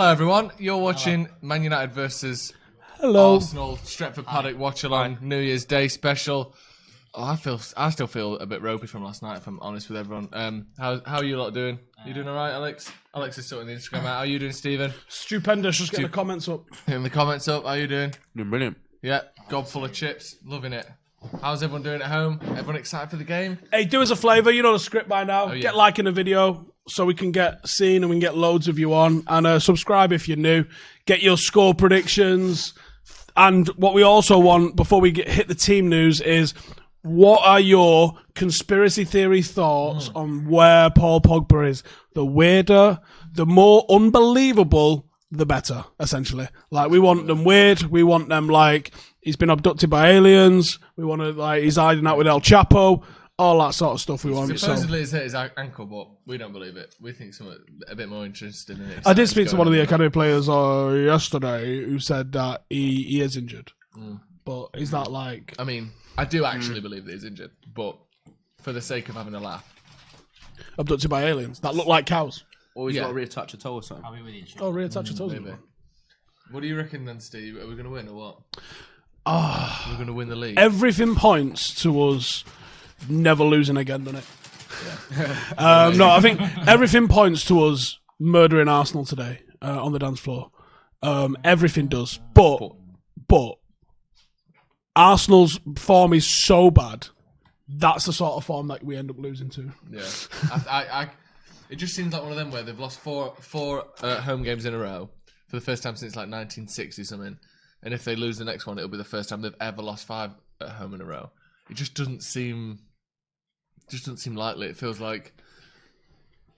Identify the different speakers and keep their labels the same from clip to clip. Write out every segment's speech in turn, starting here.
Speaker 1: Hello, everyone. You're watching Man United versus Arsenal, Stretford Paddock, Watchalong, New Year's Day special. Oh, I still feel a bit ropey from last night, if I'm honest with everyone. How are you lot doing? You doing all right, Alex? Alex is sorting the Instagram out. How are you doing, Stephen?
Speaker 2: Stupendous. Just getting the comments up.
Speaker 1: Getting the comments up. How are you doing?
Speaker 3: Doing brilliant.
Speaker 1: Yeah, gob full of chips. Loving it. How's everyone doing at home? Everyone excited for the game?
Speaker 2: Hey, do us a favour. You know the script by now.
Speaker 1: yeah.
Speaker 2: Get liking the video so we can get seen and we can get loads of you on. And subscribe if you're new. Get your score predictions. And what we also want, before we hit the team news, is what are your conspiracy theory thoughts on where Paul Pogba is? The weirder, the more unbelievable, the better, essentially. Like, we want them weird. We want them like he's been abducted by aliens. We want to, like, he's hiding out with El Chapo. All that sort of stuff we want.
Speaker 1: Supposedly it's hit his ankle, but we don't believe it. We think something a bit more interesting in it.
Speaker 2: I did speak to one of the academy players yesterday who said that he is injured. But is that like...
Speaker 1: I mean, I do actually believe that he's injured, but for the sake of having a laugh.
Speaker 2: Abducted by aliens that look like cows.
Speaker 3: Or he's got to reattach a toe or something.
Speaker 2: Oh, reattach a toe.
Speaker 1: Maybe. What do you reckon then, Steve? Are we going to win or what? We're going to win the league.
Speaker 2: Everything points to us never losing again, doesn't it? Yeah. No, I think everything points to us murdering Arsenal today on the dance floor. Everything does. But Arsenal's form is so bad. That's the sort of form that we end up losing to.
Speaker 1: Yeah. It just seems like one of them where they've lost four home games in a row for the first time since like 1960 something. And if they lose the next one, it'll be the first time they've ever lost 5 at home in a row. It just doesn't seem likely. It feels like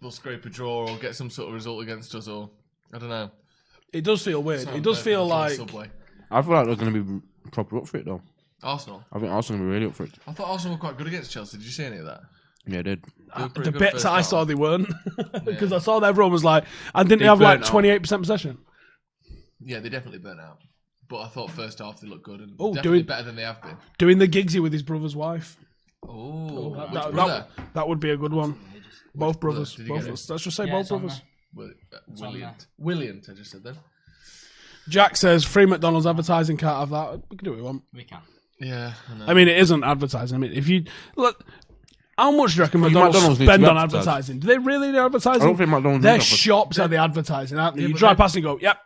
Speaker 1: they'll scrape a draw or get some sort of result against us, or I don't know.
Speaker 2: It does feel weird. It does feel like
Speaker 1: Subway.
Speaker 3: I feel like they're going to be proper up for it, though.
Speaker 1: Arsenal.
Speaker 3: I think Arsenal will be really up for it.
Speaker 1: I thought Arsenal were quite good against Chelsea. Did you see any of that?
Speaker 3: Yeah, I did.
Speaker 2: the bits I saw they weren't because I saw that everyone was like, and didn't they have like 28% possession?
Speaker 1: Yeah, they definitely burnt out. But I thought first half they looked good and
Speaker 2: doing
Speaker 1: definitely better than they have been.
Speaker 2: Doing the gigsy with his brother's wife.
Speaker 1: That
Speaker 2: would be a good one. Both brothers. Let's just say both brothers.
Speaker 1: William, I just said then.
Speaker 2: Jack says free McDonald's advertising, can't have that. We can do what we want.
Speaker 4: We can.
Speaker 1: Yeah,
Speaker 2: I mean, it isn't advertising. I mean, if you look, how much do you reckon McDonald's spend on advertising? Do they really need advertising?
Speaker 3: I don't think McDonald's.
Speaker 2: Their shops are the advertising, aren't they? You drive past and go, yep.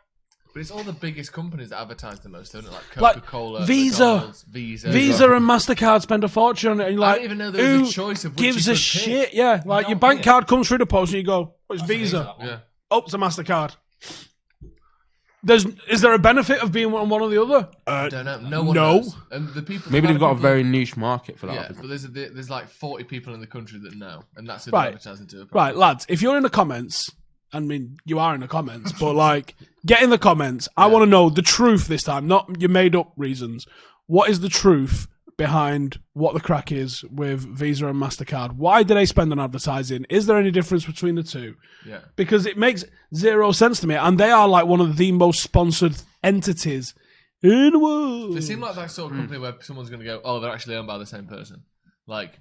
Speaker 1: But it's all the biggest companies that advertise the most, don't it? Like Coca-Cola,
Speaker 2: Visa and MasterCard spend a fortune on it. And like,
Speaker 1: I don't even know there was a choice of which
Speaker 2: gives a shit. Yeah, like your bank card comes through the post and you go, oh, it's Visa.
Speaker 1: Yeah.
Speaker 2: Oh, it's a MasterCard. Is there a benefit of being on one or the other?
Speaker 1: I don't know. No one knows. And the people,
Speaker 3: maybe they've got a very niche market for that.
Speaker 1: Yeah, but there's like 40 people in the country that know, and that's who they're advertising to.
Speaker 2: Right, lads, if you're in the comments, I mean, you are in the comments, but like, get in the comments. I want to know the truth this time, not your made up reasons. What is the truth behind what the crack is with Visa and MasterCard? Why do they spend on advertising? Is there any difference between the two?
Speaker 1: Yeah.
Speaker 2: Because it makes zero sense to me. And they are like one of the most sponsored entities in the world.
Speaker 1: They seem like that sort of company where someone's going to go, oh, they're actually owned by the same person. Like,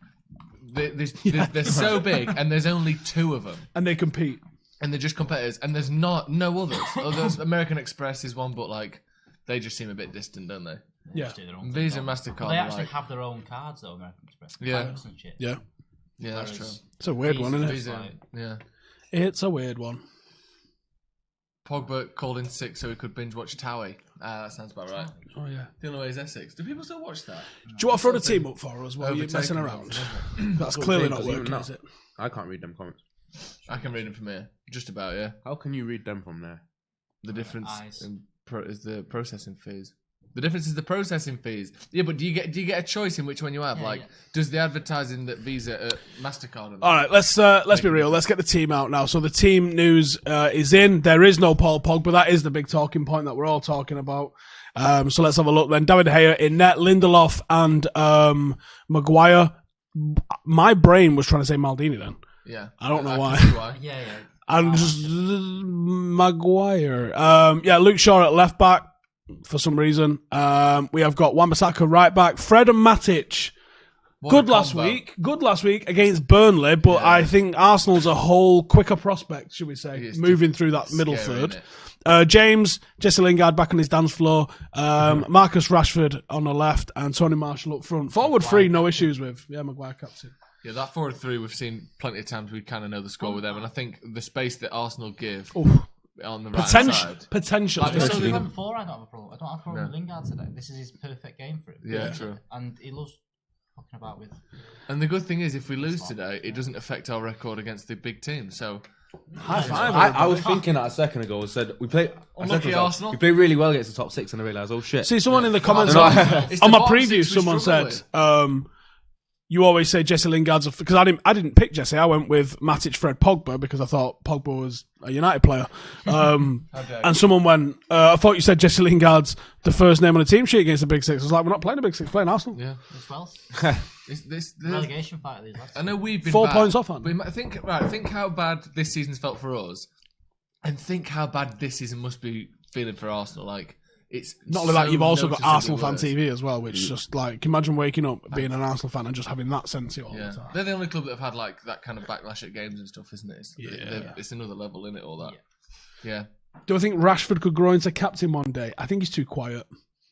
Speaker 1: they're so big and there's only 2 of them.
Speaker 2: And they compete.
Speaker 1: And they're just competitors. And there's no others. There's American Express is one, but like, they just seem a bit distant, don't they?
Speaker 2: Yeah.
Speaker 1: Visa and MasterCard.
Speaker 4: Well, they actually have their own cards, though, American Express.
Speaker 1: Yeah.
Speaker 2: Yeah.
Speaker 1: Yeah, that's true.
Speaker 2: It's a weird one, isn't it?
Speaker 1: Visa, yeah.
Speaker 2: It's a weird one.
Speaker 1: Pogba called in sick so he could binge watch Towie. That sounds about right.
Speaker 2: Oh, yeah.
Speaker 1: The only way is Essex. Do people still watch that?
Speaker 2: Do you want to throw the team up for us while you're messing around? That's clearly not working, is it?
Speaker 3: I can't read them comments.
Speaker 1: I can read them from here. Just about, yeah.
Speaker 3: How can you read them from there?
Speaker 1: The difference is the processing fees. The difference is the processing fees. Yeah, but do you get a choice in which one you have? Does the advertising that Visa, MasterCard? All
Speaker 2: right, let's be real. Let's get the team out now. So the team news is in. There is no Paul Pogba. That is the big talking point that we're all talking about. So let's have a look then. David De Gea in net, Lindelof and Maguire. My brain was trying to say Maldini then.
Speaker 1: Yeah,
Speaker 2: I don't know why.
Speaker 4: Yeah.
Speaker 2: And just Maguire. Luke Shaw at left back. For some reason, we have got Wan-Bissaka right back, Fred and Matic
Speaker 1: What
Speaker 2: Good
Speaker 1: a
Speaker 2: last
Speaker 1: combo.
Speaker 2: week. Good last week against Burnley, but I think Arsenal's a whole quicker prospect, should we say,
Speaker 1: It's
Speaker 2: moving through that middle
Speaker 1: scary,
Speaker 2: third.
Speaker 1: innit?
Speaker 2: James, Jesse Lingard back on his dance floor, Marcus Rashford on the left, and Tony Marshall up front. Forward three, no issues with. Yeah, Maguire captain.
Speaker 1: Yeah, that 4-3 we've seen plenty of times. We kind of know the score with them, and I think the space that Arsenal give on the right side.
Speaker 2: Potential.
Speaker 1: Like,
Speaker 4: I
Speaker 1: so
Speaker 4: said
Speaker 1: they-
Speaker 4: before, I don't have a problem. I don't have a problem with Lingard today. This is his perfect game for him.
Speaker 1: Yeah, true.
Speaker 4: And he loves fucking about with.
Speaker 1: And the good thing is, if we lose today, it doesn't affect our record against the big teams. So
Speaker 2: High five.
Speaker 3: I was thinking that a second ago. I said we play. I said to
Speaker 1: Unlucky
Speaker 3: myself,
Speaker 1: Arsenal.
Speaker 3: we play really well against the top 6, and I realised, oh shit.
Speaker 2: See, someone in the comments
Speaker 1: It's
Speaker 2: on
Speaker 1: the
Speaker 2: my
Speaker 1: bottom
Speaker 2: preview,
Speaker 1: six we
Speaker 2: someone
Speaker 1: struggle
Speaker 2: said,
Speaker 1: with.
Speaker 2: you always say Jesse Lingard's because I didn't pick Jesse. I went with Matic, Fred, Pogba because I thought Pogba was a United player. And someone went, I thought you said Jesse Lingard's the first name on the team sheet against the Big Six. I was like, we're not playing the Big Six, playing Arsenal.
Speaker 1: yeah,
Speaker 4: As well.
Speaker 1: this
Speaker 4: Relegation fight, these lads.
Speaker 1: I know we've been
Speaker 2: 4
Speaker 1: bad,
Speaker 2: points off, aren't
Speaker 1: but think how bad this season's felt for us, and think how bad this season must be feeling for Arsenal. Like it's
Speaker 2: Not only that, you've also got
Speaker 1: noticeably
Speaker 2: Arsenal fan
Speaker 1: worse.
Speaker 2: TV as well, which just like, can you imagine waking up being an Arsenal fan and just having that sense of it all
Speaker 1: Yeah,
Speaker 2: the time.
Speaker 1: they're the only club that have had like that kind of backlash at games and stuff, isn't it? It's another level in it. All that. Yeah.
Speaker 2: Do I think Rashford could grow into captain one day? I think he's too quiet.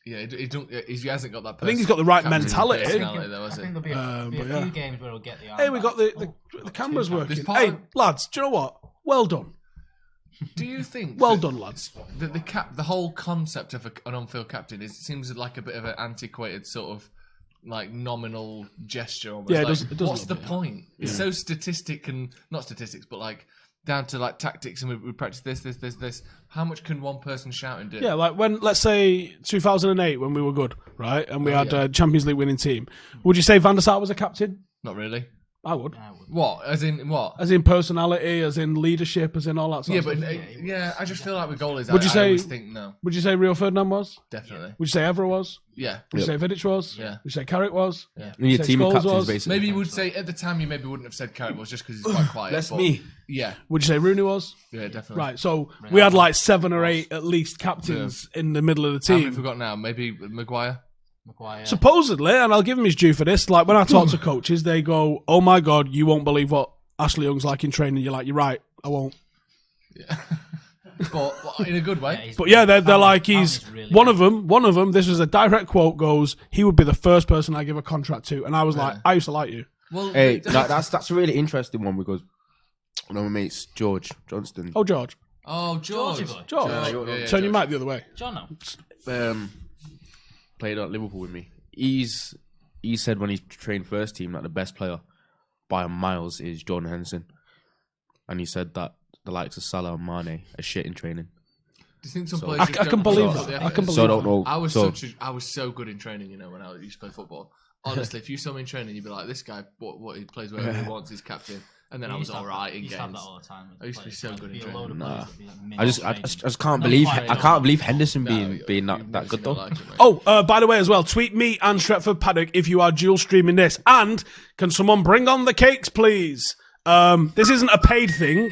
Speaker 1: Yeah, he hasn't got that.
Speaker 2: I think he's got the right
Speaker 1: captain
Speaker 2: mentality.
Speaker 1: personality though,
Speaker 4: I
Speaker 1: has he?
Speaker 4: think there'll be a
Speaker 2: but yeah.
Speaker 4: few games where he'll get the arm
Speaker 2: Hey, we got
Speaker 4: back.
Speaker 2: the cameras working.
Speaker 1: There's part
Speaker 2: Hey,
Speaker 1: of-
Speaker 2: lads, do you know what? Well done.
Speaker 1: Do you think?
Speaker 2: Well
Speaker 1: that-
Speaker 2: done, lads.
Speaker 1: The whole concept of an on-field captain seems like a bit of an antiquated sort of like nominal gesture almost.
Speaker 2: Yeah, it
Speaker 1: Like,
Speaker 2: does- it does
Speaker 1: what's
Speaker 2: a
Speaker 1: the
Speaker 2: little bit, yeah.
Speaker 1: point? It's so not statistics, but like down to like tactics, and we practice this. How much can one person shout and do?
Speaker 2: Yeah, like when, let's say, 2008 when we were good, right? And we had
Speaker 1: yeah.
Speaker 2: a Champions League winning team. Would you say Van der Sar was a captain?
Speaker 1: Not really.
Speaker 2: I would.
Speaker 1: What? As in what?
Speaker 2: As in personality, as in leadership, as in all that sort
Speaker 1: Yeah,
Speaker 2: of
Speaker 1: but
Speaker 2: stuff.
Speaker 1: I just feel like with goalies,
Speaker 2: Would you
Speaker 1: I
Speaker 2: say-
Speaker 1: always think no,
Speaker 2: Would you say Rio Ferdinand was?
Speaker 1: definitely.
Speaker 2: Would you say Evra was?
Speaker 1: Yeah.
Speaker 2: Would you say Vidic was?
Speaker 1: Yeah.
Speaker 2: Would you say Carrick was?
Speaker 1: Yeah.
Speaker 3: Your
Speaker 2: Say
Speaker 3: team of
Speaker 2: Scholes
Speaker 3: captains,
Speaker 2: was-
Speaker 3: basically.
Speaker 1: Maybe you would say at the time you maybe wouldn't have said Carrick was just because he's quite quiet.
Speaker 3: That's
Speaker 1: but
Speaker 3: me.
Speaker 1: Yeah.
Speaker 2: Would you say Rooney was?
Speaker 1: Yeah, definitely.
Speaker 2: Right, so we had like 7 or 8 at least captains in the middle of the
Speaker 1: How many have
Speaker 2: team.
Speaker 1: we got now? Maybe Maguire.
Speaker 4: Maguire.
Speaker 2: Supposedly, and I'll give him his due for this, like when I talk to coaches, they go, oh my God, you won't believe what Ashley Young's like in training. You're like, you're right, I won't.
Speaker 1: Yeah. but in a good way.
Speaker 4: he's-
Speaker 2: But yeah, they're like, he's
Speaker 4: really
Speaker 2: one
Speaker 4: good.
Speaker 2: of them, this was a direct quote, goes, he would be the first person I give a contract to. And I was like, I used to like you.
Speaker 1: Well,
Speaker 3: Hey, that's a really interesting one because one of my mates, George Johnston,
Speaker 2: Oh, George.
Speaker 1: George.
Speaker 4: boy.
Speaker 2: George.
Speaker 1: Yeah,
Speaker 2: Turn your
Speaker 1: George.
Speaker 2: mic the other way.
Speaker 4: John, no.
Speaker 3: played at Liverpool with me. He said when he trained first team that the best player by miles is Jordan Henderson, and he said that the likes of Salah and Mane are shit in training.
Speaker 1: Do you think some
Speaker 3: So-
Speaker 1: players
Speaker 2: I
Speaker 1: just
Speaker 2: can
Speaker 1: don't
Speaker 2: believe
Speaker 1: put
Speaker 2: that.
Speaker 1: the
Speaker 2: I
Speaker 1: effort
Speaker 2: can
Speaker 1: in?
Speaker 2: believe
Speaker 3: So I don't know.
Speaker 1: I was so good in training, when I used to play football. Honestly, if you saw me in training, you'd be like, this guy, what he plays wherever he wants, he's captain. And then I was all right in
Speaker 4: You used to have
Speaker 1: games.
Speaker 4: that all the time.
Speaker 1: I used to be so good in training.
Speaker 3: I just can't believe Henderson being that good though.
Speaker 2: Oh, by the way, as well, tweet me and Stretford Paddock if you are dual streaming this. And can someone bring on the cakes, please? This isn't a paid thing.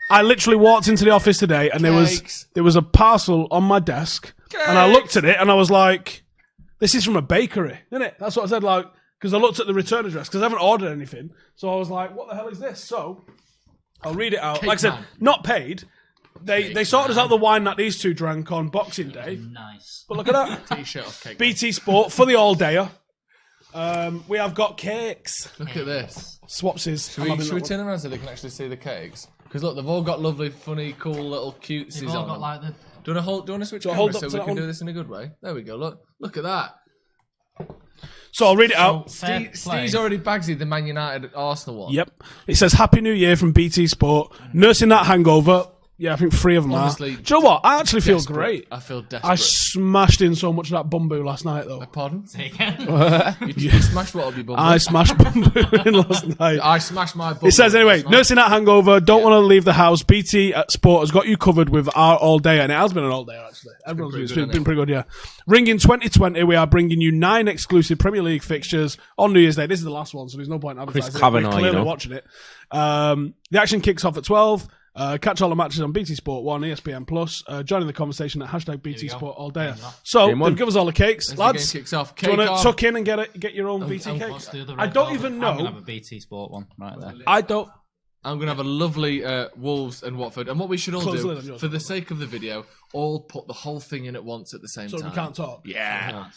Speaker 2: I literally walked into the office today and
Speaker 1: Cakes.
Speaker 2: there was a parcel on my desk, and I looked at it and I was like, "This is from a bakery, isn't it?" That's what I said, like, because I looked at the return address because I haven't ordered anything. So I was like, "What the hell is this?" So I'll read it out.
Speaker 1: Cake
Speaker 2: Like I said,
Speaker 1: man.
Speaker 2: not paid. They sorted us out the wine that these two drank on Boxing Day.
Speaker 4: Nice.
Speaker 2: But look at that.
Speaker 1: T-shirt off cake.
Speaker 2: BT Sport for the all-dayer. We have got cakes.
Speaker 1: Look at this.
Speaker 2: Swapsies.
Speaker 1: Should we turn around so they can actually see the cakes? Because look, they've all got lovely, funny, cool little cutesies
Speaker 4: They've all
Speaker 1: on
Speaker 4: got
Speaker 1: them.
Speaker 4: like the.
Speaker 1: Do you want to switch
Speaker 2: Do I
Speaker 1: cameras
Speaker 2: hold up
Speaker 1: so
Speaker 2: to
Speaker 1: we
Speaker 2: that
Speaker 1: can
Speaker 2: one?
Speaker 1: do this in a good way? There we go. Look at that.
Speaker 2: So I'll read it out.
Speaker 4: Fair play.
Speaker 1: Steve's already Bagsy the Man United Arsenal one.
Speaker 2: Yep. It says Happy New Year from BT Sport. Nursing that hangover. Yeah, I think 3 of them
Speaker 1: Honestly,
Speaker 2: are. Do you know what? I actually feel
Speaker 1: Desperate.
Speaker 2: great.
Speaker 1: I feel desperate.
Speaker 2: I smashed in so much of that bumbu last night, though.
Speaker 1: Pardon?
Speaker 4: Say again.
Speaker 1: You smashed what will be bummed.
Speaker 2: I smashed bumbu in last night.
Speaker 1: I smashed my bum.
Speaker 2: It says anyway, nursing that hangover, don't want to leave the house. BT Sport has got you covered with our all day, and it has been an all day actually. It's been pretty good, yeah. Ringing 2020, we are bringing you 9 exclusive Premier League fixtures on New Year's Day. This is the last one, so there's no point in advertising.
Speaker 3: Kavanagh,
Speaker 2: We're clearly
Speaker 3: you know.
Speaker 2: watching it. The action kicks off at 12. Catch all the matches on BT Sport 1, ESPN Plus. Joining the conversation at hashtag BT
Speaker 4: go.
Speaker 2: Sport all day.
Speaker 4: Game's off.
Speaker 2: So,
Speaker 3: Game on.
Speaker 2: they've given us all the cakes.
Speaker 1: As
Speaker 2: Lads,
Speaker 1: the game kicks off.
Speaker 2: do you
Speaker 1: Cake
Speaker 2: want to
Speaker 1: on.
Speaker 2: tuck in and get your own BT cake?
Speaker 4: What's the other
Speaker 2: I
Speaker 4: red
Speaker 2: don't
Speaker 4: velvet?
Speaker 2: even
Speaker 4: I'm
Speaker 2: know.
Speaker 4: gonna have a BT Sport one right there.
Speaker 2: I don't...
Speaker 1: I'm going to have a lovely Wolves and Watford. And what we should all
Speaker 2: Close the
Speaker 1: do,
Speaker 2: lid on yours.
Speaker 1: for the sake of the video, all put the whole thing in at once at the same
Speaker 2: So
Speaker 1: time.
Speaker 2: we can't talk.
Speaker 1: Yeah.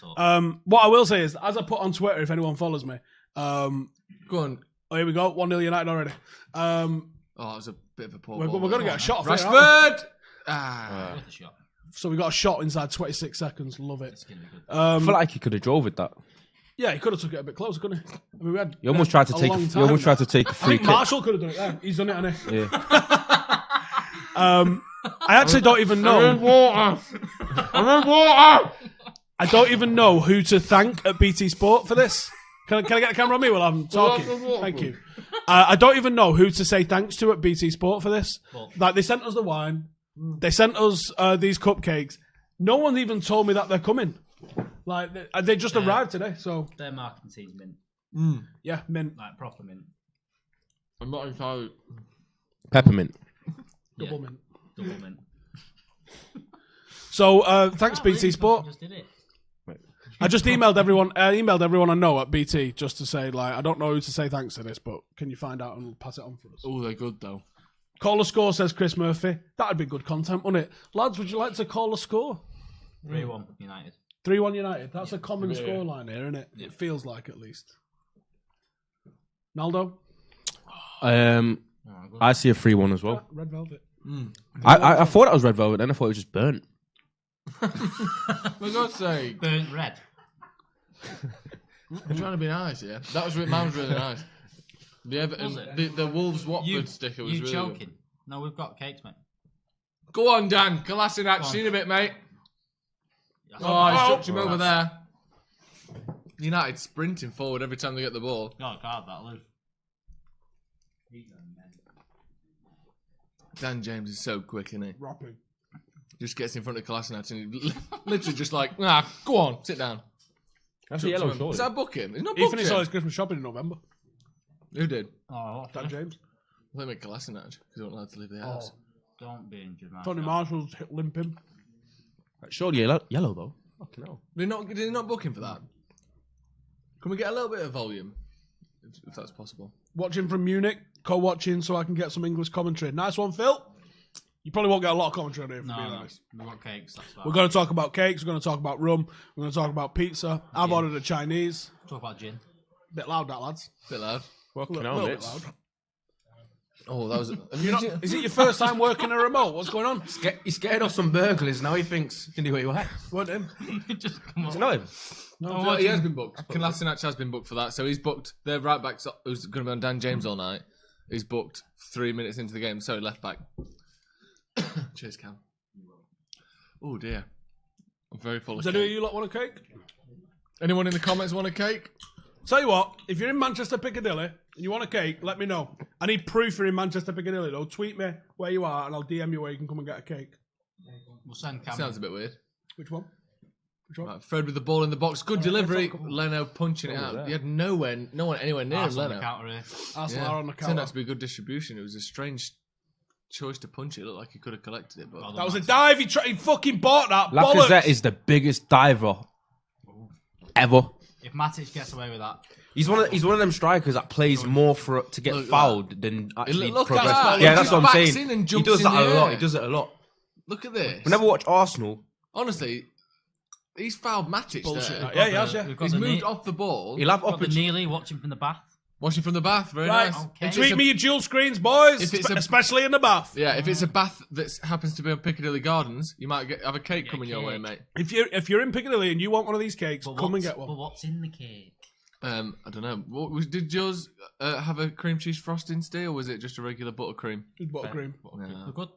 Speaker 2: What I will say is, as I put on Twitter, if anyone follows me,
Speaker 1: Go on.
Speaker 2: oh, here we go, 1-0 United already.
Speaker 1: Oh, that was a bit of a poor
Speaker 2: We're
Speaker 1: ball.
Speaker 2: going to get a shot off it, aren't we?
Speaker 1: Rashford! Ah.
Speaker 4: Worth a shot.
Speaker 2: So we got a shot inside 26 seconds. Love it.
Speaker 4: It's gonna be good.
Speaker 3: I feel like he could have drove with that.
Speaker 2: Yeah, he could have took it a bit closer, couldn't he? I mean, we had
Speaker 3: You almost tried to take.
Speaker 2: long
Speaker 3: You
Speaker 2: time
Speaker 3: almost
Speaker 2: now.
Speaker 3: tried to take a
Speaker 2: I
Speaker 3: free
Speaker 2: think
Speaker 3: kick.
Speaker 2: Marshall could have done it there. He's done it, hasn't he?
Speaker 3: Yeah.
Speaker 2: I actually don't even know. I don't even know who to thank at BT Sport for this. Can I get the camera on me while I'm talking? Thank you. I don't even know who to say thanks to at BT Sport for this. Like, they sent us the wine. They sent us these cupcakes. No one even told me that they're coming. Like, they just arrived today, so...
Speaker 4: Their marketing team's mint.
Speaker 2: Yeah, mint.
Speaker 4: Like, proper mint.
Speaker 1: I'm not entirely...
Speaker 3: Peppermint.
Speaker 2: Double mint.
Speaker 4: Double mint.
Speaker 2: So, thanks,
Speaker 4: Ah,
Speaker 2: BT
Speaker 4: really?
Speaker 2: Sport.
Speaker 4: Just did it.
Speaker 2: I just emailed everyone. I emailed everyone I know at BT just to say, like, I don't know who to say thanks to this, but can you find out and pass it on for us?
Speaker 1: Oh, they're good, though.
Speaker 2: Call a score, says Chris Murphy. That'd be good content, wouldn't it? Lads, would you like to call a score?
Speaker 4: 3-1 United.
Speaker 2: 3-1 United. That's a common scoreline here, isn't it? It feels like, at least. Naldo?
Speaker 3: I see a 3-1 as well.
Speaker 2: Red Velvet.
Speaker 3: I thought it was red velvet, then I thought it was just burnt.
Speaker 1: For God's sake.
Speaker 4: Burnt red.
Speaker 1: I'm trying to be nice, yeah? That was mine was really nice. The Everton, the Wolves Watford sticker was
Speaker 4: You
Speaker 1: really
Speaker 4: joking?
Speaker 1: good.
Speaker 4: No, we've got cakes, mate.
Speaker 1: Go on, Dan. Kolasinac, seen a bit, mate. Oh, he's chucked him over there. United sprinting forward every time they get the ball.
Speaker 4: God, that Lou.
Speaker 1: Dan James is so quick, isn't he?
Speaker 2: Rapping.
Speaker 1: Just gets in front of Kolasinac and he literally just like, go on, sit down.
Speaker 3: That's a yellow short.
Speaker 1: Is that booking? He's not
Speaker 2: He
Speaker 1: booking.
Speaker 2: finished all his Christmas shopping in November.
Speaker 1: Who did?
Speaker 4: Oh,
Speaker 2: Dan James.
Speaker 1: They make Kolasinac because they weren't allowed to leave the house.
Speaker 4: don't be injured, man.
Speaker 2: Tony Marshall's limping.
Speaker 3: Surely yellow though. Fucking hell.
Speaker 1: They're not booking for that. Can we get a little bit of volume, if that's possible?
Speaker 2: Watching from Munich, co-watching so I can get some English commentary. Nice one, Phil. You probably won't get a lot of commentary on here, for being honest.
Speaker 4: We've got cakes. That's fine.
Speaker 2: We're going to talk about cakes, we're going to talk about rum, we're going to talk about pizza. I've ordered a Chinese.
Speaker 4: talk about gin.
Speaker 2: Bit loud, that, lads.
Speaker 1: Bit loud.
Speaker 3: Fucking
Speaker 2: A
Speaker 3: hell,
Speaker 2: little bit
Speaker 3: mates.
Speaker 2: loud.
Speaker 1: Oh, that was.
Speaker 2: Is it your first time working a remote? What's going on?
Speaker 3: He's scared off some burglars now. He thinks he can do what he wants.
Speaker 2: Weren't him.
Speaker 4: Just come on.
Speaker 3: Does he know him?
Speaker 1: No, he has been booked. Kolasinac has been booked for that, so he's booked. Their right back who's going to be on Dan James all night. He's booked 3 minutes into the game. Sorry, left back. Cheers, Cam. Oh dear, I'm very full of
Speaker 2: Does
Speaker 1: cake.
Speaker 2: any of you lot want a cake?
Speaker 1: Anyone in the comments want a cake?
Speaker 2: Tell you what, if you're in Manchester Piccadilly and you want a cake, let me know. I need proof you're in Manchester Piccadilly though. Tweet me where you are and I'll DM you where you can come and get a cake.
Speaker 4: We'll send Cam.
Speaker 1: Sounds a bit weird.
Speaker 2: Which one? Which one?
Speaker 1: Right, Fred with the ball in the box. Good delivery. Leno punching it out. He had no one anywhere near him.
Speaker 4: Arsenal on the
Speaker 1: Leno.
Speaker 4: counter here.
Speaker 2: Arsenal are on the
Speaker 1: Turned
Speaker 2: counter.
Speaker 1: out to be a good distribution. It was a strange choice to punch it. It looked like he could have collected it, but
Speaker 2: That was a dive. He fucking bought that.
Speaker 3: Lacazette
Speaker 2: Bollocks.
Speaker 3: is the biggest diver ever.
Speaker 4: If Matic gets away with that,
Speaker 3: He's one of them strikers that plays more to get
Speaker 1: Look at
Speaker 3: fouled than actually
Speaker 1: Look at
Speaker 3: progress.
Speaker 1: that.
Speaker 3: Yeah,
Speaker 1: He
Speaker 3: that's
Speaker 1: just
Speaker 3: what I'm
Speaker 1: backs
Speaker 3: saying.
Speaker 1: in and
Speaker 3: He
Speaker 1: jumps
Speaker 3: does
Speaker 1: in
Speaker 3: that
Speaker 1: the
Speaker 3: a lot.
Speaker 1: air.
Speaker 3: He does it a lot.
Speaker 1: look at this.
Speaker 3: Whenever I watch Arsenal,
Speaker 1: Honestly, he's fouled Matic
Speaker 2: Bullshit.
Speaker 1: there.
Speaker 2: Yeah, he has, yeah.
Speaker 4: we've got
Speaker 1: He's
Speaker 4: the
Speaker 1: moved off the ball.
Speaker 3: he'll have
Speaker 4: Got the
Speaker 3: opportunity.
Speaker 4: Neely watching from the bath.
Speaker 1: Watching from the bath. Very
Speaker 2: Right.
Speaker 1: nice.
Speaker 4: Okay.
Speaker 1: If
Speaker 2: Tweet
Speaker 1: it's
Speaker 2: me your dual screens, boys.
Speaker 1: if it's a-
Speaker 2: especially in the bath.
Speaker 1: Yeah, if it's a bath that happens to be on Piccadilly Gardens, you might have a cake coming your way,
Speaker 4: cake.
Speaker 1: mate.
Speaker 2: If you're in Piccadilly and you want one of these cakes,
Speaker 4: But
Speaker 2: come and
Speaker 4: what's-
Speaker 2: get one.
Speaker 4: But what's in the cake?
Speaker 1: I don't know. Did yours have a cream cheese frosting still, or was it just a regular buttercream?
Speaker 2: Just buttercream.
Speaker 1: Yeah.
Speaker 4: They're good.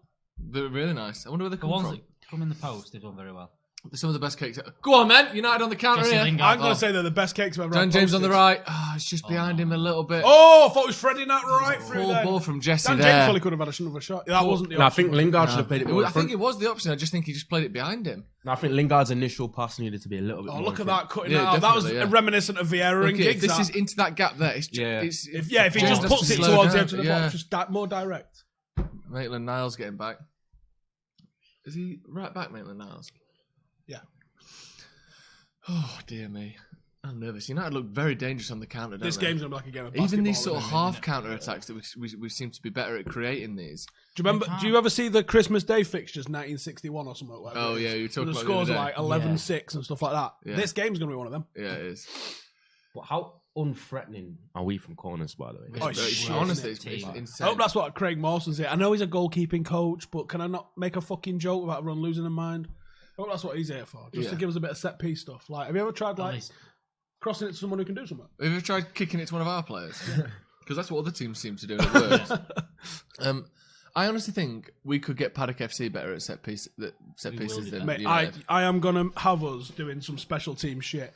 Speaker 1: They're really nice. I wonder where they
Speaker 4: The
Speaker 1: come
Speaker 4: ones
Speaker 1: from.
Speaker 4: that come in the post, they've done very well.
Speaker 1: Some of the best cakes. Go on, man. United on the counter
Speaker 4: Jesse
Speaker 1: here.
Speaker 4: Lingard.
Speaker 2: I'm going to say they're the best cakes I've ever
Speaker 1: Dan
Speaker 2: had
Speaker 1: James on the
Speaker 2: posted.
Speaker 1: right. Oh, it's just behind him a little bit.
Speaker 2: Oh, I thought it was Freddie that right through
Speaker 1: Full
Speaker 2: there.
Speaker 1: ball from Jesse
Speaker 2: Dan
Speaker 1: there.
Speaker 2: James probably could have had another shot. That wasn't the
Speaker 3: No, I
Speaker 2: option.
Speaker 3: think Lingard should have played it more
Speaker 1: I
Speaker 3: in front.
Speaker 1: think it was the option. I just think he just played it behind him.
Speaker 3: No, I think Lingard's initial pass needed to be a little bit
Speaker 2: Oh,
Speaker 3: more
Speaker 2: look
Speaker 3: in
Speaker 2: at
Speaker 3: front.
Speaker 2: that cutting
Speaker 1: Yeah,
Speaker 2: that out. That was
Speaker 1: definitely, yeah.
Speaker 2: reminiscent of Vieira and
Speaker 1: Okay,
Speaker 2: Giggs.
Speaker 1: if this
Speaker 2: that.
Speaker 1: is into that gap there, it's
Speaker 3: Yeah.
Speaker 2: If he just
Speaker 1: James
Speaker 2: puts
Speaker 1: has
Speaker 2: it
Speaker 1: to slow
Speaker 2: towards the
Speaker 1: down.
Speaker 2: edge of the
Speaker 1: Yeah.
Speaker 2: box, just more direct.
Speaker 1: Maitland-Niles getting back. Is he right back, Maitland-Niles?
Speaker 2: Yeah.
Speaker 1: Oh, dear me. I'm nervous. United look very dangerous on the counter, don't
Speaker 2: This
Speaker 1: they?
Speaker 2: game's going to be like a game of basketball.
Speaker 1: Even these sort of
Speaker 2: isn't it?
Speaker 1: half counter attacks that we seem to be better at creating these.
Speaker 2: Do you remember? Do you ever see the Christmas Day fixtures, 1961 or something? Whatever
Speaker 1: Oh,
Speaker 2: it is?
Speaker 1: yeah, you were talking
Speaker 2: The
Speaker 1: about
Speaker 2: scores
Speaker 1: the
Speaker 2: are
Speaker 1: other
Speaker 2: like
Speaker 1: day.
Speaker 2: 11-6 and stuff like that.
Speaker 1: Yeah.
Speaker 2: This game's going to be one of them.
Speaker 1: Yeah, it is.
Speaker 3: But how unthreatening are we from corners, by the way?
Speaker 2: Oh, it's shit,
Speaker 1: Honestly,
Speaker 2: isn't
Speaker 1: it's
Speaker 2: I
Speaker 1: insane.
Speaker 2: hope that's what Craig Mawson's here. I know he's a goalkeeping coach, but can I not make a fucking joke about everyone losing their mind? I hope that's what he's here for, just to give us a bit of set piece stuff. Like, have you ever tried like crossing it to someone who can do something?
Speaker 1: Have you ever tried kicking it to one of our players? Because that's what other teams seem to do. And it works. I honestly think we could get Paddock FC better at set pieces than
Speaker 2: Mate,
Speaker 1: United.
Speaker 2: I am gonna have us doing some special team shit.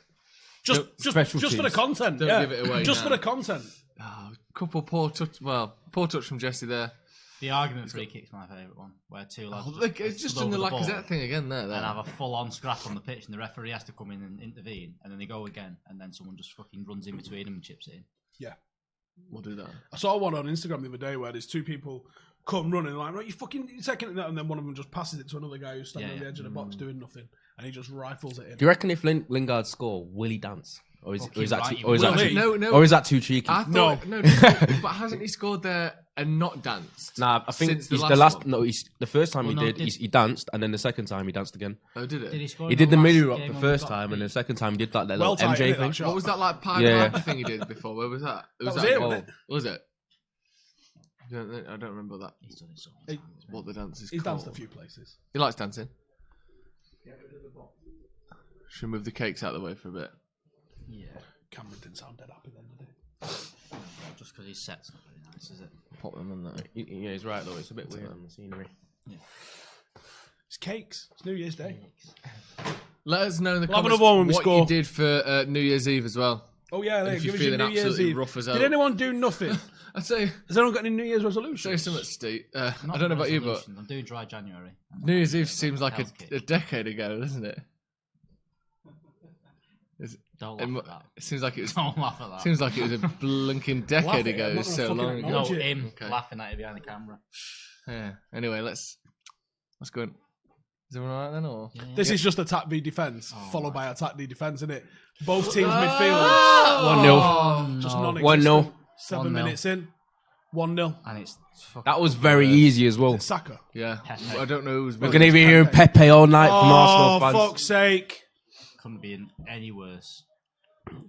Speaker 2: Just for the content.
Speaker 1: Don't give it away
Speaker 2: Just
Speaker 1: now.
Speaker 2: for the content.
Speaker 1: Oh, couple poor touch from Jesse there.
Speaker 4: The argument free kick's my favourite one, where two lads
Speaker 1: It's just in the Lacazette thing again there.
Speaker 4: and have a full-on scrap on the pitch, and the referee has to come in and intervene, and then they go again, and then someone just fucking runs in between them and chips it in.
Speaker 2: Yeah.
Speaker 1: We'll do that.
Speaker 2: I saw one on Instagram the other day where there's two people come running like, right, you're taking it, and then one of them just passes it to another guy who's standing on the edge of the box doing nothing, and he just rifles it in.
Speaker 3: Do you reckon if Lingard score, will he dance? Or is that too cheeky?
Speaker 1: I thought, no, but hasn't he scored there and not danced?
Speaker 3: Nah, I think
Speaker 1: since
Speaker 3: he's
Speaker 1: the
Speaker 3: the
Speaker 1: last
Speaker 3: last.
Speaker 1: one?
Speaker 3: No, the first time
Speaker 4: Well,
Speaker 3: he danced, and then the second time he danced again.
Speaker 1: Oh, did it?
Speaker 4: Did he score?
Speaker 3: He
Speaker 4: in
Speaker 3: did the
Speaker 4: last
Speaker 3: mini rock
Speaker 4: game
Speaker 3: the
Speaker 4: when
Speaker 3: first
Speaker 4: we got
Speaker 3: time, and
Speaker 4: beat?
Speaker 3: the second time he did like that
Speaker 2: Well
Speaker 3: little
Speaker 2: tight,
Speaker 3: MJ
Speaker 2: innit, that
Speaker 3: thing.
Speaker 2: shot?
Speaker 1: What was that like pie
Speaker 3: Yeah.
Speaker 1: thing he did before? Where was that?
Speaker 2: That was it,
Speaker 1: goal?
Speaker 2: wasn't it?
Speaker 1: Was it? I don't remember that.
Speaker 4: He's done it so many times, man.
Speaker 1: What the dance is
Speaker 2: He's
Speaker 1: called.
Speaker 2: danced a few places.
Speaker 1: He likes dancing. Should we move the cakes out of the way for a bit?
Speaker 4: Yeah,
Speaker 2: Cameron didn't sound dead happy then, did he?
Speaker 4: just because his set's not very nice, is it?
Speaker 1: Pop them in there.
Speaker 3: Yeah, he's right though. It's a bit weird on the scenery.
Speaker 2: It's cakes. It's New Year's Day.
Speaker 1: Let us know in the
Speaker 2: We'll have
Speaker 1: comments
Speaker 2: another one when we
Speaker 1: what
Speaker 2: score.
Speaker 1: you did for New Year's Eve as well.
Speaker 2: Oh yeah,
Speaker 1: If
Speaker 2: give
Speaker 1: you're
Speaker 2: us your
Speaker 1: feeling
Speaker 2: New Year's
Speaker 1: absolutely
Speaker 2: Eve.
Speaker 1: rough as
Speaker 2: Did
Speaker 1: hell.
Speaker 2: anyone do nothing?
Speaker 1: I'd say
Speaker 2: Has anyone got any New Year's resolutions?
Speaker 1: say something, Steve. I
Speaker 4: Not
Speaker 1: don't know about you, but
Speaker 4: resolutions, I'm doing dry January.
Speaker 1: New Year's Eve seems like
Speaker 4: Health kick.
Speaker 1: a decade ago, doesn't it?
Speaker 4: Don't laugh at that.
Speaker 1: It seems like it was.
Speaker 4: Don't laugh at that.
Speaker 1: Seems like it was a blinking
Speaker 2: Laugh
Speaker 1: decade
Speaker 2: at it,
Speaker 1: ago.
Speaker 2: I'm
Speaker 1: It
Speaker 2: not
Speaker 1: was
Speaker 2: gonna
Speaker 1: so
Speaker 2: fucking
Speaker 1: long ago.
Speaker 4: No,
Speaker 2: acknowledge it.
Speaker 4: him
Speaker 1: Okay.
Speaker 4: laughing at you behind the camera.
Speaker 1: Yeah. Anyway, let's go. Is everyone alright then, or?
Speaker 2: This is just attack v defense, followed by attack v defense, isn't it? Both teams
Speaker 1: Ah!
Speaker 2: midfield.
Speaker 3: 1-0.
Speaker 2: Just non-existent.
Speaker 3: 1-0.
Speaker 2: 7
Speaker 4: 1-0.
Speaker 2: minutes in. 1-0.
Speaker 4: And it's fucking
Speaker 3: That was very easy as well.
Speaker 2: Saka.
Speaker 1: Yeah.
Speaker 4: Pepe.
Speaker 1: I don't know who's.
Speaker 3: We're gonna be hearing Pepe all night from
Speaker 2: Oh,
Speaker 3: Arsenal fans.
Speaker 2: fuck's sake.
Speaker 4: couldn't be any worse.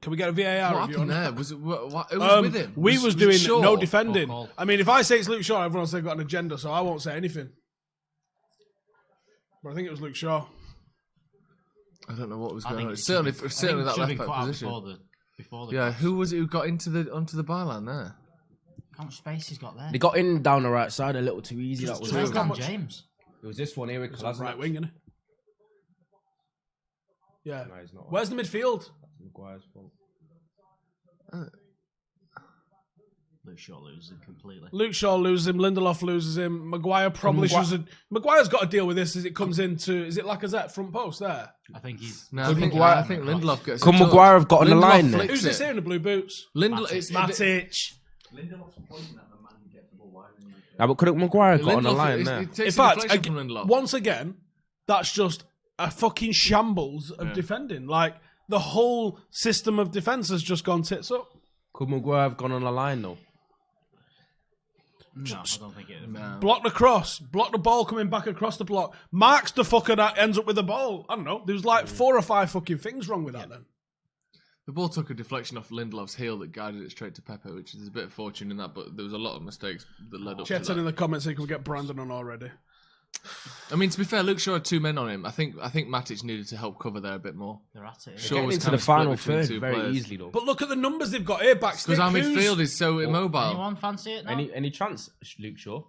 Speaker 2: Can we get a VAR
Speaker 1: What
Speaker 2: review on
Speaker 1: happened
Speaker 2: that?
Speaker 1: there? Was it? Who was with him?
Speaker 2: We was doing
Speaker 1: Shaw?
Speaker 2: no defending.
Speaker 4: Call.
Speaker 2: I mean, if I say it's Luke Shaw, everyone will say I've got an agenda, so I won't say anything. But I think it was Luke Shaw.
Speaker 1: I don't know what was
Speaker 4: I
Speaker 1: going
Speaker 4: think
Speaker 1: on.
Speaker 4: it
Speaker 1: Certainly
Speaker 4: should be-
Speaker 1: that
Speaker 4: I think it
Speaker 1: left
Speaker 4: should have been
Speaker 1: back
Speaker 4: cut out
Speaker 1: position.
Speaker 4: before the
Speaker 1: Yeah,
Speaker 4: cross.
Speaker 1: who was it who got onto the byline there?
Speaker 4: How much space he's got there?
Speaker 3: They got in down the right side a little too easy. That was
Speaker 4: Where's
Speaker 3: it.
Speaker 4: Dan James?
Speaker 3: It was this one here with Kolasinac.
Speaker 2: Right wing, innit? Yeah.
Speaker 3: No, he's not.
Speaker 2: Where's the midfield?
Speaker 3: Maguire's fault.
Speaker 4: Luke Shaw loses him completely.
Speaker 2: Luke Shaw loses him. Lindelof loses him. Maguire probably should. Maguire's got to deal with this as it comes into. Is it Lacazette front post there?
Speaker 4: I think he's.
Speaker 1: No, I think Lindelof gets.
Speaker 3: Could
Speaker 1: a touch.
Speaker 3: Maguire have got on the
Speaker 1: Lindelof
Speaker 3: line then?
Speaker 1: flicks
Speaker 2: Who's this
Speaker 1: it.
Speaker 2: here in the blue boots?
Speaker 1: Lindelof. It's
Speaker 2: Matic.
Speaker 3: Now, but could Maguire have got on the
Speaker 1: Lindelof,
Speaker 3: line
Speaker 1: it
Speaker 3: there?
Speaker 2: In
Speaker 1: takes
Speaker 2: fact,
Speaker 1: deflection from Lindelof.
Speaker 2: once again, that's just a fucking shambles of defending. Like the whole system of defense has just gone tits up.
Speaker 3: Could Maguire have gone on the line though?
Speaker 4: No, I don't think it.
Speaker 2: Block the cross, block the ball coming back across the block. Marks the fucker that ends up with the ball. I don't know. There's like 4 or 5 fucking things wrong with that then.
Speaker 1: The ball took a deflection off Lindelof's heel that guided it straight to Pepe, which is a bit of fortune in that, but there was a lot of mistakes that led up to
Speaker 2: Chetan in
Speaker 1: that.
Speaker 2: the comments saying, can we get Brandon on already?
Speaker 1: I mean, to be fair, Luke Shaw had 2 men on him. I think Matic needed to help cover there a bit more.
Speaker 4: They're at it.
Speaker 1: Shaw
Speaker 3: Getting
Speaker 1: was
Speaker 3: into
Speaker 1: kind
Speaker 3: the
Speaker 1: of split
Speaker 3: final
Speaker 1: between
Speaker 3: third
Speaker 1: 2
Speaker 3: very
Speaker 1: players.
Speaker 3: easily though.
Speaker 2: But look at the numbers they've got here back.
Speaker 1: Because our midfield is so immobile.
Speaker 4: Anyone fancy it now?
Speaker 3: Any chance, Luke Shaw?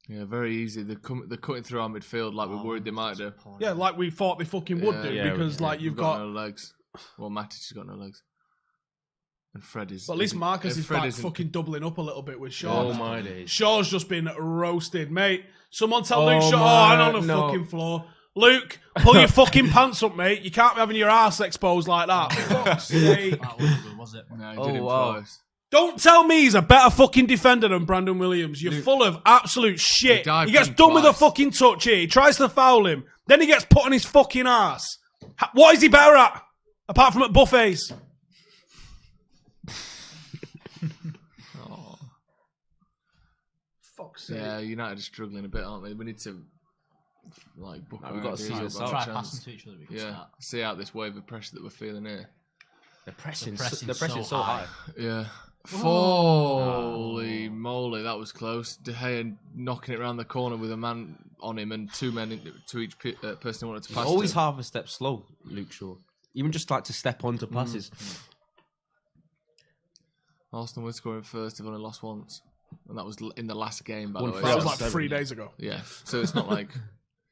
Speaker 1: Yeah, very easy. They're cutting through our midfield like we worried they might do.
Speaker 2: Yeah, like we thought they fucking would do
Speaker 1: Yeah,
Speaker 2: because like you've
Speaker 1: We've got
Speaker 2: got.
Speaker 1: no legs. Well, Matic has got no legs. And Fred is.
Speaker 2: But at least Marcus is
Speaker 1: Fred
Speaker 2: back
Speaker 1: isn't-
Speaker 2: fucking doubling up a little bit with Shaw.
Speaker 3: Oh
Speaker 2: now.
Speaker 3: my days.
Speaker 2: Shaw's just been roasted, mate. Someone tell
Speaker 3: Oh
Speaker 2: Luke Shaw,
Speaker 3: my-
Speaker 2: I'm on the
Speaker 3: no.
Speaker 2: fucking floor. Luke, pull your fucking pants up, mate. You can't be having your ass exposed like that. For fuck's sake.
Speaker 4: That wasn't good, was it?
Speaker 1: No, he
Speaker 3: Oh,
Speaker 1: did him
Speaker 3: wow.
Speaker 1: twice.
Speaker 2: Don't tell me he's a better fucking defender than Brandon Williams. You're full of absolute shit.
Speaker 1: dived
Speaker 2: He gets
Speaker 1: in
Speaker 2: done with a
Speaker 1: twice.
Speaker 2: fucking touch here. He tries to foul him. Then he gets put on his fucking ass. What is he better at? Apart from at buffets. Fuck's sake.
Speaker 1: Yeah, United are struggling a bit, aren't we? We need to book
Speaker 3: we've got to see this out.
Speaker 4: Try passing to each other. We can
Speaker 1: Yeah,
Speaker 4: start.
Speaker 1: see out this wave of pressure that we're feeling here.
Speaker 3: The pressing's
Speaker 4: pressing's
Speaker 3: so high.
Speaker 1: Yeah. Holy moly, that was close. De Gea knocking it around the corner with a man on him and two men to each person who wanted to pass.
Speaker 3: Always
Speaker 1: to.
Speaker 3: half a step slow, Luke Shaw. Even just like to step onto passes.
Speaker 1: Arsenal were scoring first. They've only lost once, and that was in the last game. By the way,
Speaker 2: That was
Speaker 1: So-
Speaker 2: like 3 days ago.
Speaker 1: yeah. So it's not like,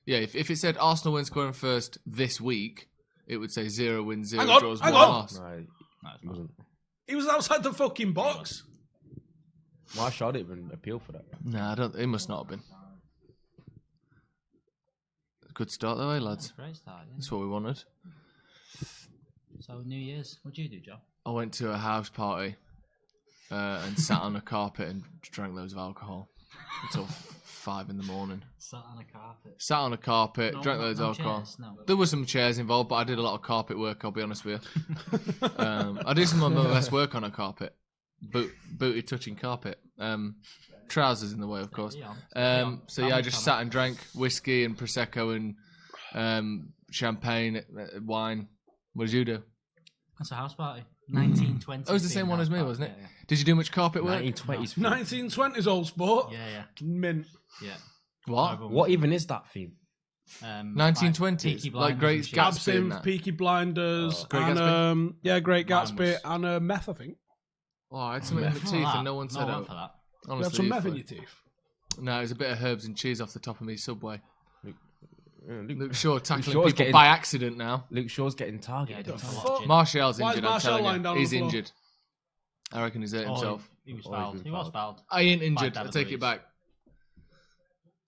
Speaker 1: yeah. If it said Arsenal win scoring first this week, it would say 0 wins, 0
Speaker 2: Hang on,
Speaker 1: draws,
Speaker 2: hang
Speaker 1: 1
Speaker 2: on.
Speaker 1: loss.
Speaker 3: Right.
Speaker 4: No, it's not.
Speaker 2: He was outside the fucking box.
Speaker 3: Why should I even appeal for that?
Speaker 1: No, I don't. It must not have been. Good start though, eh, lads?
Speaker 4: Great start. Yeah.
Speaker 1: That's what we wanted.
Speaker 4: So New Year's, what do you do, Joe?
Speaker 1: I went to a house party and sat on a carpet and drank loads of alcohol until 5 in the morning.
Speaker 4: Sat on a carpet.
Speaker 1: Sat on a carpet,
Speaker 4: No,
Speaker 1: drank loads
Speaker 4: no
Speaker 1: of alcohol.
Speaker 4: chairs, no.
Speaker 1: There were some chairs involved, but I did a lot of carpet work, I'll be honest with you. I did some of my best work on a carpet. Booty touching carpet. Trousers in the way, of course. So yeah, I just sat and drank whiskey and Prosecco and champagne, wine. What did you do?
Speaker 4: That's a house party. 1920.
Speaker 1: Oh, it was the same one as me, wasn't it? Did you do much carpet work?
Speaker 3: 1920s.
Speaker 2: 1920s old sport.
Speaker 4: Yeah.
Speaker 2: Mint.
Speaker 1: What?
Speaker 3: What even is that theme?
Speaker 1: 1920s? Like Great Gatsby and
Speaker 2: Absinthe,
Speaker 1: that.
Speaker 2: Peaky Blinders,
Speaker 1: Great
Speaker 2: and
Speaker 1: Gatsby?
Speaker 2: Great
Speaker 4: Mine
Speaker 2: Gatsby,
Speaker 4: was-
Speaker 2: and meth, I think.
Speaker 1: Oh, I had something in my teeth and no one said
Speaker 4: no
Speaker 1: it.
Speaker 4: for that.
Speaker 2: You
Speaker 1: Honestly,
Speaker 2: had some meth in
Speaker 1: funny.
Speaker 2: your teeth.
Speaker 1: No, it was a bit of herbs and cheese off the top of me Subway.
Speaker 3: Luke
Speaker 1: Luke Shaw tackling
Speaker 3: Shaw's
Speaker 1: people
Speaker 3: getting-
Speaker 1: by accident now.
Speaker 3: Shaw's getting
Speaker 4: Yeah,
Speaker 3: targeted.
Speaker 4: don't
Speaker 2: fuck?
Speaker 4: watch it.
Speaker 1: Martial's
Speaker 2: Why is
Speaker 1: injured, I'm
Speaker 2: Martial
Speaker 1: telling
Speaker 2: lying
Speaker 1: you.
Speaker 2: down on
Speaker 1: He's
Speaker 2: the floor?
Speaker 1: injured. I reckon he's hurt
Speaker 4: Oh,
Speaker 1: himself.
Speaker 4: he was
Speaker 3: Oh,
Speaker 4: fouled.
Speaker 3: he's
Speaker 4: He
Speaker 3: been
Speaker 4: was
Speaker 3: fouled.
Speaker 4: fouled.
Speaker 1: I ain't injured.
Speaker 4: By
Speaker 1: I
Speaker 4: David
Speaker 1: take it
Speaker 4: Luiz.
Speaker 1: back.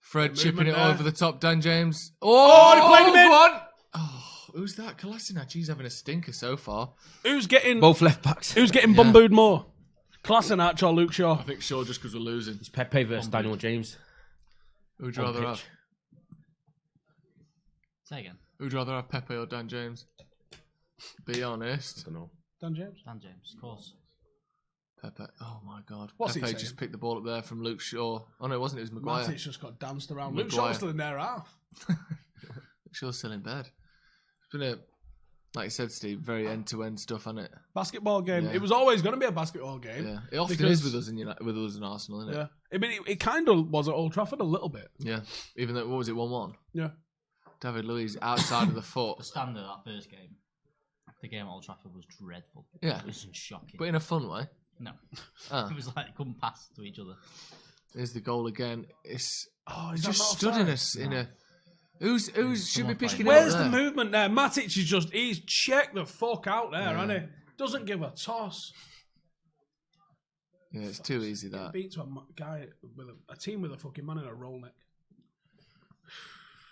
Speaker 1: Fred
Speaker 2: Good
Speaker 1: chipping it
Speaker 2: movement there.
Speaker 1: over the top. Dan James.
Speaker 2: he played him in.
Speaker 1: go on. Oh, who's that? Kolasinac. He's having a stinker so far.
Speaker 2: Who's getting
Speaker 3: Both left backs.
Speaker 2: Who's getting bambooed more? Kolasinac or Luke Shaw?
Speaker 1: I think Shaw just because we're losing.
Speaker 3: It's Pepe versus Daniel James.
Speaker 1: Who'd you
Speaker 3: on
Speaker 1: rather
Speaker 3: pitch.
Speaker 1: have?
Speaker 4: Say again.
Speaker 1: Who'd you rather have, Pepe or Dan James? Be honest.
Speaker 3: I don't know.
Speaker 2: Dan James.
Speaker 4: Dan James, of course.
Speaker 1: Pepe. Oh my God.
Speaker 2: What's he
Speaker 1: Pepe
Speaker 2: saying?
Speaker 1: just picked the ball up there from Luke Shaw. Oh no, it wasn't. It was Maguire.
Speaker 2: Matic just got danced around. Luke
Speaker 1: Maguire.
Speaker 2: Shaw's still in their half.
Speaker 1: Luke Shaw's still in bed. It's been like you said, Steve, very end-to-end stuff, hasn't it?
Speaker 2: Basketball game.
Speaker 1: Yeah.
Speaker 2: It was always going to be a basketball game.
Speaker 1: Yeah. It often
Speaker 2: Because-
Speaker 1: is with us in Arsenal, isn't it?
Speaker 2: Yeah. I mean, it kind of was at Old Trafford a little bit.
Speaker 1: Yeah. Even though, what was it, 1-1?
Speaker 2: Yeah.
Speaker 1: David Luiz outside of the
Speaker 4: The
Speaker 1: foot.
Speaker 4: standard that first game. The game at Old Trafford was dreadful.
Speaker 1: Yeah.
Speaker 4: It was shocking.
Speaker 1: But in a fun way.
Speaker 4: No.
Speaker 1: Ah.
Speaker 4: It was like they couldn't pass to each other.
Speaker 1: There's the goal again. It's
Speaker 2: Is that
Speaker 1: just
Speaker 2: not
Speaker 1: stood in
Speaker 2: offside?
Speaker 1: us in a. Who's should be
Speaker 4: Someone
Speaker 1: picking it
Speaker 4: playing.
Speaker 1: up
Speaker 2: Where's the
Speaker 1: there?
Speaker 2: movement there? Matic is just, he's checked the fuck out there, hasn't he? Doesn't give a toss.
Speaker 1: Yeah, it's too easy that.
Speaker 2: Beats a guy with a team with a fucking man in a roll neck.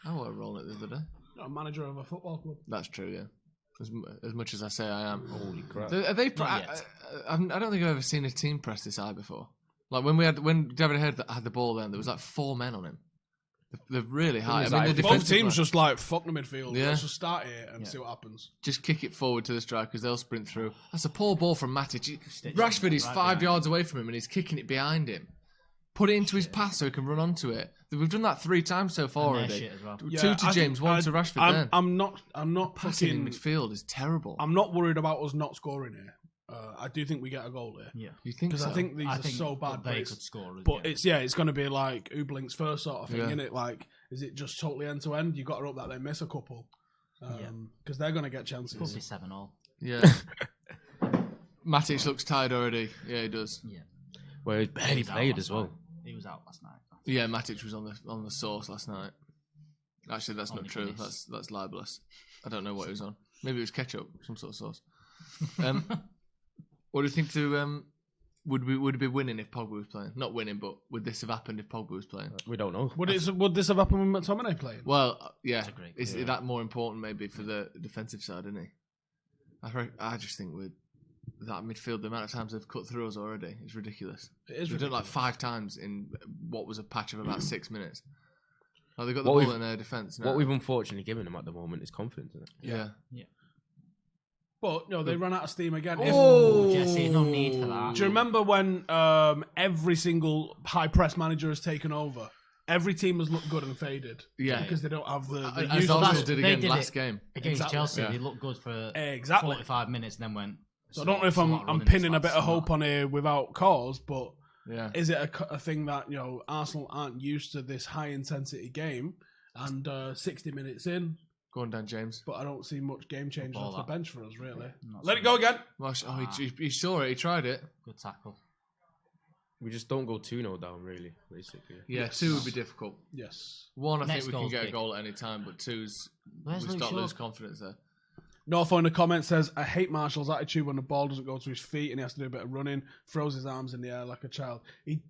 Speaker 1: I want to roll it the other day.
Speaker 2: Not a manager of a football club.
Speaker 1: That's true, yeah. As much as I say I am.
Speaker 3: Holy crap.
Speaker 1: Are they?
Speaker 4: Not yet.
Speaker 1: I don't think I've ever seen a team press this high before. Like when David had the ball, then there was like 4 men on him. They're really high. I mean, the
Speaker 2: Both
Speaker 1: defensive
Speaker 2: teams
Speaker 1: line-
Speaker 2: just like, fuck the midfield.
Speaker 1: Yeah.
Speaker 2: Let's just start here and see what happens.
Speaker 1: just kick it forward to the strikers. They'll sprint through. That's a poor ball from Matic.
Speaker 4: Stitch
Speaker 1: Rashford is
Speaker 4: right
Speaker 1: 5
Speaker 4: behind
Speaker 1: yards away from him and he's kicking it behind him. Put it into his pass so he can run onto it. We've done that 3 times so far
Speaker 4: And they're
Speaker 1: already.
Speaker 4: shit as well.
Speaker 1: 2 to
Speaker 2: I
Speaker 1: James,
Speaker 2: think
Speaker 1: 1 to Rashford. Then
Speaker 2: I'm not
Speaker 1: passing in
Speaker 2: fucking.
Speaker 1: midfield is terrible.
Speaker 2: I'm not worried about us not scoring here. I do think we get a goal here
Speaker 4: Yeah.
Speaker 1: You think
Speaker 2: because
Speaker 1: so?
Speaker 2: I think these
Speaker 4: I
Speaker 2: are
Speaker 4: think
Speaker 2: so bad.
Speaker 4: they
Speaker 2: But
Speaker 4: could score.
Speaker 2: But it's going to be like who blinks first sort of thing,
Speaker 1: Yeah.
Speaker 2: isn't it? Like, is it just totally end to end? You got to hope that they miss a couple, because they're going to get chances.
Speaker 4: Could be 7-all.
Speaker 1: Yeah. Matic looks tired already. Yeah, he does.
Speaker 4: Yeah.
Speaker 3: Well, he barely
Speaker 4: He was out
Speaker 3: played
Speaker 4: last
Speaker 3: as well.
Speaker 4: night. He was out last night.
Speaker 1: Yeah, Matic was on the sauce last night. Actually, that's not
Speaker 4: Only
Speaker 1: true.
Speaker 4: Guinness.
Speaker 1: That's libelous. I don't know what he was on. Maybe it was ketchup, some sort of sauce. What do you think? Would we be winning if Pogba was playing? Not winning, but would this have happened if Pogba was playing?
Speaker 3: We don't know.
Speaker 2: Would this have happened with McTominay playing?
Speaker 1: Well, yeah.
Speaker 4: a great
Speaker 1: Is that more important maybe for the defensive side, isn't he? I just think that midfield, the amount of times they've cut through us already is ridiculous.
Speaker 2: It is
Speaker 1: They've done it like
Speaker 2: ridiculous.
Speaker 1: 5 times in what was a patch of about 6 minutes. Like they've got the
Speaker 3: What
Speaker 1: ball
Speaker 3: we've-
Speaker 1: in their defence now.
Speaker 3: What we've unfortunately given them at the moment is confidence. Isn't it?
Speaker 1: Yeah.
Speaker 2: But no, they ran out of steam again.
Speaker 4: Oh, Jesse, no need for that.
Speaker 2: Do you remember when every single high press manager has taken over? Every team has looked good and faded.
Speaker 1: Yeah.
Speaker 2: Because they don't have the
Speaker 1: As
Speaker 2: use
Speaker 1: Arsenal
Speaker 2: of
Speaker 1: did
Speaker 4: They
Speaker 1: again
Speaker 4: did
Speaker 1: last
Speaker 4: it.
Speaker 1: game.
Speaker 4: Against
Speaker 2: Exactly.
Speaker 4: Chelsea,
Speaker 1: Yeah.
Speaker 4: they looked good for
Speaker 2: Exactly.
Speaker 4: 45 minutes and then went.
Speaker 2: So I don't know if
Speaker 4: "It's a
Speaker 2: I'm
Speaker 4: lot running
Speaker 2: pinning
Speaker 4: this
Speaker 2: a bit
Speaker 4: lad,
Speaker 2: of
Speaker 4: it's
Speaker 2: hope
Speaker 4: not."
Speaker 2: on here without cause, but
Speaker 1: Yeah.
Speaker 2: is it a thing that, Arsenal aren't used to this high intensity game and 60 minutes in,
Speaker 1: Go on, Dan James.
Speaker 2: but I don't see much game changers
Speaker 4: Football,
Speaker 2: off the
Speaker 4: that.
Speaker 2: bench for us, really.
Speaker 4: Not
Speaker 2: Let
Speaker 4: so
Speaker 2: it go again.
Speaker 1: He saw it. He tried it.
Speaker 4: Good tackle.
Speaker 3: We just don't go 2-0 down, really, basically.
Speaker 1: Yeah,
Speaker 2: Yes.
Speaker 1: 2 would be difficult.
Speaker 2: Yes.
Speaker 1: 1, I
Speaker 4: Next
Speaker 1: think we can
Speaker 4: goal's
Speaker 1: get a
Speaker 4: big.
Speaker 1: goal at any time, but 2's
Speaker 4: Where's
Speaker 1: we
Speaker 4: Luke
Speaker 1: start
Speaker 4: Shaw?
Speaker 1: lose confidence there.
Speaker 2: Northo in the comments says, I hate Marshall's attitude when the ball doesn't go to his feet and he has to do a bit of running, throws his arms in the air like a child. He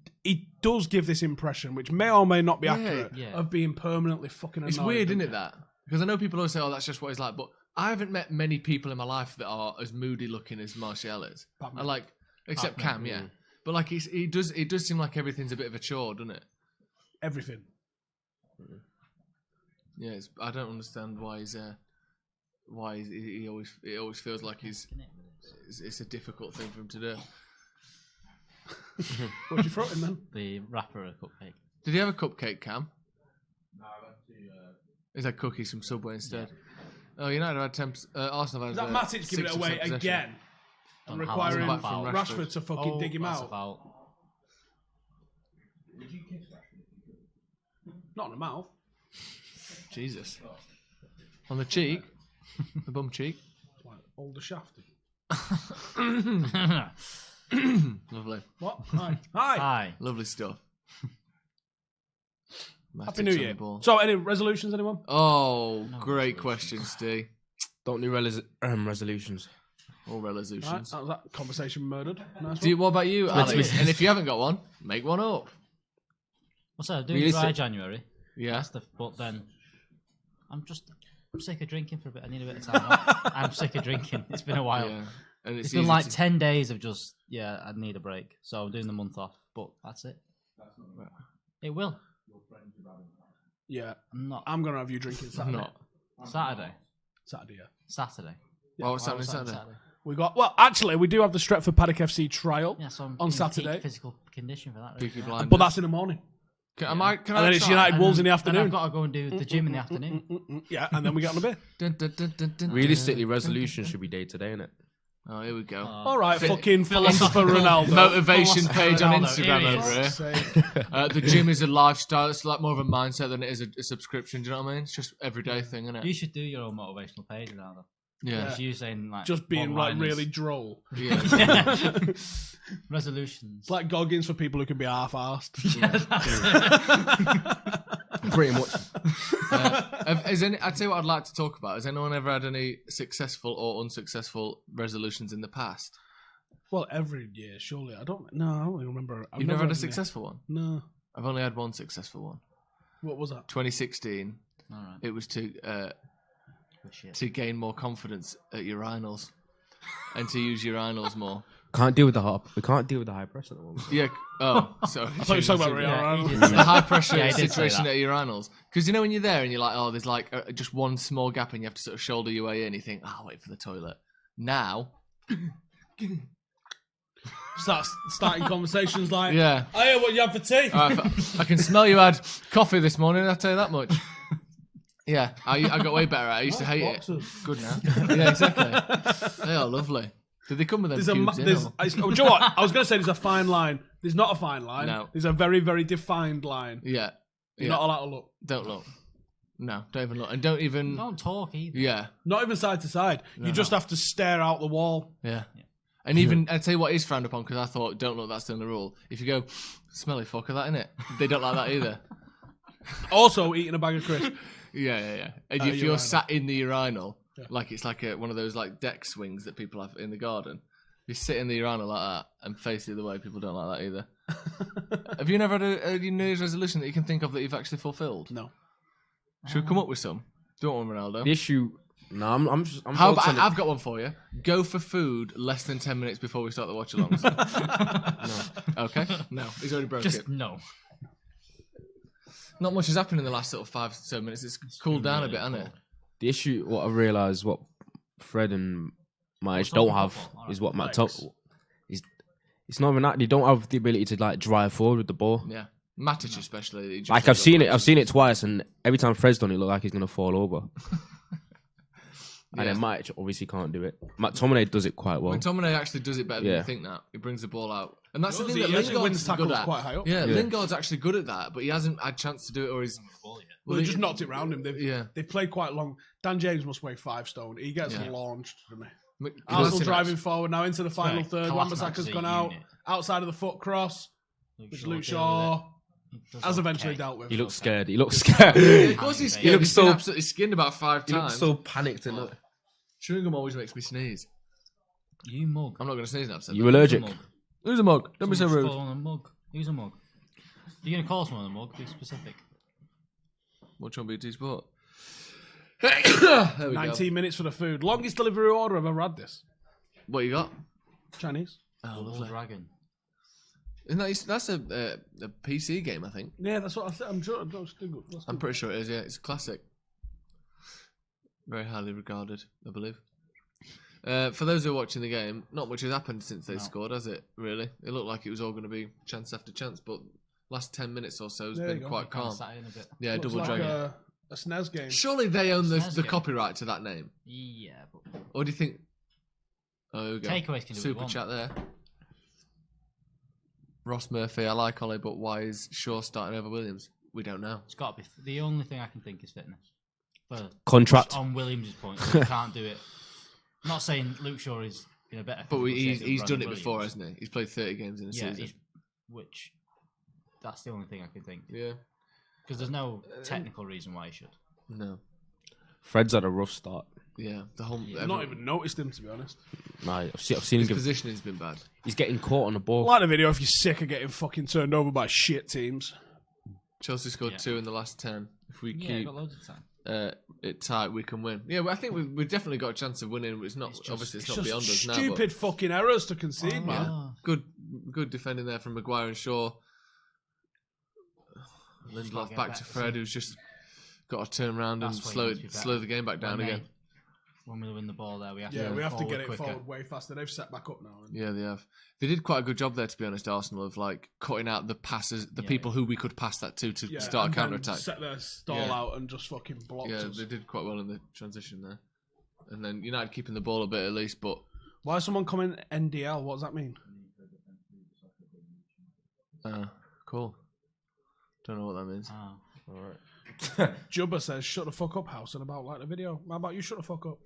Speaker 2: does give this impression, which may or may not be accurate,
Speaker 4: yeah.
Speaker 2: of being permanently fucking annoyed.
Speaker 1: It's weird, isn't
Speaker 2: doesn't
Speaker 1: it, that? Because I know people always say, oh, that's just what he's like, but I haven't met many people in my life that are as moody looking as Martial is.
Speaker 2: Batman.
Speaker 1: I like, except
Speaker 4: Batman,
Speaker 1: Cam, yeah. But like, he does seem like everything's a bit of a chore, doesn't it?
Speaker 2: Everything.
Speaker 1: Yeah, I don't understand why he always feels like it's a difficult thing for him to do.
Speaker 2: What'd you throw in then?
Speaker 4: The wrapper of cupcake.
Speaker 1: Did he have a cupcake, Cam? No, I went to. He's had cookies from Subway instead. Oh, United had 10. Arsenal had.
Speaker 2: Is that Matic giving it
Speaker 1: 60%
Speaker 2: away
Speaker 1: possession.
Speaker 2: again? And
Speaker 4: Don't
Speaker 2: requiring
Speaker 1: have it. From
Speaker 2: Rashford to fucking dig him
Speaker 4: that's a
Speaker 2: out?
Speaker 4: foul.
Speaker 2: Not in the mouth.
Speaker 1: Jesus. On the cheek, the bum cheek.
Speaker 2: It's like older shafted.
Speaker 1: Lovely,
Speaker 2: What? Hi. Hi.
Speaker 4: Hi.
Speaker 1: lovely stuff.
Speaker 2: Happy
Speaker 1: Matic
Speaker 2: New
Speaker 1: on the
Speaker 2: Year.
Speaker 1: ball.
Speaker 2: So, any resolutions, anyone?
Speaker 1: Oh, great question, Steve.
Speaker 3: Don't do resolutions.
Speaker 1: All
Speaker 2: Right,
Speaker 1: resolutions.
Speaker 2: that was that conversation murdered. Nice
Speaker 1: Do you,
Speaker 2: one.
Speaker 1: what about you, Alex? And if you haven't got one, make one up.
Speaker 4: What's that? Doing
Speaker 3: Realistic-
Speaker 4: dry January.
Speaker 1: Yeah.
Speaker 4: But then I'm sick of drinking for a bit. I need a bit of time off. I'm sick of drinking. It's been a while.
Speaker 1: Yeah. And
Speaker 4: It's been
Speaker 1: easy
Speaker 4: like
Speaker 1: to-
Speaker 4: 10 days of just, I need a break. So I'm doing the month off, but that's it. It will.
Speaker 2: Yeah,
Speaker 4: I'm not.
Speaker 2: I'm going to have you drinking
Speaker 1: I'm
Speaker 2: Saturday.
Speaker 1: not.
Speaker 4: Saturday.
Speaker 2: Saturday, yeah.
Speaker 4: Saturday.
Speaker 1: Oh, what's
Speaker 4: Why
Speaker 1: happening
Speaker 4: was that on
Speaker 1: Saturday?
Speaker 2: We do have the Stretford Paddock FC trial,
Speaker 4: Yeah, so I'm
Speaker 2: On
Speaker 4: in
Speaker 2: Saturday.
Speaker 4: peak physical condition for that. Really.
Speaker 1: Peaky Blinders.
Speaker 2: but that's in the morning.
Speaker 1: Can I
Speaker 2: And then it's
Speaker 1: try?
Speaker 2: United Wolves in the
Speaker 4: Then
Speaker 2: afternoon.
Speaker 4: I've got to go and do the gym in the afternoon.
Speaker 2: Yeah, and then we get on the beer.
Speaker 1: Dun, dun, dun, dun, dun,
Speaker 3: Realistically,
Speaker 1: dun,
Speaker 3: resolution should be day to day, innit?
Speaker 1: Oh, here we go.
Speaker 2: All right, fucking philosopher Ronaldo.
Speaker 1: Motivation page on
Speaker 4: Ronaldo,
Speaker 1: Instagram
Speaker 4: here he
Speaker 1: over
Speaker 4: is.
Speaker 1: here. The gym is a lifestyle. It's like more of a mindset than it is a subscription. Do you know what I mean? It's just everyday thing, isn't
Speaker 4: You
Speaker 1: it?
Speaker 4: should do your own motivational page now, though.
Speaker 1: Yeah.
Speaker 4: Just you saying like
Speaker 2: Just being like
Speaker 4: one-liners.
Speaker 2: really droll.
Speaker 1: Yeah.
Speaker 4: resolutions.
Speaker 2: It's like Goggins for people who can be half-arsed.
Speaker 3: Pretty much.
Speaker 1: I'd say what I'd like to talk about. Has anyone ever had any successful or unsuccessful resolutions in the past?
Speaker 2: Well, every year, surely. I don't really remember. I've
Speaker 1: You've never had a
Speaker 2: any.
Speaker 1: successful one?
Speaker 2: No.
Speaker 1: I've only had one successful one.
Speaker 2: What was that?
Speaker 1: 2016.
Speaker 4: All right.
Speaker 1: It was
Speaker 4: Good shit.
Speaker 1: to gain more confidence at urinals and to use urinals more.
Speaker 3: Can't deal with the high. We can't deal with the high pressure at the moment.
Speaker 1: Yeah. Oh, sorry.
Speaker 2: I thought you were talking about Real.
Speaker 4: Yeah,
Speaker 2: right?
Speaker 4: he did
Speaker 1: The
Speaker 4: say-
Speaker 1: high pressure
Speaker 4: Yeah, he did say
Speaker 1: situation
Speaker 4: that.
Speaker 1: at urinals. Because you know when you're there and you're like, oh, there's like just one small gap and you have to sort of shoulder your way in. You think, oh, I'll wait for the toilet. Now,
Speaker 2: Starting conversations like,
Speaker 1: yeah.
Speaker 2: I hear what you have for tea.
Speaker 1: I can smell you had coffee this morning. I'll tell you that much. Yeah, I got way better at it. I used to hate
Speaker 2: Boxers.
Speaker 1: it. Good now. Yeah, exactly. They are lovely. Did they come with them
Speaker 2: There's
Speaker 1: cubes in?
Speaker 2: there's,
Speaker 1: or-
Speaker 2: do you know what? I was going to say there's a fine line. There's not a fine line.
Speaker 1: No.
Speaker 2: There's a very, very defined line.
Speaker 1: Yeah.
Speaker 2: You're
Speaker 1: Yeah.
Speaker 2: not allowed to look.
Speaker 1: Don't look. No, don't even look. And don't even...
Speaker 4: Don't talk either.
Speaker 1: Yeah.
Speaker 2: Not even side to side. You just have to stare out the wall.
Speaker 1: Yeah. And even, I'd tell you what is frowned upon, because I thought, don't look, that's the only rule. If you go, smelly fucker, that, innit? They don't like that either.
Speaker 2: Also, eating a bag of crisps.
Speaker 1: Yeah. And if you're
Speaker 2: urinal.
Speaker 1: sat in the urinal, like it's like one of those like deck swings that people have in the garden, you sit in the urinal like that and face the other way, people don't like that either. Have you never had a New Year's resolution that you can think of that you've actually fulfilled?
Speaker 2: No.
Speaker 1: Should we come up with some? Do you want one, Ronaldo?
Speaker 3: The issue No, I'm
Speaker 1: How about,
Speaker 3: focused on it.
Speaker 1: I've got one for you. Go for food less than 10 minutes before we start the watch-alongs. No. Okay? No. He's already broke
Speaker 4: Just
Speaker 1: it.
Speaker 4: no.
Speaker 1: Not much has happened in the last sort of 5 to 7 minutes. It's cooled down a bit, hasn't it?
Speaker 3: The issue, what I've realised, what Fred and Maish
Speaker 4: talking
Speaker 3: don't have
Speaker 4: football,
Speaker 3: is what Matt
Speaker 2: Legs.
Speaker 3: Top. It's not even that they don't have the ability to like drive forward with the ball.
Speaker 1: Yeah. Matic especially. he just
Speaker 3: Like
Speaker 1: has got
Speaker 3: I've seen it twice, and every time Fred's done it, look like he's gonna fall over. And then Maish obviously can't do it. McTominay does it quite well.
Speaker 1: McTominay actually does it better than
Speaker 3: Yeah.
Speaker 1: you think that. He brings the ball out. And that's
Speaker 2: Does
Speaker 1: the
Speaker 2: he?
Speaker 1: thing
Speaker 2: He
Speaker 1: that
Speaker 2: actually wins
Speaker 1: Lingard's good
Speaker 2: tackles
Speaker 1: at.
Speaker 2: quite high up.
Speaker 1: Yeah,
Speaker 3: Yeah.
Speaker 1: Lingard's actually good at that, but he hasn't had a chance to do it, or he's...
Speaker 4: Ball, yeah.
Speaker 2: Well, they just knocked it round him.
Speaker 1: Yeah.
Speaker 2: They've played quite long. Dan James must weigh 5 stone. He gets
Speaker 1: Yeah.
Speaker 2: launched, doesn't he?
Speaker 1: Kolasinac-
Speaker 2: Arsenal driving forward now into the final
Speaker 4: Right.
Speaker 2: third.
Speaker 4: Kolasinac
Speaker 2: Wan-Bissaka's
Speaker 4: is a
Speaker 2: gone out.
Speaker 4: unit.
Speaker 2: Outside of the foot cross,
Speaker 4: Luke
Speaker 2: which
Speaker 4: Shaw
Speaker 2: Luke
Speaker 4: deal
Speaker 2: Shaw
Speaker 4: with it. He does
Speaker 2: has
Speaker 4: okay.
Speaker 2: eventually dealt with.
Speaker 3: He looks scared. He looks scared.
Speaker 1: Of course he's
Speaker 4: He
Speaker 1: scared.
Speaker 3: looks
Speaker 1: He's been
Speaker 3: so-
Speaker 1: absolutely skinned about 5
Speaker 3: He looks
Speaker 1: times.
Speaker 3: so panicked and
Speaker 1: Chewing gum always makes me sneeze.
Speaker 4: You mug.
Speaker 1: I'm not going to sneeze now.
Speaker 3: you allergic.
Speaker 4: Who's a mug?
Speaker 1: Who's a mug? Don't be so
Speaker 4: Someone's
Speaker 1: rude.
Speaker 4: calling a mug. Who's a mug? You're going to call someone a mug? Be specific.
Speaker 1: Watch on BT Sport. There we
Speaker 2: 19 minutes for the food. Longest delivery order I've ever had this.
Speaker 1: go. What you got?
Speaker 2: Chinese.
Speaker 1: Oh,
Speaker 4: Double
Speaker 1: lovely.
Speaker 4: Dragon.
Speaker 1: Isn't that's a PC game, I think.
Speaker 2: Yeah, that's what I said. I'm sure.
Speaker 1: I'm pretty sure it is, yeah. It's a classic. Very highly regarded, I believe. For those who are watching the game, not much has happened since they scored, has it, really? It looked like it was all going to be chance after chance, but last 10 minutes or so has
Speaker 2: There
Speaker 1: been
Speaker 2: you go.
Speaker 1: quite calm.
Speaker 4: Sat in a bit.
Speaker 1: Yeah,
Speaker 2: Looks
Speaker 1: Double
Speaker 2: like
Speaker 1: Dragon.
Speaker 2: a SNES game.
Speaker 1: Surely they own the
Speaker 4: SNES game.
Speaker 1: copyright to that name.
Speaker 4: Yeah, but
Speaker 1: Or do you think... Oh, here we go.
Speaker 4: Takeaways can do what they
Speaker 1: Super
Speaker 4: want.
Speaker 1: chat there. Ross Murphy, I like Ollie, but why is Shaw starting over Williams? We don't know.
Speaker 4: it's got to be. The only thing I can think is fitness. But
Speaker 3: Contract.
Speaker 4: on Williams' point, he can't do it. I'm not saying Luke Shaw is in a better.
Speaker 1: But
Speaker 4: physical shape than
Speaker 1: he's done
Speaker 4: Brandon
Speaker 1: it before,
Speaker 4: Williams.
Speaker 1: hasn't he? He's played 30 games in a
Speaker 4: Yeah,
Speaker 1: season.
Speaker 4: which that's the only thing I can think.
Speaker 1: Yeah.
Speaker 4: Because there's no technical reason why he should.
Speaker 1: No.
Speaker 3: Fred's had a rough start.
Speaker 1: Yeah. The whole...
Speaker 2: I've not even noticed him, to be honest.
Speaker 3: Nah, I've seen
Speaker 1: His
Speaker 3: him.
Speaker 1: positioning's been bad.
Speaker 3: He's getting caught on the ball.
Speaker 2: Like the video if you're sick of getting fucking turned over by shit teams.
Speaker 1: Chelsea scored 2 in the last 10. If we
Speaker 4: Yeah,
Speaker 1: keep
Speaker 4: got loads of time.
Speaker 1: it tight, we can win. Yeah, well, I think we've definitely got a chance of winning. It's not obviously it's not beyond us now.
Speaker 2: Stupid fucking errors to concede,
Speaker 1: But,
Speaker 2: man.
Speaker 1: yeah. Good defending there from Maguire and Shaw. Lindelof
Speaker 4: get
Speaker 1: back
Speaker 4: back
Speaker 1: to
Speaker 4: to
Speaker 1: Fred, who's just got to turn around and
Speaker 4: That's where he needs to be
Speaker 1: slow
Speaker 4: better.
Speaker 1: the game back down again.
Speaker 4: When we win the ball there, we have
Speaker 2: Yeah,
Speaker 4: to
Speaker 2: we have to get it
Speaker 4: quicker.
Speaker 2: forward way faster. They've set back up now.
Speaker 1: Yeah, they have. They did quite a good job there, to be honest, Arsenal, of like cutting out the passes, the people who we could pass that to
Speaker 2: Yeah,
Speaker 1: start a
Speaker 2: and
Speaker 1: counter
Speaker 2: then
Speaker 1: attack.
Speaker 2: set their stall
Speaker 1: Yeah.
Speaker 2: out and just fucking blocked
Speaker 1: Yeah,
Speaker 2: us.
Speaker 1: they did quite well in the transition there. And then United keeping the ball a bit at least, but
Speaker 2: Why is someone coming NDL? What does that mean?
Speaker 1: cool. Don't know what that means.
Speaker 4: Oh.
Speaker 2: Jubba says, "Shut the fuck up, Howson." About like the video. How about you? Shut the fuck up.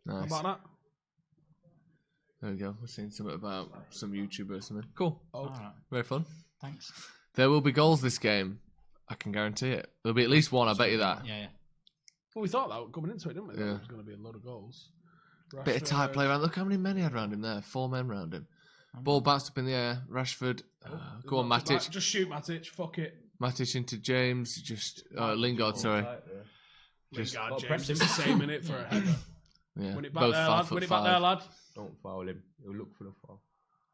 Speaker 2: How
Speaker 1: Nice.
Speaker 2: about that?
Speaker 1: There we go. We're seeing something about some YouTuber or something. Cool.
Speaker 2: Oh,
Speaker 4: All right.
Speaker 1: Very fun.
Speaker 4: Thanks.
Speaker 1: There will be goals this game. I can guarantee it. There'll be at least one, I bet you that.
Speaker 4: Yeah, yeah.
Speaker 2: well, we thought that coming into it, didn't we? That
Speaker 1: Yeah.
Speaker 2: there was going to be a lot of goals.
Speaker 1: Bit of tight
Speaker 2: Rashford.
Speaker 1: play around. Look how many men he had around him there. 4 men around him. Ball bounced up in the air. Rashford. Go on, Matic.
Speaker 2: Just shoot Matic. Fuck it.
Speaker 1: Matic into James. Just Lingard, sorry. Just
Speaker 2: Lingard, James is the same in it for a header.
Speaker 1: yeah.
Speaker 2: Win it back
Speaker 1: Both
Speaker 2: there, lad. Win it back there,
Speaker 1: 5'5".
Speaker 2: lad.
Speaker 3: Don't foul him. He'll look for the foul.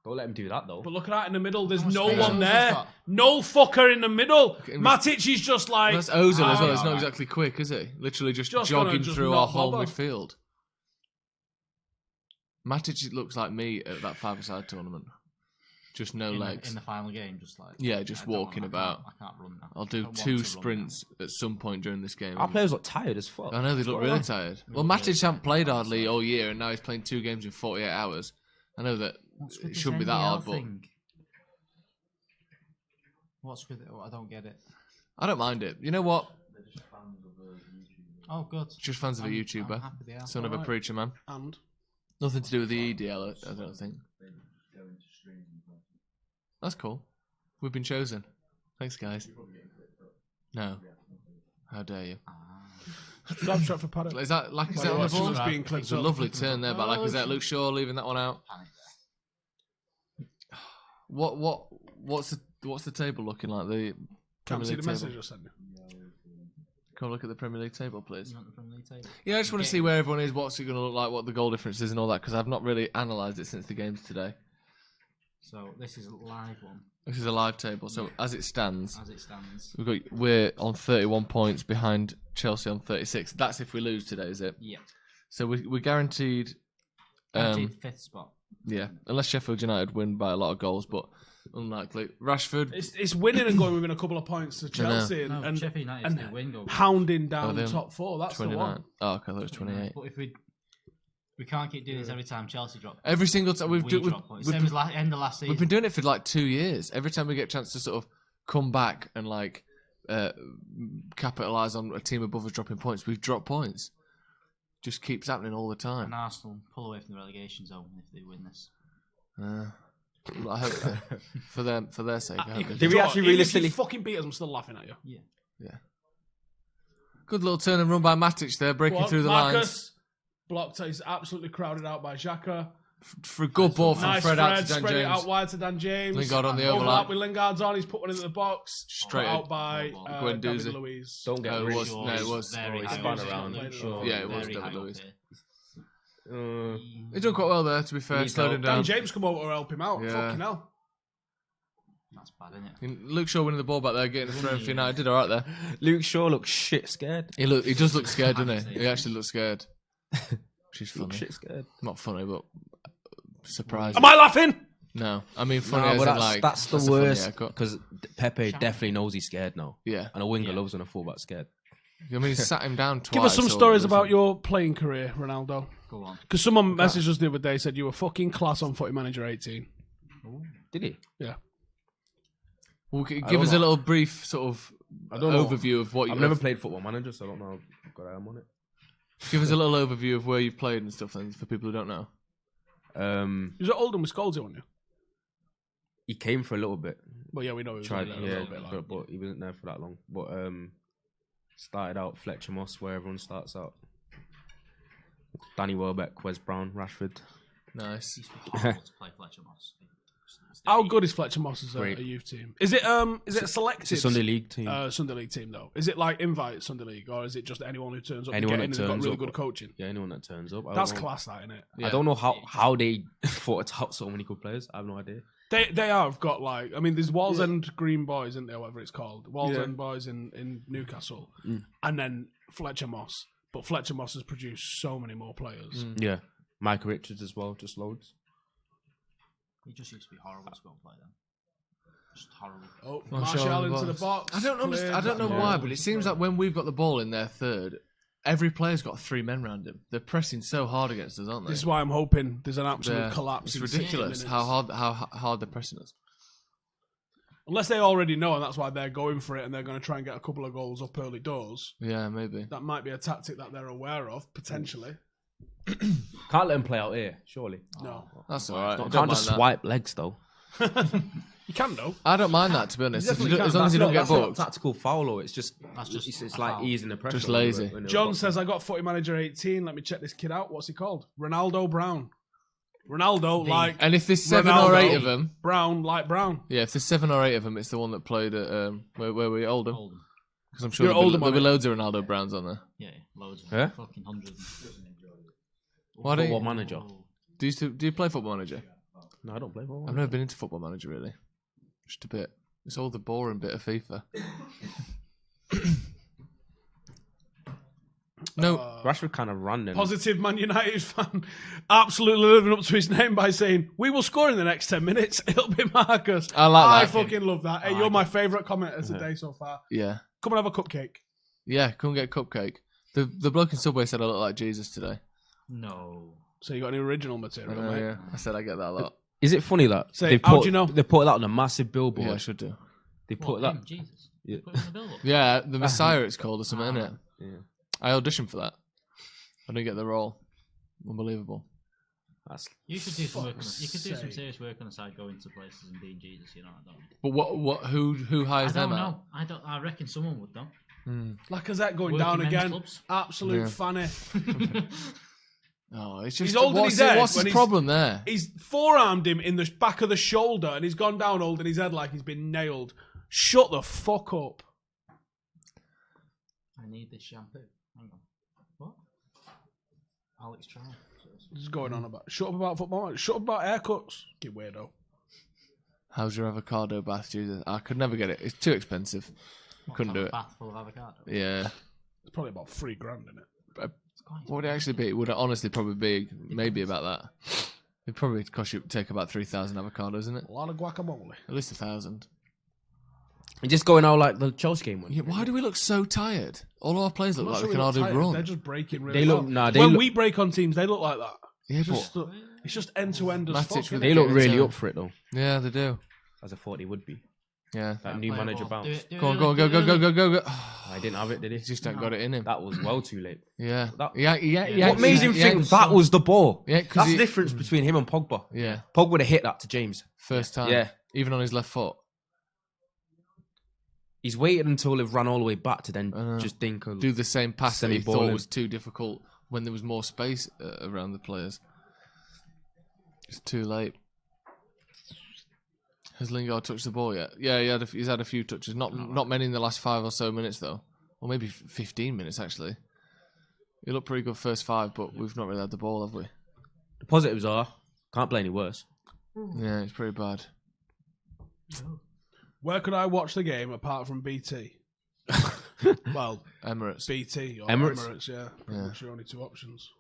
Speaker 3: Don't let him do that though.
Speaker 2: But look at that in the middle. There's
Speaker 4: much
Speaker 2: no
Speaker 4: space
Speaker 2: one
Speaker 4: Ozil's
Speaker 2: there.
Speaker 4: got?
Speaker 2: No fucker in the middle.
Speaker 1: him.
Speaker 2: Matic is just like.
Speaker 1: That's Ozil as well. It's not
Speaker 4: alright.
Speaker 1: exactly quick, is he? Literally just
Speaker 2: Just gonna
Speaker 1: jogging
Speaker 2: just
Speaker 1: through
Speaker 2: not
Speaker 1: our whole
Speaker 2: bother.
Speaker 1: midfield. Matic looks like me at that 5-a-side tournament. Just no legs.
Speaker 4: In the final game, just like
Speaker 1: Yeah, just
Speaker 4: I don't
Speaker 1: walking
Speaker 4: want-
Speaker 1: about.
Speaker 4: I can't run now.
Speaker 1: I'll
Speaker 4: I
Speaker 1: do
Speaker 4: don't want
Speaker 1: 2
Speaker 4: to run
Speaker 1: sprints at some point during this game.
Speaker 3: Our players look tired as fuck.
Speaker 1: I know they look really tired. Well, Matic hasn't played hardly all year, and now he's playing 2 games in 48 hours. I know that
Speaker 4: What's with
Speaker 1: it
Speaker 4: this
Speaker 1: shouldn't be that
Speaker 4: NDL
Speaker 1: hard, but
Speaker 4: thing? What's with it? Oh, I don't get it.
Speaker 1: I don't mind it. You know what?
Speaker 4: Oh, good.
Speaker 1: Just fans of a
Speaker 4: I'm
Speaker 1: YouTuber,
Speaker 4: happy they are.
Speaker 1: son of a
Speaker 2: Alright.
Speaker 1: preacher man.
Speaker 2: And
Speaker 1: Nothing to do with the EDL, I don't think. That's cool. We've been chosen. Thanks, guys. No. How dare you?
Speaker 2: grab Stretford Paddock.
Speaker 1: Is that Lacazette on the
Speaker 2: Watch
Speaker 1: ball?
Speaker 2: who's being clipped
Speaker 1: It's a
Speaker 2: up.
Speaker 1: lovely turn there by Lacazette. Luke Shaw leaving that one out.
Speaker 4: Panic there.
Speaker 1: What's the table looking like? The
Speaker 2: Can't
Speaker 1: Premier
Speaker 2: see
Speaker 1: League
Speaker 2: the message
Speaker 1: table?
Speaker 2: I sent you.
Speaker 1: Come look at the Premier League table, please.
Speaker 4: You want the Premier League table?
Speaker 1: Yeah, I just want to see where everyone is, what's it going to look like, what the goal difference is and all that, because I've not really analysed it since the games today.
Speaker 4: So this is a live one.
Speaker 1: This is a live table, so as it stands, we're on 31 points behind Chelsea on 36. That's if we lose today, is it?
Speaker 4: Yeah.
Speaker 1: So we're guaranteed...
Speaker 4: fifth spot.
Speaker 1: Yeah, unless Sheffield United win by a lot of goals, but unlikely. Rashford...
Speaker 2: It's winning and going within a couple of points to Chelsea and
Speaker 4: Sheffield United still win goals.
Speaker 2: hounding down the top four. That's
Speaker 1: 29.
Speaker 2: the one.
Speaker 1: Oh, okay, I thought it was 28.
Speaker 4: But if we can't keep doing this every time Chelsea drop points.
Speaker 1: Every single time
Speaker 4: drop points. Same as end of last season.
Speaker 1: We've been doing it for like 2 years. Every time we get a chance to sort of come back and like capitalise on a team above us dropping points, we've dropped points. Just keeps happening all the time.
Speaker 4: And Arsenal pull away from the relegation zone if they win this.
Speaker 1: I hope for their sake. I hope
Speaker 3: Did we actually realistically
Speaker 2: fucking beat us? I'm still laughing at you.
Speaker 4: Yeah.
Speaker 1: Good little turn and run by Matic there, breaking through the lines.
Speaker 2: Blocked. He's absolutely crowded out by Xhaka.
Speaker 1: For a good ball from
Speaker 2: Nice
Speaker 1: Fred out to Dan
Speaker 2: spread it
Speaker 1: James.
Speaker 2: out wide to Dan James.
Speaker 1: Lingard on the
Speaker 2: overlap
Speaker 1: overlap.
Speaker 2: with Lingard's on. He's put one into the box.
Speaker 1: Straight
Speaker 2: out by
Speaker 1: David
Speaker 2: David Luiz.
Speaker 3: don't get
Speaker 1: it
Speaker 3: rich.
Speaker 1: was. No, it was.
Speaker 4: Very high
Speaker 3: spun
Speaker 4: up
Speaker 3: around.
Speaker 4: here.
Speaker 1: Yeah, it was
Speaker 4: Very
Speaker 1: David
Speaker 4: high up
Speaker 1: Luiz.
Speaker 4: here.
Speaker 1: He's done quite well there, to be fair. Slowed him down.
Speaker 2: Dan James come over to help him out.
Speaker 1: Yeah.
Speaker 2: Fucking hell.
Speaker 4: That's bad, isn't it?
Speaker 1: Luke Shaw winning the ball back there, getting a throw for United. Did all right there.
Speaker 3: Luke Shaw looks shit scared.
Speaker 1: He does look scared, doesn't he? He actually looks scared. She's funny.
Speaker 3: Shit scared.
Speaker 1: Not funny, but surprising.
Speaker 2: Am I laughing?
Speaker 1: No, I mean funny
Speaker 3: No,
Speaker 1: as
Speaker 3: but
Speaker 1: in like
Speaker 3: that's the
Speaker 1: a funny
Speaker 3: worst
Speaker 1: haircut.
Speaker 3: because Pepe definitely knows he's scared now,
Speaker 1: Yeah,
Speaker 3: and a winger loves when a fullback scared.
Speaker 1: I mean he sat him down twice.
Speaker 2: Give us some
Speaker 1: or
Speaker 2: stories
Speaker 1: something.
Speaker 2: about your playing career, Ronaldo.
Speaker 4: Go on.
Speaker 2: Because someone messaged us the other day, said you were fucking class on Footy Manager 18.
Speaker 3: Did he?
Speaker 2: Yeah.
Speaker 1: Well, give us a little brief sort of overview of what
Speaker 3: I've never played Football Manager, so I don't know how good I am on it.
Speaker 1: Give us a little overview of where you've played and stuff, then, for people who don't know.
Speaker 2: He was at Oldham with Scalzi, wasn't you?
Speaker 3: He came for a little bit.
Speaker 2: Well, yeah, we know he was
Speaker 3: Tried,
Speaker 2: only there a little bit.
Speaker 3: but he wasn't there for that long. But started out Fletcher Moss, where everyone starts out. Danny Welbeck, Wes Brown, Rashford.
Speaker 1: Nice.
Speaker 4: It's horrible to play Fletcher Moss.
Speaker 2: How good is Fletcher Moss as a youth team? Is it a selected
Speaker 3: It's a Sunday League team.
Speaker 2: Sunday League team though? Is it like invite Sunday League, or is it just anyone who turns up?
Speaker 3: Anyone
Speaker 2: and
Speaker 3: that
Speaker 2: got
Speaker 3: turns
Speaker 2: really
Speaker 3: up.
Speaker 2: good coaching.
Speaker 3: Yeah, anyone that turns up.
Speaker 2: That's class, that, isn't it?
Speaker 1: Yeah.
Speaker 3: I don't know how they fought out so many good players. I have no idea.
Speaker 2: They have got like, I mean, there's Wallsend Green Boys, isn't there? Whatever it's called, Wallsend Boys in Newcastle, and then Fletcher Moss. But Fletcher Moss has produced so many more players.
Speaker 3: Yeah, Michael Richards as well, just loads.
Speaker 4: He just used to be horrible to go and play them. Just horrible.
Speaker 2: Oh,
Speaker 1: Martial
Speaker 2: Martial
Speaker 1: into
Speaker 2: into the box.
Speaker 1: I don't understand. I don't know why, but it seems like when we've got the ball in their third, every player's got 3 men around him. They're pressing so hard against us, aren't they?
Speaker 2: This is why I'm hoping there's an absolute collapse.
Speaker 1: It's
Speaker 2: in
Speaker 1: ridiculous
Speaker 2: 60
Speaker 1: how
Speaker 2: minutes.
Speaker 1: hard they're pressing us.
Speaker 2: Unless they already know, and that's why they're going for it, and they're going to try and get a couple of goals up early doors.
Speaker 1: Yeah, maybe.
Speaker 2: That might be a tactic that they're aware of, potentially.
Speaker 3: Can't let him play out here, surely.
Speaker 2: No.
Speaker 1: That's all right.
Speaker 3: Can't just swipe legs though.
Speaker 2: You can, though.
Speaker 1: I don't mind that, to be honest.
Speaker 2: definitely
Speaker 1: As
Speaker 2: can.
Speaker 1: long as you don't get
Speaker 3: That's not
Speaker 1: booked.
Speaker 3: tactical foul, or it's just
Speaker 4: just
Speaker 3: it's
Speaker 4: a
Speaker 3: like
Speaker 4: foul.
Speaker 3: easing the pressure.
Speaker 1: Just lazy.
Speaker 3: when
Speaker 2: John says, I got Footy Manager 18. Let me check this kid out. What's he called? Ronaldo Brown. Ronaldo, like
Speaker 1: And if there's 7
Speaker 2: Ronaldo,
Speaker 1: or 8 of them,
Speaker 2: Brown, like Brown.
Speaker 1: yeah, if there's 7 or 8 of them, it's the one that played at where were we? Oldham.
Speaker 4: Oldham.
Speaker 1: Because I'm sure
Speaker 2: You're
Speaker 1: there'll
Speaker 2: Oldham
Speaker 1: be
Speaker 2: on it.
Speaker 1: loads of Ronaldo Browns on there.
Speaker 4: Yeah, loads of
Speaker 3: Yeah?
Speaker 4: fucking hundreds.
Speaker 1: Why don't
Speaker 3: Football
Speaker 1: you,
Speaker 3: Manager.
Speaker 1: do you play Football Manager?
Speaker 3: No, I don't play football.
Speaker 1: I've never been into Football Manager really. Just a bit. It's all the boring bit of FIFA. No,
Speaker 3: Rashford kind of ran then.
Speaker 2: Positive Man United fan. Absolutely living up to his name by saying, we will score in the next 10 minutes. It'll be Marcus.
Speaker 1: I like
Speaker 2: I
Speaker 1: that.
Speaker 2: fucking love that. Hey, you're my favourite commenter today so far.
Speaker 1: yeah,
Speaker 2: Come and have a cupcake.
Speaker 1: yeah. Come get a cupcake. The bloke in Subway said I look like Jesus today.
Speaker 4: No.
Speaker 2: So you got any original material, mate?
Speaker 1: Yeah, I said I get that a lot.
Speaker 3: Is it funny that
Speaker 2: Say, how do you know?
Speaker 3: they put that on a massive billboard?
Speaker 1: Yeah, I should do.
Speaker 3: They put
Speaker 4: What,
Speaker 3: that.
Speaker 4: him? Jesus.
Speaker 3: Yeah.
Speaker 4: Put him in the billboard.
Speaker 1: Yeah, the Messiah it's called or something, isn't it?
Speaker 3: Yeah.
Speaker 1: I auditioned for that. I didn't get the role. Unbelievable.
Speaker 3: That's
Speaker 4: You should do some work. You could do some
Speaker 2: sake.
Speaker 4: serious work on the side, going to places and being Jesus. You know, I don't.
Speaker 1: But who hires
Speaker 4: I don't
Speaker 1: them
Speaker 4: know. I reckon someone would though.
Speaker 2: Lacazette going
Speaker 4: Working
Speaker 2: down
Speaker 4: men's
Speaker 2: again.
Speaker 4: clubs.
Speaker 2: Absolute
Speaker 1: Yeah.
Speaker 2: fanny.
Speaker 1: Oh, it's just
Speaker 2: He's holding
Speaker 1: what's
Speaker 2: his head
Speaker 1: what's
Speaker 2: when
Speaker 1: his
Speaker 2: he's-
Speaker 1: problem there?
Speaker 2: He's forearmed him in the back of the shoulder and he's gone down holding his head like he's been nailed. Shut the fuck up.
Speaker 4: I need this shampoo. Hang on. What? Alex try.
Speaker 2: What's going on about? Shut up about football. Shut up about haircuts. You weirdo.
Speaker 1: How's your avocado bath, Jesus? I could never get it. It's too expensive. I couldn't do
Speaker 4: A
Speaker 1: it.
Speaker 4: bath full of avocado.
Speaker 1: Yeah.
Speaker 2: It's probably about $3,000 in it.
Speaker 1: What would it actually be? It would honestly probably be maybe about that. It'd probably take about 3,000 avocados, isn't it?
Speaker 2: A lot of guacamole.
Speaker 1: At least 1,000.
Speaker 3: You're just going out like the Chelsea game one.
Speaker 1: Yeah, why do we look so tired? All our players look
Speaker 2: I'm not
Speaker 1: like
Speaker 2: sure
Speaker 1: they can
Speaker 2: we look
Speaker 1: hardly
Speaker 2: tired.
Speaker 1: run.
Speaker 2: They're just breaking really
Speaker 3: They look-
Speaker 2: well.
Speaker 3: nah, they
Speaker 2: when
Speaker 3: look-
Speaker 2: we break on teams, they look like that.
Speaker 1: Yeah,
Speaker 2: It's just end to end as
Speaker 1: Matic
Speaker 2: fuck.
Speaker 1: with
Speaker 2: innit?
Speaker 3: They look
Speaker 1: Yeah,
Speaker 3: really
Speaker 1: so-
Speaker 3: up for it though,
Speaker 1: yeah, they do.
Speaker 3: as I thought they would be.
Speaker 1: Yeah.
Speaker 3: That new manager bounce.
Speaker 1: Go on, go.
Speaker 3: I didn't have it, did he?
Speaker 1: He just don't got it in him.
Speaker 3: That was well too late.
Speaker 1: Yeah.
Speaker 3: That-
Speaker 1: Yeah.
Speaker 3: What made him think that was the ball?
Speaker 1: Yeah, 'cause
Speaker 3: That's
Speaker 1: he-
Speaker 3: the difference between him and Pogba.
Speaker 1: Yeah.
Speaker 3: Pogba would have hit that to James.
Speaker 1: First time.
Speaker 3: Yeah.
Speaker 1: Even on his left foot.
Speaker 3: He's waited until they've run all the way back to then just think of
Speaker 1: Do the same pass that he thought
Speaker 3: Semi-balling.
Speaker 1: was too difficult when there was more space around the players. It's too late. Has Lingard touched the ball yet? Yeah, he's had a few touches. Not many in the last 5 or so minutes, though. Or maybe 15 minutes, actually. He looked pretty good first 5, but we've not really had the ball, have we?
Speaker 3: The positives are can't play any worse.
Speaker 1: Yeah, it's pretty bad.
Speaker 2: Where could I watch the game apart from BT? Well,
Speaker 1: Emirates.
Speaker 2: BT or
Speaker 3: Emirates?
Speaker 2: Emirates, yeah. Pretty much your only two options.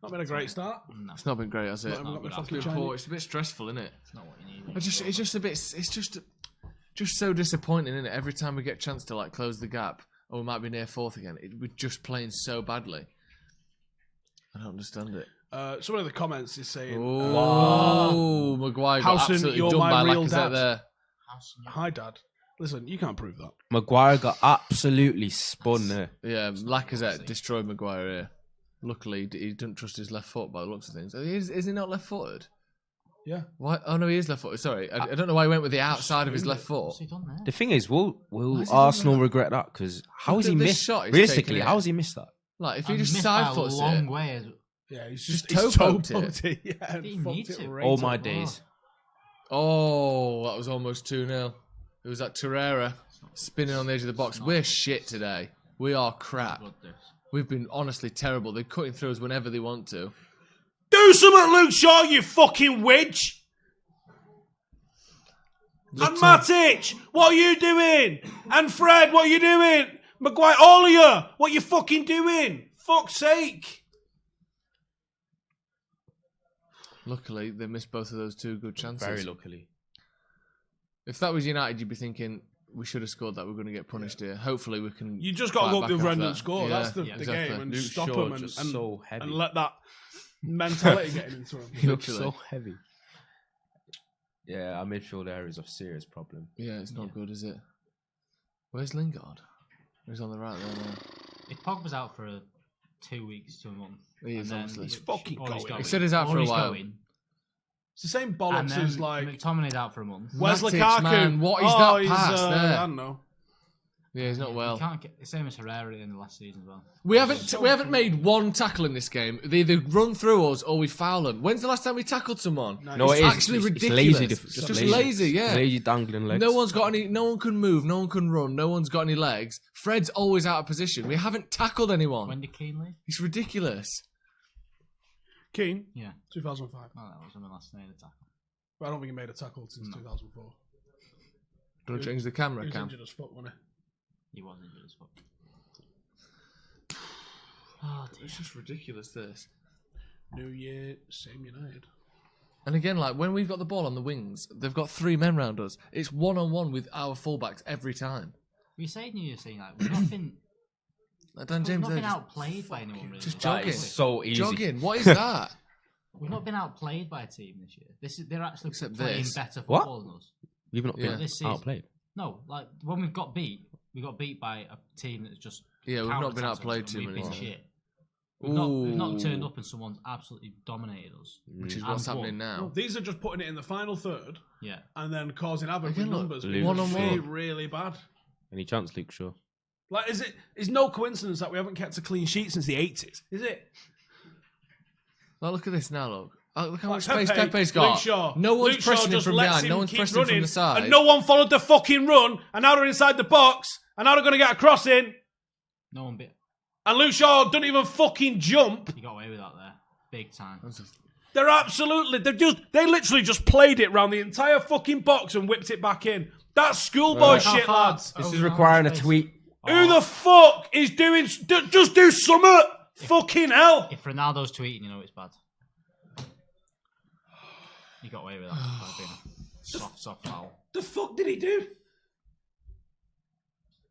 Speaker 2: Not been a great start.
Speaker 4: No,
Speaker 1: It's not been great, has it?
Speaker 2: Not even got the
Speaker 1: It's
Speaker 2: fucking
Speaker 1: been
Speaker 2: Chinese-
Speaker 1: poor. It's a bit stressful, isn't it?
Speaker 4: it's not what you need.
Speaker 1: It's just a bit. It's just so disappointing, isn't it? Every time we get a chance to like close the gap, or we might be near fourth again, we're just playing so badly. I don't understand it.
Speaker 2: Some of the comments is saying,
Speaker 1: Oh, Maguire got
Speaker 2: Howson,
Speaker 1: absolutely
Speaker 2: you're
Speaker 1: done
Speaker 2: my
Speaker 1: by
Speaker 2: real
Speaker 1: Lacazette
Speaker 2: dad.
Speaker 1: there.
Speaker 2: "Hi, Dad. Listen, you can't prove that."
Speaker 3: Maguire got absolutely spun there.
Speaker 1: Yeah, Lacazette destroyed Maguire here. Luckily, he didn't trust his left foot by the looks of things. Is he not left-footed?
Speaker 2: Yeah.
Speaker 1: Why? Oh no, he is left-footed. Sorry, I don't know why he went with the outside of his left foot.
Speaker 4: What's he done there?
Speaker 3: The thing is, will
Speaker 1: he
Speaker 3: Arsenal
Speaker 1: done that?
Speaker 3: regret that? Because how has he
Speaker 1: This
Speaker 3: missed?
Speaker 1: shot he's
Speaker 3: Realistically,
Speaker 1: taken
Speaker 3: how
Speaker 1: it.
Speaker 3: has he missed that?
Speaker 1: Like if he
Speaker 4: And
Speaker 1: just
Speaker 4: missed by
Speaker 1: side
Speaker 4: a
Speaker 1: foots
Speaker 4: long
Speaker 1: it.
Speaker 4: way.
Speaker 2: Yeah, he's
Speaker 1: Just
Speaker 2: he's
Speaker 1: toe-poked
Speaker 2: toe-poked it. Yeah, and
Speaker 4: Didn't
Speaker 2: fucked
Speaker 4: need
Speaker 2: it
Speaker 4: to.
Speaker 2: right
Speaker 3: All
Speaker 2: up.
Speaker 3: my days.
Speaker 1: Oh, that was almost 2-0. It was that Torreira spinning on the edge of the box. We're shit today. We are crap.
Speaker 4: Good this.
Speaker 1: We've been honestly terrible. They're cutting through us whenever they want to.
Speaker 2: Do something, Luke Shaw, you fucking wedge! And Matic, what are you doing? And Fred, what are you doing? Maguire, all of you, what you fucking doing? Fuck's sake!
Speaker 1: Luckily, they missed both of those 2 good chances.
Speaker 3: Very luckily.
Speaker 1: If that was United, you'd be thinking, we should have scored that. We're going to get punished here. Hopefully, we can.
Speaker 2: You just got to
Speaker 1: fight
Speaker 2: go up
Speaker 1: back
Speaker 2: the other
Speaker 1: after
Speaker 2: end and
Speaker 1: that.
Speaker 2: score.
Speaker 1: Yeah,
Speaker 2: That's the
Speaker 1: exactly.
Speaker 2: game. And
Speaker 3: Luke
Speaker 2: stop
Speaker 3: Shaw
Speaker 2: him and,
Speaker 3: just so heavy.
Speaker 2: and let that mentality get into him.
Speaker 3: He looks
Speaker 1: Literally.
Speaker 3: so heavy. Yeah, our midfield area is a serious problem.
Speaker 1: Yeah, it's not good, is it? Where's Lingard? He's on the right there now.
Speaker 4: If Pogba's out for 2 weeks to a month,
Speaker 1: He is,
Speaker 4: and then
Speaker 1: honestly.
Speaker 2: He's fucking
Speaker 4: or
Speaker 2: going.
Speaker 1: He said he's out
Speaker 4: or
Speaker 1: for a
Speaker 4: he's
Speaker 1: while.
Speaker 4: going,
Speaker 2: It's the same
Speaker 4: and
Speaker 2: bollocks
Speaker 4: then
Speaker 2: as like,
Speaker 4: McTominay's out for a month.
Speaker 2: where's
Speaker 1: Matic,
Speaker 2: Lukaku?
Speaker 1: man, what is that
Speaker 2: he's,
Speaker 1: pass there?
Speaker 2: I don't know.
Speaker 1: Yeah, he's not
Speaker 4: You
Speaker 1: well.
Speaker 4: can't get the same as Herrera in the last season as well.
Speaker 1: We haven't made one tackle in this game. They either run through us or we foul them. When's the last time we tackled someone?
Speaker 3: No,
Speaker 1: it's
Speaker 3: it is.
Speaker 1: actually
Speaker 3: It's
Speaker 1: ridiculous.
Speaker 3: lazy.
Speaker 1: It's just lazy, yeah.
Speaker 3: Lazy dangling legs.
Speaker 1: No one's got any. No one can move. No one can run. No one's got any legs. Fred's always out of position. We haven't tackled anyone.
Speaker 4: When did Keane leave?
Speaker 1: It's ridiculous.
Speaker 2: Keane,
Speaker 4: Yeah.
Speaker 2: 2005.
Speaker 4: Oh, that was when the last made a tackle.
Speaker 2: But I don't think he made a tackle since 2004.
Speaker 1: Don't change the camera,
Speaker 2: He was
Speaker 1: Cam.
Speaker 2: injured as fuck, wasn't
Speaker 4: He was injured as fuck. Oh, dear.
Speaker 1: It's just ridiculous. This.
Speaker 2: he? New Year, same United.
Speaker 1: And again, like when we've got the ball on the wings, they've got 3 men round us. It's 1-on-1 with our fullbacks every time.
Speaker 4: We say New Year's thing like we've not been,
Speaker 1: Like Dan
Speaker 4: we've
Speaker 1: James
Speaker 4: not
Speaker 1: there
Speaker 4: been
Speaker 1: just
Speaker 4: outplayed by anyone really.
Speaker 1: just
Speaker 3: That
Speaker 1: jogging.
Speaker 3: is so easy.
Speaker 1: Jogging. What is that?
Speaker 4: We've not been outplayed by a team this year. They're actually
Speaker 1: Except
Speaker 4: playing
Speaker 1: this.
Speaker 4: better
Speaker 3: What?
Speaker 4: football than us.
Speaker 3: You've not
Speaker 1: Yeah.
Speaker 3: been
Speaker 4: This season.
Speaker 3: outplayed.
Speaker 4: No, like when we got beat by a team that's just
Speaker 1: Yeah, we've not been
Speaker 4: counterattacked us
Speaker 1: outplayed
Speaker 4: and
Speaker 1: too
Speaker 4: we've
Speaker 1: many
Speaker 4: been
Speaker 1: times.
Speaker 4: shit. We've not
Speaker 1: Ooh.
Speaker 4: turned up and someone's absolutely dominated us.
Speaker 1: Which is
Speaker 4: And
Speaker 1: what's
Speaker 4: won.
Speaker 1: happening now.
Speaker 2: These are just putting it in the final third
Speaker 4: Yeah.
Speaker 2: and then causing havoc
Speaker 1: Again,
Speaker 2: with
Speaker 1: look,
Speaker 2: numbers.
Speaker 3: Luke
Speaker 1: one-on-one.
Speaker 2: Really, really bad.
Speaker 3: Any chance, Luke Shaw?
Speaker 2: Like, it's no coincidence that we haven't kept a clean sheet since the 80s, is it?
Speaker 1: Well, look at this now, look. Look how much
Speaker 2: Pepe,
Speaker 1: space Pepe's got.
Speaker 2: Luke Shaw.
Speaker 1: No one's
Speaker 2: Luke Shaw
Speaker 1: pressing him
Speaker 2: just
Speaker 1: from
Speaker 2: lets
Speaker 1: behind. No
Speaker 2: him
Speaker 1: one's
Speaker 2: keep
Speaker 1: pressing him from
Speaker 2: running,
Speaker 1: the side.
Speaker 2: and no one followed the fucking run, and now they're inside the box, and now they're going to get a cross in,
Speaker 4: No one bit.
Speaker 2: and Luke Shaw doesn't even fucking jump.
Speaker 4: You got away with that there. Big time.
Speaker 2: They're absolutely, they literally just played it round the entire fucking box and whipped it back in. That's schoolboy shit, lads.
Speaker 3: This is requiring a tweet.
Speaker 2: Who the fuck is doing, just do something. Fucking hell.
Speaker 4: If Ronaldo's tweeting, you know it's bad. You got away with that. By being a soft foul.
Speaker 2: The fuck did he do?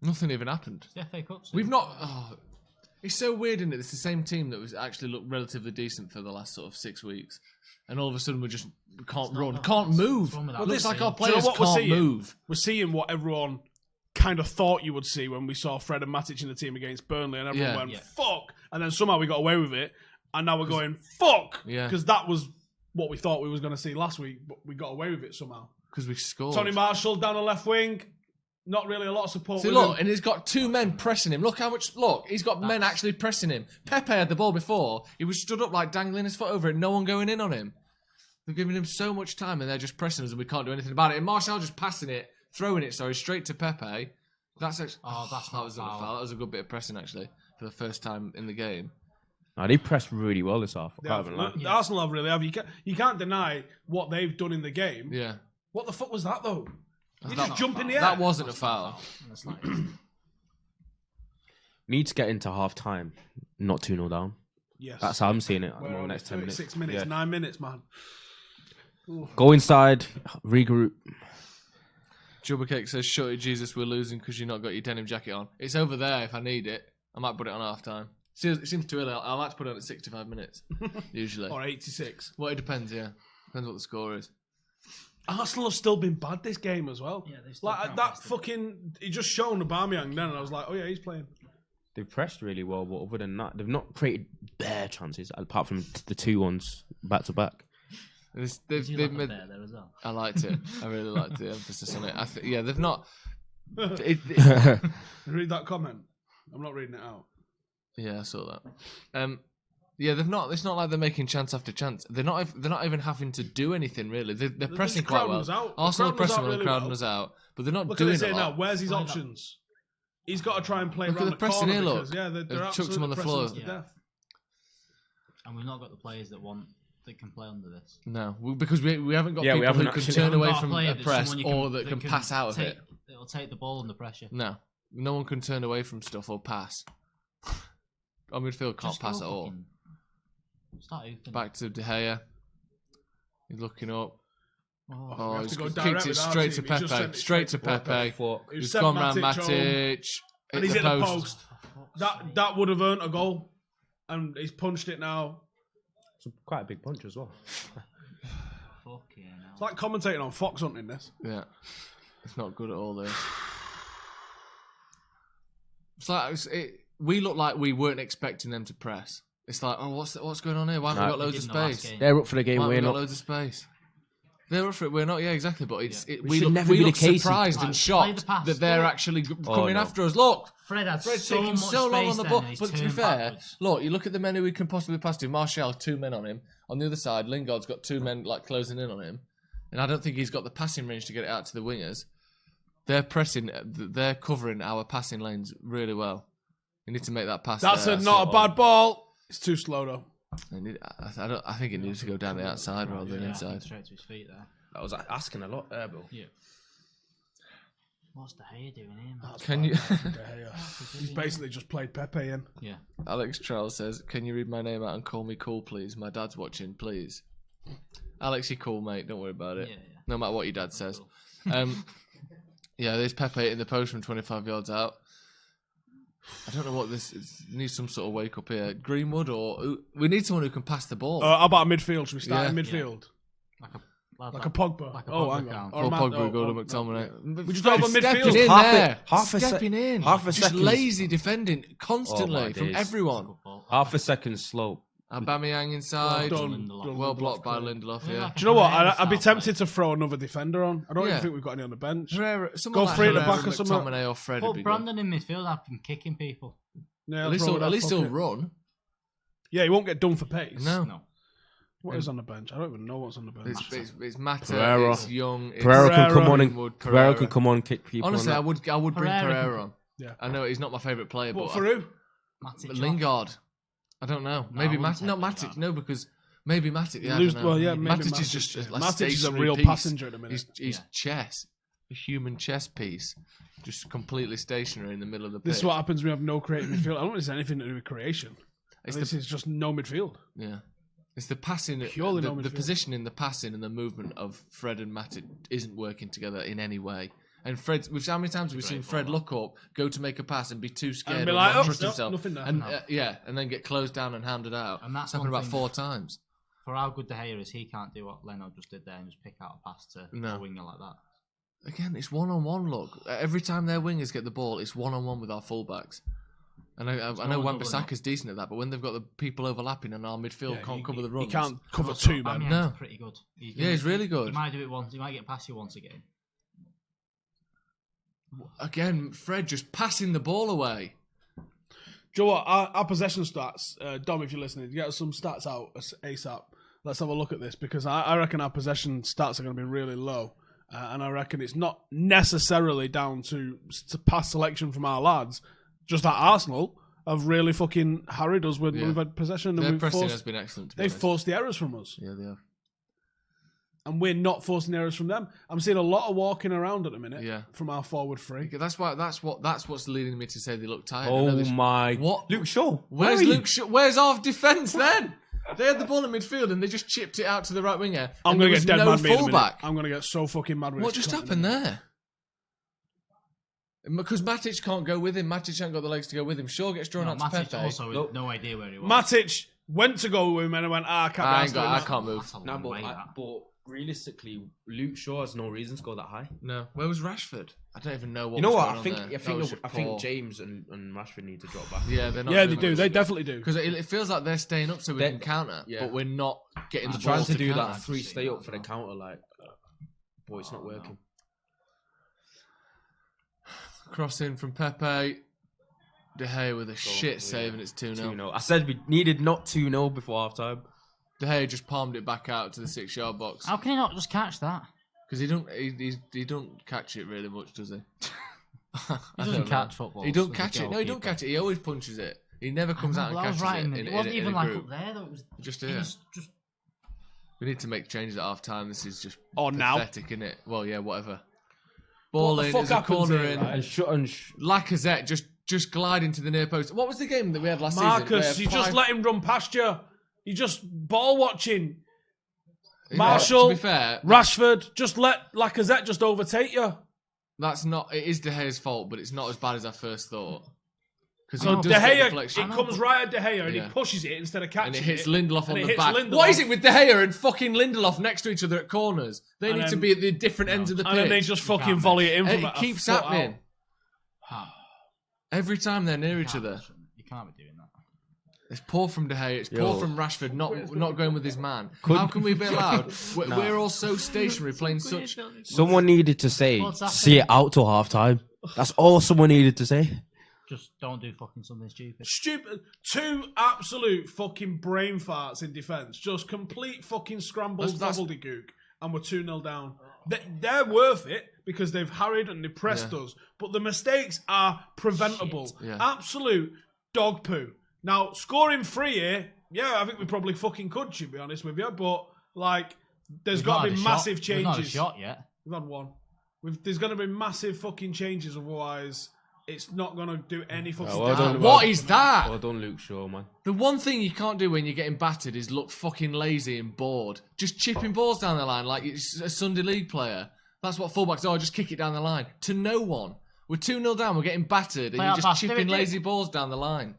Speaker 1: Nothing even happened.
Speaker 4: It's the FA Cup.
Speaker 1: We've not. It's so weird, isn't it? It's the same team that was actually looked relatively decent for the last sort of 6 weeks, and all of a sudden we can't run, can't move.
Speaker 4: Well,
Speaker 1: Looks like our
Speaker 2: Do you know
Speaker 1: players
Speaker 2: what we're
Speaker 1: can't
Speaker 2: seeing?
Speaker 1: move.
Speaker 2: We're seeing what everyone kind of thought you would see when we saw Fred and Matic in the team against Burnley, and everyone
Speaker 1: Yeah.
Speaker 2: went,
Speaker 4: Yeah.
Speaker 2: fuck. And then somehow we got away with it, and now we're going, fuck.
Speaker 1: Yeah.
Speaker 2: Because that was what we thought we was going to see last week, but we got away with it somehow.
Speaker 1: Because we scored.
Speaker 2: Tony Marshall down the left wing. Not really a lot of support.
Speaker 1: See,
Speaker 2: with
Speaker 1: look,
Speaker 2: him.
Speaker 1: and he's got two men pressing him. Look how much. Look, he's got men actually pressing him. Pepe had the ball before. He was stood up like dangling his foot over it. No one going in on him. They're giving him so much time, and they're just pressing us, and we can't do anything about it. And Martial just passing it, throwing it, straight to Pepe. That's actually.
Speaker 4: that's
Speaker 1: that
Speaker 4: not
Speaker 1: was not a
Speaker 4: foul.
Speaker 1: foul. That was a good bit of pressing actually for the first time in the game.
Speaker 3: Nah, they pressed really well this half. I
Speaker 2: Yeah,
Speaker 3: can't even lie.
Speaker 2: the Arsenal have really have. You can't deny what they've done in the game.
Speaker 1: Yeah,
Speaker 2: What the fuck was that though? Did he
Speaker 1: That-
Speaker 2: just jump in the air?
Speaker 1: that wasn't a foul.
Speaker 4: That's like,
Speaker 3: Need to get into half time, not 2-0 down.
Speaker 2: Yes.
Speaker 3: That's how I'm seeing it at the
Speaker 2: We're
Speaker 3: moment,
Speaker 2: on
Speaker 3: next 10 minutes.
Speaker 2: 36 minutes,
Speaker 3: Yeah.
Speaker 2: 9 minutes, man.
Speaker 3: Go inside, regroup.
Speaker 1: Jubbercake says, "Shorty Jesus, we're losing because you not got your denim jacket on. It's over there if I need it. I might put it on half time. It seems too early. I like to put it on at 65 minutes usually.
Speaker 2: Or 86.
Speaker 1: Well, it depends. Yeah, depends what the score is.
Speaker 2: Arsenal have still been bad this game as well.
Speaker 4: Yeah, they've still
Speaker 2: like
Speaker 4: can't
Speaker 2: that
Speaker 4: rest them.
Speaker 2: fucking. He just shown Aubameyang then, and I was like, oh yeah, he's playing.
Speaker 3: They've pressed really well, but other than that, they've not created bare chances apart from the 2 ones back to back.
Speaker 4: did you
Speaker 1: They've
Speaker 4: like
Speaker 1: made,
Speaker 4: there as well?
Speaker 1: I liked it. I really liked the emphasis on it. Yeah, they've not.
Speaker 2: Read that comment. I'm not reading it out.
Speaker 1: Yeah, I saw that. Yeah, they've not. It's not like they're making chance after chance. They're not even having to do anything really. They're pressing
Speaker 2: just
Speaker 1: quite
Speaker 2: crowding
Speaker 1: well.
Speaker 2: us out.
Speaker 1: Arsenal are
Speaker 2: They're crowding us
Speaker 1: pressing
Speaker 2: out
Speaker 1: well,
Speaker 2: really
Speaker 1: crowding
Speaker 2: well.
Speaker 1: us out, but they're not
Speaker 2: Look at
Speaker 1: doing
Speaker 2: this
Speaker 1: a
Speaker 2: here
Speaker 1: lot.
Speaker 2: now. Where's his
Speaker 4: Why not?
Speaker 2: options? He's got to try and play
Speaker 1: Look at
Speaker 2: around
Speaker 1: the pressing
Speaker 2: corner
Speaker 1: here, look.
Speaker 2: because, yeah, they're
Speaker 1: They've chucked
Speaker 2: absolutely
Speaker 1: him on the
Speaker 2: pressing
Speaker 1: floor.
Speaker 2: us to
Speaker 4: Yeah.
Speaker 2: death.
Speaker 4: And we've not got the players that can play under this.
Speaker 1: No, because we haven't got
Speaker 3: Yeah, we
Speaker 1: people who
Speaker 3: haven't
Speaker 1: can
Speaker 3: actually-
Speaker 1: turn away
Speaker 4: Got a
Speaker 1: from
Speaker 4: player
Speaker 1: a
Speaker 4: that's
Speaker 1: press
Speaker 4: someone you
Speaker 1: or that can pass out of it.
Speaker 4: It'll take the ball under pressure.
Speaker 1: No one can turn away from stuff or pass. Our midfield can't
Speaker 4: Just go
Speaker 1: pass at all.
Speaker 4: fucking Start oofing.
Speaker 1: Back to De Gea. He's looking up.
Speaker 4: Oh,
Speaker 1: Oh,
Speaker 2: have
Speaker 1: he's
Speaker 2: to go
Speaker 1: kicked
Speaker 2: direct
Speaker 1: it
Speaker 2: with our
Speaker 1: straight
Speaker 2: team.
Speaker 1: to
Speaker 2: He's just
Speaker 1: Pepe.
Speaker 2: sent it
Speaker 1: Straight to
Speaker 3: What the
Speaker 1: Pepe.
Speaker 3: fuck?
Speaker 2: He's
Speaker 1: He's
Speaker 2: sent
Speaker 1: gone round
Speaker 2: Matic home,
Speaker 1: Matic.
Speaker 2: and he's hit the post. That would have earned a goal, and he's punched it now.
Speaker 3: It's quite a big punch as well.
Speaker 4: fucking hell.
Speaker 2: It's like commentating on Fox hunting this.
Speaker 1: Yeah. It's not good at all, this. It's like we look like we weren't expecting them to press. It's like, oh, what's going on here? Why haven't we got loads of
Speaker 4: Didn't the last
Speaker 1: space?
Speaker 4: game.
Speaker 3: They're up for the game,
Speaker 1: Why
Speaker 3: we're
Speaker 1: haven't we got
Speaker 3: not.
Speaker 1: loads of space? They're up for it. We're not. Yeah, exactly. But it's
Speaker 4: Yeah.
Speaker 1: we
Speaker 3: should
Speaker 1: look,
Speaker 3: never
Speaker 1: we
Speaker 3: be the
Speaker 1: look
Speaker 3: case.
Speaker 1: surprised
Speaker 4: Like,
Speaker 1: and
Speaker 4: play
Speaker 1: shocked
Speaker 4: the pass.
Speaker 1: that they're
Speaker 4: Look.
Speaker 1: actually
Speaker 3: Oh,
Speaker 1: coming
Speaker 3: no.
Speaker 1: after us. Look,
Speaker 4: Fred had
Speaker 1: Fred's
Speaker 4: so
Speaker 1: taking
Speaker 4: much
Speaker 1: so long
Speaker 4: space
Speaker 1: on the
Speaker 4: then,
Speaker 1: ball.
Speaker 4: and he's
Speaker 1: But to be
Speaker 4: turned
Speaker 1: fair,
Speaker 4: backwards.
Speaker 1: look, you look at the men who we can possibly pass to. Martial, 2 men on him. On the other side, Lingard's got 2 men like closing in on him, and I don't think he's got the passing range to get it out to the wingers. They're pressing. They're covering our passing lanes really well. You need to make that pass.
Speaker 2: That's
Speaker 1: there.
Speaker 2: not a bad ball. It's too slow though.
Speaker 1: I think it needs to go down the outside rather than inside.
Speaker 4: Straight to his feet there.
Speaker 3: I was asking a lot there, Bill.
Speaker 4: Yeah. What's De Gea doing here, man?
Speaker 1: Can you?
Speaker 2: He's basically just played Pepe in.
Speaker 4: Yeah.
Speaker 1: Alex Charles says, "Can you read my name out and call me cool, please? My dad's watching, please." Alex, you're cool, mate. Don't worry about it.
Speaker 4: Yeah, yeah.
Speaker 1: No matter what your dad says.
Speaker 4: Cool.
Speaker 1: Yeah, there's Pepe hitting the post from 25 yards out. I don't know what this is. Needs some sort of wake up here. Greenwood or we need someone who can pass the ball.
Speaker 2: How about a midfield? Should we start in
Speaker 1: Yeah.
Speaker 2: midfield?
Speaker 4: Like
Speaker 2: Like a Pogba.
Speaker 4: Like a
Speaker 2: Oh,
Speaker 4: Pogba
Speaker 2: hang on.
Speaker 4: count.
Speaker 2: Or
Speaker 1: Or
Speaker 2: Matt-
Speaker 1: Pogba,
Speaker 2: oh,
Speaker 1: Gordon
Speaker 2: oh,
Speaker 1: McTominay.
Speaker 2: We just have a
Speaker 1: Stepping
Speaker 2: midfield.
Speaker 1: in
Speaker 3: Half a-
Speaker 1: there.
Speaker 3: half a sec-
Speaker 1: Stepping in.
Speaker 3: half a
Speaker 1: Just
Speaker 3: second.
Speaker 1: lazy defending constantly
Speaker 3: Oh, my
Speaker 1: from
Speaker 3: days.
Speaker 1: everyone.
Speaker 3: Half a second slope.
Speaker 1: Aubameyang inside.
Speaker 2: Well done.
Speaker 1: Well blocked by Lindelof, yeah.
Speaker 2: Do you know what? I'd be tempted to throw another defender on. I don't
Speaker 1: Yeah.
Speaker 2: even think we've got any on the bench.
Speaker 1: Herrera, someone
Speaker 2: Go
Speaker 1: like
Speaker 2: free at the
Speaker 1: Herrera,
Speaker 2: back or something.
Speaker 1: McTominay or Fred would
Speaker 4: Put
Speaker 1: be good.
Speaker 4: Brandon in midfield. I've been kicking people.
Speaker 2: Yeah,
Speaker 1: At least
Speaker 2: throw it
Speaker 1: he'll
Speaker 2: up, fuck
Speaker 1: run.
Speaker 2: it. Yeah, he won't get done for pace.
Speaker 1: No.
Speaker 4: No.
Speaker 2: What is on the bench? I don't even know what's on the bench.
Speaker 1: It's Mata,
Speaker 3: Pereira.
Speaker 1: it's Young. It's
Speaker 3: Pereira can come on and
Speaker 1: Greenwood,
Speaker 3: Pereira
Speaker 1: Pereira.
Speaker 3: can come on and kick people.
Speaker 1: Honestly, I
Speaker 3: on
Speaker 1: would bring
Speaker 4: Pereira.
Speaker 1: Pereira on.
Speaker 2: Yeah.
Speaker 1: I know he's not my favourite player,
Speaker 2: But
Speaker 1: but
Speaker 2: for who?
Speaker 4: Matic
Speaker 1: Lingard. I don't know. Maybe
Speaker 4: I wouldn't
Speaker 1: Matic. Not
Speaker 4: take
Speaker 1: Matic.
Speaker 4: Lingard.
Speaker 1: No, because maybe Matic. Yeah, I
Speaker 2: Lose-
Speaker 1: don't know.
Speaker 2: well, yeah, maybe
Speaker 1: Matic is
Speaker 2: Matic,
Speaker 1: just
Speaker 2: yeah.
Speaker 1: like
Speaker 2: Matic is a
Speaker 1: stationary
Speaker 2: real
Speaker 1: piece.
Speaker 2: passenger at the minute.
Speaker 1: He's chess, a human chess piece, just completely stationary in the middle of the pitch.
Speaker 2: This is what happens when we have no creative midfield. I don't think it's anything to do with creation. This is just no midfield.
Speaker 1: Yeah. It's the passing,
Speaker 2: Purely no
Speaker 1: the
Speaker 2: midfield.
Speaker 1: positioning, the passing, and the movement of Fred and Matic isn't working together in any way. And Fred, how many times have we seen Fred look up, go to make a pass, and be too scared
Speaker 2: And be
Speaker 1: or
Speaker 2: like,
Speaker 1: not
Speaker 2: "Oh,
Speaker 1: trust
Speaker 2: no,
Speaker 1: himself,
Speaker 2: nothing there."
Speaker 1: and and then get closed down and handed out.
Speaker 4: And that's
Speaker 1: it's happened
Speaker 4: one
Speaker 1: about
Speaker 4: thing
Speaker 1: 4 times.
Speaker 4: For how good De Gea is, he can't do what Leno just did there and just pick out a pass to a winger like that.
Speaker 1: Again, it's one-on-one. Look, every time their wingers get the ball, it's one-on-one with our fullbacks. And I know Wan-Bissaka's decent at that, but when they've got the people overlapping and our midfield can't cover the runs,
Speaker 2: You can't cover two, man.
Speaker 4: Aubameyang's
Speaker 1: No.
Speaker 4: pretty good.
Speaker 1: He's really good.
Speaker 4: He might do it once. He might get past you once a game.
Speaker 1: Again, Fred just passing the ball away.
Speaker 2: Do you know what? Our possession stats, Dom, if you're listening, get us some stats out ASAP. Let's have a look at this because I reckon our possession stats are going to be really low. And I reckon it's not necessarily down to pass selection from our lads, just that Arsenal have really fucking harried us when we've had possession. And
Speaker 1: Their
Speaker 2: we've
Speaker 1: pressing
Speaker 2: forced,
Speaker 1: has been excellent. To be
Speaker 2: they've
Speaker 1: honest.
Speaker 2: forced the errors from us.
Speaker 1: Yeah, they have.
Speaker 2: And we're not forcing errors from them. I'm seeing a lot of walking around at the minute
Speaker 1: Yeah.
Speaker 2: from our forward three.
Speaker 1: That's what's leading me to say they look tired. I
Speaker 3: Oh
Speaker 1: know they
Speaker 3: my!
Speaker 1: What?
Speaker 3: Luke Shaw.
Speaker 1: Where's Luke? Where's our defence then? They had the ball in midfield and they just chipped it out to the right winger.
Speaker 2: I'm
Speaker 1: going
Speaker 2: going
Speaker 1: to
Speaker 2: to get dead
Speaker 1: no
Speaker 2: mad me in a minute.
Speaker 1: fullback.
Speaker 2: I'm going to get so fucking mad with
Speaker 1: What
Speaker 2: this
Speaker 1: just
Speaker 2: cunt
Speaker 1: happened
Speaker 2: in a minute.
Speaker 1: there? Because Matic can't go with him. Matic ain't got the legs to go with him. Shaw gets drawn out to
Speaker 4: Matic
Speaker 1: Pepe.
Speaker 4: also with no idea where he was.
Speaker 2: Matic went to go with him and I went, I can't be arsed doing
Speaker 1: I
Speaker 2: that.
Speaker 1: can't move.
Speaker 4: That's a
Speaker 3: No,
Speaker 4: long
Speaker 3: but,
Speaker 4: way, that.
Speaker 3: but realistically, Luke Shaw has no reason to go that high.
Speaker 1: No. Where was Rashford? I don't even know what
Speaker 3: You know
Speaker 1: was
Speaker 3: what?
Speaker 1: going
Speaker 3: I
Speaker 1: on
Speaker 3: think
Speaker 1: there.
Speaker 3: I
Speaker 1: That
Speaker 3: think
Speaker 1: was just
Speaker 3: I think
Speaker 1: poor.
Speaker 3: James and Rashford need to drop back.
Speaker 1: Yeah, they're not.
Speaker 2: Yeah, they do. They definitely do.
Speaker 1: Because it feels like they're staying up so we can counter,
Speaker 3: yeah.
Speaker 1: but we're not getting the
Speaker 3: Trying
Speaker 1: ball
Speaker 3: to do
Speaker 1: counter.
Speaker 3: that free stay up for the counter, like, boy, it's not working.
Speaker 1: Cross in from Pepe. De Gea with a shit save and it's 2-0.
Speaker 3: 2-0. I said we needed not 2-0 before half time.
Speaker 1: De Gea just palmed it back out to the 6-yard box.
Speaker 4: How can he not just catch that?
Speaker 1: Because he don't catch it really much, does he?
Speaker 4: He doesn't catch football.
Speaker 1: He don't catch it. No, he don't catch it. He always punches it. He never comes out and catches it.
Speaker 4: It wasn't even like
Speaker 1: group.
Speaker 4: up there though. It was
Speaker 1: Just
Speaker 4: it
Speaker 1: here.
Speaker 4: was just
Speaker 1: We need to make changes at half time. This is just
Speaker 2: Or now.
Speaker 1: pathetic, isn't it? Well, yeah, whatever. Ball
Speaker 2: What the
Speaker 1: in,
Speaker 2: fuck
Speaker 1: there's a
Speaker 2: happens
Speaker 1: corner
Speaker 2: here,
Speaker 1: in.
Speaker 2: right?
Speaker 1: Lacazette just gliding to the near post. What was the game that we had last
Speaker 2: Marcus,
Speaker 1: season?
Speaker 2: you just let him run past you. You just ball watching.
Speaker 1: Yeah,
Speaker 2: Marshall,
Speaker 1: to be fair,
Speaker 2: Rashford, just let Lacazette just overtake you.
Speaker 1: that's not. It is De Gea's fault, but it's not as bad as I first thought. Because
Speaker 2: So
Speaker 1: he
Speaker 2: De
Speaker 1: does get
Speaker 2: Gea,
Speaker 1: deflection.
Speaker 2: it comes right at De Gea and
Speaker 1: Yeah.
Speaker 2: he pushes it instead of catching
Speaker 1: And
Speaker 2: it.
Speaker 1: it hits Lindelof on
Speaker 2: and it
Speaker 1: the
Speaker 2: hits
Speaker 1: back.
Speaker 2: Lindelof.
Speaker 1: What is it with De Gea and fucking Lindelof next to each other at corners? They
Speaker 2: And
Speaker 1: need to
Speaker 2: then-
Speaker 1: be at the different ends of the pitch.
Speaker 2: And then they just fucking
Speaker 4: can't
Speaker 2: volley it in
Speaker 1: And
Speaker 2: from
Speaker 1: it
Speaker 2: a
Speaker 1: keeps
Speaker 2: foot
Speaker 1: happening.
Speaker 2: out.
Speaker 1: Every time they're near each other.
Speaker 4: You can't be doing that.
Speaker 1: It's poor from De Gea. It's
Speaker 3: Yo.
Speaker 1: poor from Rashford not going with his man. How can we be allowed? We're all so stationary playing such...
Speaker 3: Someone needed to say,
Speaker 4: What's happening?
Speaker 3: see it out till half time. That's all someone needed to say.
Speaker 4: Just don't do fucking something stupid.
Speaker 2: Stupid. Two absolute fucking brain farts in defence. Just complete fucking scrambles,
Speaker 1: That's-
Speaker 2: gobbledygook. And we're 2-0 down. They're worth it because they've harried and depressed
Speaker 1: Yeah.
Speaker 2: us. But the mistakes are preventable.
Speaker 1: Shit. Yeah.
Speaker 2: Absolute dog poo. Now, scoring 3 here, yeah, I think we probably fucking could, to be honest with you. But, like, there's got to be massive
Speaker 4: We've not had a
Speaker 2: changes.
Speaker 4: shot yet.
Speaker 2: We've had one. There's going to be massive fucking changes, otherwise it's not going to do any fucking
Speaker 3: well
Speaker 2: damage.
Speaker 3: done,
Speaker 1: What is that?
Speaker 3: Well done, Luke Shaw, man.
Speaker 1: The one thing you can't do when you're getting battered is look fucking lazy and bored. Just chipping balls down the line like it's a Sunday League player. That's what fullbacks are, just kick it down the line. To no one. We're 2-0 down, we're getting battered, and
Speaker 4: Play
Speaker 1: you're
Speaker 4: out
Speaker 1: just
Speaker 4: fast, do
Speaker 1: chipping
Speaker 4: it, do it.
Speaker 1: lazy balls down the line.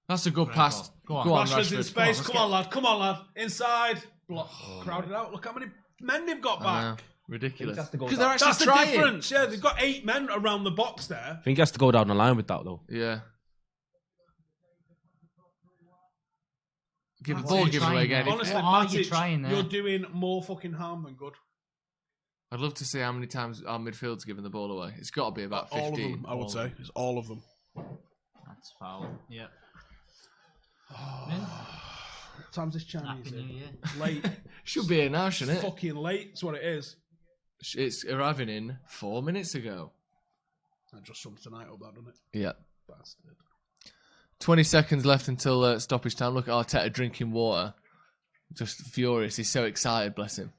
Speaker 1: That's a good pass.
Speaker 4: Go on.
Speaker 2: Rashford's in
Speaker 1: Rashford.
Speaker 2: space. Come on, lad. Come on, lad. Inside. Block. Crowded out. Look how many men they've got
Speaker 1: I know.
Speaker 2: back.
Speaker 1: Ridiculous.
Speaker 3: That's the goal.
Speaker 1: Because they're actually
Speaker 2: That's the
Speaker 1: trying.
Speaker 2: difference. Yeah, they've got 8 men around the box there.
Speaker 3: I think he has to go down the line with that, though.
Speaker 1: Yeah. Give the
Speaker 4: What
Speaker 1: ball
Speaker 4: are you
Speaker 1: given away
Speaker 4: trying
Speaker 1: again.
Speaker 4: there?
Speaker 2: Honestly,
Speaker 4: What are you
Speaker 2: Matic,
Speaker 4: trying there?
Speaker 2: you're doing more fucking harm than good.
Speaker 1: I'd love to see how many times our midfield's given the ball away. It's got to be about 15.
Speaker 2: All of them, I would say. It's all of them.
Speaker 4: That's foul. Yeah.
Speaker 2: What time's this Chinese
Speaker 4: Happy New
Speaker 2: in?
Speaker 4: Year.
Speaker 2: Late.
Speaker 1: Should be here now, shouldn't it?
Speaker 2: Fucking late. That's what it is.
Speaker 1: It's arriving in 4 minutes ago.
Speaker 2: That just sums tonight up, that, doesn't it?
Speaker 1: Yeah.
Speaker 2: Bastard.
Speaker 1: 20 seconds left until stoppage time. Look at Arteta drinking water. Just furious. He's so excited, bless him.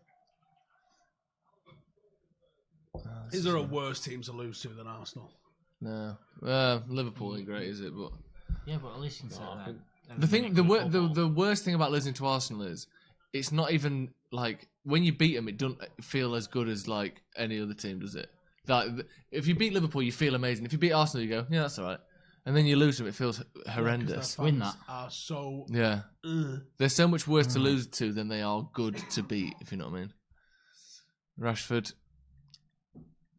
Speaker 2: Is there a worse team to lose to than Arsenal?
Speaker 1: No. Liverpool ain't great, is it? But
Speaker 4: Yeah, but at least you can say that.
Speaker 1: the thing, the worst thing about losing to Arsenal is it's not even like when you beat them, it doesn't feel as good as like any other team, does it? Like if you beat Liverpool, you feel amazing. If you beat Arsenal, you go, yeah, that's all right. And then you lose them, it feels horrendous.
Speaker 2: Yeah,
Speaker 4: Win that.
Speaker 2: Are so.
Speaker 1: Yeah, they're so much worse to lose to than they are good to beat. If you know what I mean. Rashford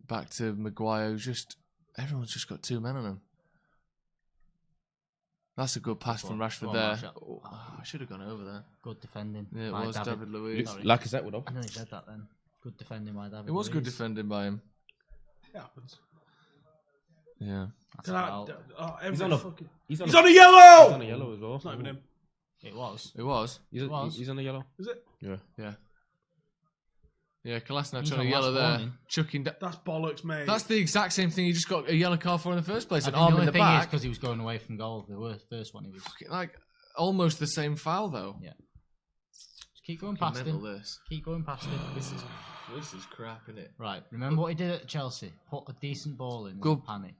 Speaker 1: back to Maguire. Just everyone's just got 2 men on him. That's a good pass from Rashford
Speaker 4: Go on,
Speaker 1: there.
Speaker 4: Marshall.
Speaker 1: Oh, I should have gone over there.
Speaker 4: Good defending.
Speaker 1: Yeah, it
Speaker 4: by
Speaker 1: was David Luiz.
Speaker 4: Sorry.
Speaker 3: Lacazette would have.
Speaker 4: I know you said that then. Good defending by David
Speaker 1: It was good
Speaker 4: Luiz.
Speaker 1: defending by him.
Speaker 2: It happens.
Speaker 1: Yeah.
Speaker 4: That's a foul.
Speaker 3: He's on a
Speaker 2: fucking...
Speaker 3: He's
Speaker 2: He's
Speaker 3: on
Speaker 2: on a
Speaker 3: a
Speaker 2: yellow!
Speaker 3: yellow as well.
Speaker 2: It's not even him.
Speaker 4: It was.
Speaker 1: It was.
Speaker 3: He's on a yellow.
Speaker 2: Is it?
Speaker 3: Yeah.
Speaker 1: Yeah. Yeah, Kolasinac
Speaker 4: He's
Speaker 1: on a
Speaker 4: on
Speaker 1: yellow
Speaker 4: last
Speaker 1: there.
Speaker 4: warning.
Speaker 1: Chucking down.
Speaker 2: That's bollocks, mate.
Speaker 1: That's the exact same thing he just got a yellow card for in the first place. An
Speaker 4: I think
Speaker 1: arm
Speaker 4: the
Speaker 1: in
Speaker 4: only
Speaker 1: the
Speaker 4: thing is
Speaker 1: back.
Speaker 4: because he was going away from goal. The first one he was.
Speaker 1: Like, almost the same foul, though.
Speaker 4: Yeah. Just keep going past
Speaker 1: Mental,
Speaker 4: him.
Speaker 1: this.
Speaker 4: Keep going past him.
Speaker 1: This is crap, isn't it?
Speaker 4: Right. Remember what he did at Chelsea? Put a decent ball in.
Speaker 1: Good.
Speaker 4: Panic.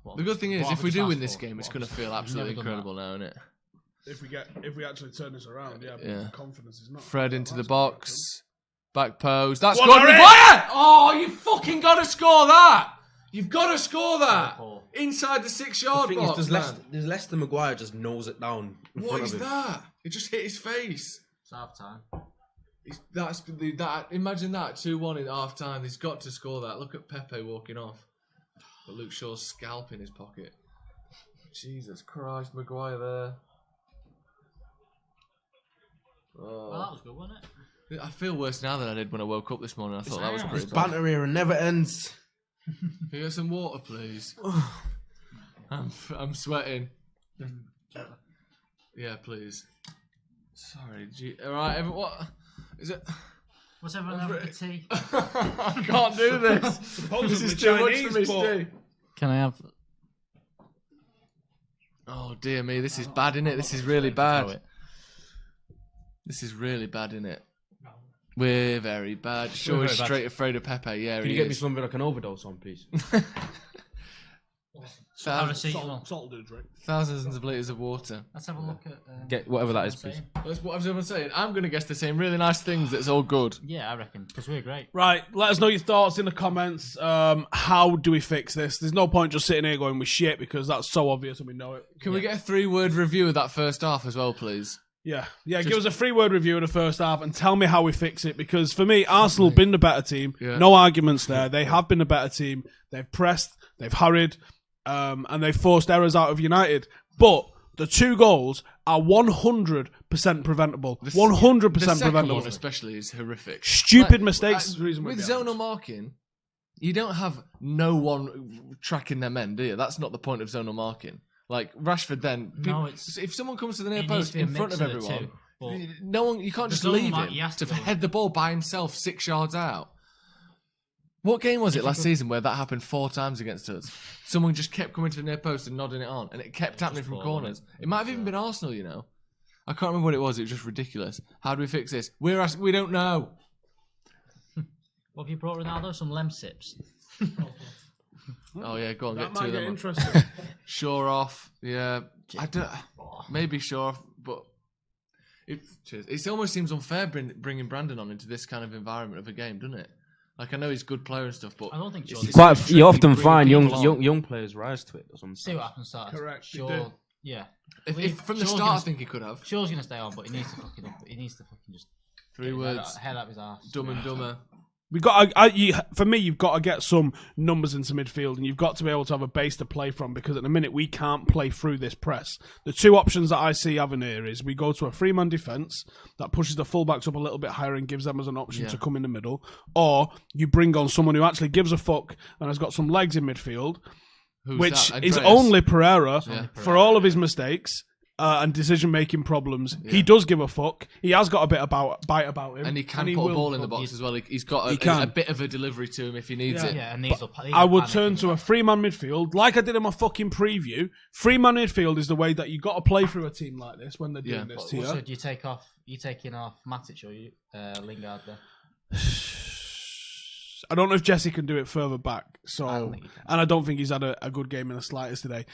Speaker 4: What
Speaker 1: The good thing is,
Speaker 4: what
Speaker 1: if
Speaker 4: have
Speaker 1: we
Speaker 4: just
Speaker 1: do
Speaker 4: asked
Speaker 1: win this
Speaker 4: for?
Speaker 1: game, it's
Speaker 4: What
Speaker 1: going to
Speaker 4: have
Speaker 1: feel
Speaker 4: we've
Speaker 1: absolutely
Speaker 4: never done
Speaker 1: incredible now, isn't it?
Speaker 2: If we actually turn this around, yeah. But
Speaker 1: Yeah.
Speaker 2: confidence is not.
Speaker 1: Fred into the
Speaker 2: That's
Speaker 1: box. Back post. That's
Speaker 2: Well,
Speaker 1: good.
Speaker 2: Harry!
Speaker 1: Maguire! Oh, you fucking got to score that! You've got to score that!
Speaker 4: Liverpool.
Speaker 1: Inside the 6-yard
Speaker 5: The thing
Speaker 1: box,
Speaker 5: is,
Speaker 1: man.
Speaker 5: there's Leicester Maguire just nose it down in
Speaker 1: What
Speaker 5: front
Speaker 1: is
Speaker 5: of him.
Speaker 1: that? It just hit his face.
Speaker 4: It's half time.
Speaker 1: Imagine that 2-1 in half time. He's got to score that. Look at Pepe walking off. But Luke Shaw's scalp in his pocket. Jesus Christ, Maguire there.
Speaker 4: Well, that was good, wasn't it?
Speaker 1: I feel worse now than I did when I woke up this morning. I thought that was
Speaker 4: This
Speaker 1: pretty
Speaker 5: This
Speaker 1: bad.
Speaker 5: banter here never ends.
Speaker 1: Can you get some water, please? I'm sweating. Yeah, please. Sorry. All right, what is it?
Speaker 4: What's everyone having for tea?
Speaker 1: I can't do this. This is too much for me, Steve.
Speaker 4: Can I have?
Speaker 1: Oh dear me, this is bad, innit? This is really bad. This is really bad, innit? We're very bad. Sure,
Speaker 4: very
Speaker 1: he's
Speaker 4: bad.
Speaker 1: straight afraid of Pepe. Yeah,
Speaker 3: Can
Speaker 1: he
Speaker 3: you get me
Speaker 1: is.
Speaker 3: something I can overdose on, please?
Speaker 1: Thousands,
Speaker 2: Salt do drink.
Speaker 1: thousands of litres of water.
Speaker 4: Let's have a look at.
Speaker 3: Get whatever that is, please.
Speaker 1: That's what I was saying. I'm going to guess the same really nice things that's all good.
Speaker 4: Yeah, I reckon because we're great.
Speaker 2: Right, let us know your thoughts in the comments. How do we fix this? There's no point just sitting here going with shit because that's so obvious and we know it.
Speaker 1: Can we get a 3-word review of that first half as well, please?
Speaker 2: Yeah. Give us a 3-word review of the first half and tell me how we fix it. Because for me, Arsenal have been the better team.
Speaker 1: Yeah.
Speaker 2: No arguments there. They have been the better team. They've pressed, they've hurried, and they've forced errors out of United. But the 2 goals are 100% preventable. 100%
Speaker 1: The second
Speaker 2: preventable.
Speaker 1: one especially is horrific.
Speaker 2: Stupid mistakes is the reason we're
Speaker 1: with
Speaker 2: behind.
Speaker 1: zonal marking, you don't have no one tracking their men, do you? That's not the point of zonal marking. Like Rashford, then
Speaker 4: No, it's-
Speaker 1: if someone comes to the near
Speaker 4: It needs
Speaker 1: post
Speaker 4: to be a
Speaker 1: in front
Speaker 4: mix
Speaker 1: of
Speaker 4: of the
Speaker 1: everyone,
Speaker 4: two, but
Speaker 1: no one, you can't
Speaker 4: the
Speaker 1: just
Speaker 4: zonal
Speaker 1: leave
Speaker 4: mark,
Speaker 1: him
Speaker 4: he has
Speaker 1: to
Speaker 4: to go.
Speaker 1: head the ball by himself 6 yards out. What game was it last season where that happened 4 times against us? Someone just kept coming to the near post and nodding it on, and it kept happening from
Speaker 4: ball,
Speaker 1: corners. It might have even been Arsenal, you know. I can't remember what it was. It was just ridiculous. How do we fix this? We don't know.
Speaker 4: What have you brought Ronaldo? Some Lemsips.
Speaker 1: Oh yeah, go on,
Speaker 2: That
Speaker 1: get 2
Speaker 2: might
Speaker 1: of
Speaker 2: get
Speaker 1: them.
Speaker 2: interesting.
Speaker 1: Shore off, yeah. I don't. Maybe Shore off, but it almost seems unfair bringing Brandon on into this kind of environment of a game, doesn't it? Like I know he's a good player and stuff, but
Speaker 4: I don't think
Speaker 1: it's
Speaker 4: Jordan-
Speaker 3: Quite,
Speaker 1: tricky
Speaker 3: you often
Speaker 1: bringing
Speaker 3: find
Speaker 1: people on.
Speaker 3: young players rise to it. Or something.
Speaker 4: See what happens. Start.
Speaker 2: Correct, they
Speaker 4: Sure.
Speaker 2: do.
Speaker 4: Yeah.
Speaker 1: If from the
Speaker 4: Shaw's
Speaker 1: start, I
Speaker 4: gonna-
Speaker 1: think he could have
Speaker 4: Shaw's gonna stay on, but he needs to fucking. He needs to fucking just
Speaker 1: 3 words:
Speaker 4: head up his ass.
Speaker 1: Dumb and Dumber.
Speaker 2: We got. For me, you've got to get some numbers into midfield, and you've got to be able to have a base to play from. Because at the minute, we can't play through this press. The 2 options that I see having here is we go to a 3-man defence that pushes the fullbacks up a little bit higher and gives them as an option
Speaker 1: Yeah.
Speaker 2: to come in the middle, or you bring on someone who actually gives a fuck and has got some legs in midfield,
Speaker 1: Who's
Speaker 2: which
Speaker 1: that?
Speaker 2: is
Speaker 1: Andreas?
Speaker 2: only Pereira
Speaker 1: Yeah.
Speaker 2: for all of his mistakes. and decision-making problems. He does give a fuck. He has got a bit bite about him.
Speaker 1: And he can put a ball in the box as well. He's got a bit of a delivery to him if he needs it.
Speaker 4: Yeah, and
Speaker 2: I would turn to a three-man midfield, like I did in my fucking preview. Three-man midfield is the way that you got to play through a team like this when they're doing this to you.
Speaker 4: So do you take off? You taking off Matic or you Lingard there?
Speaker 2: I don't know if Jesse can do it further back.
Speaker 4: don't think he can.
Speaker 2: And I don't think he's had a good game in the slightest today.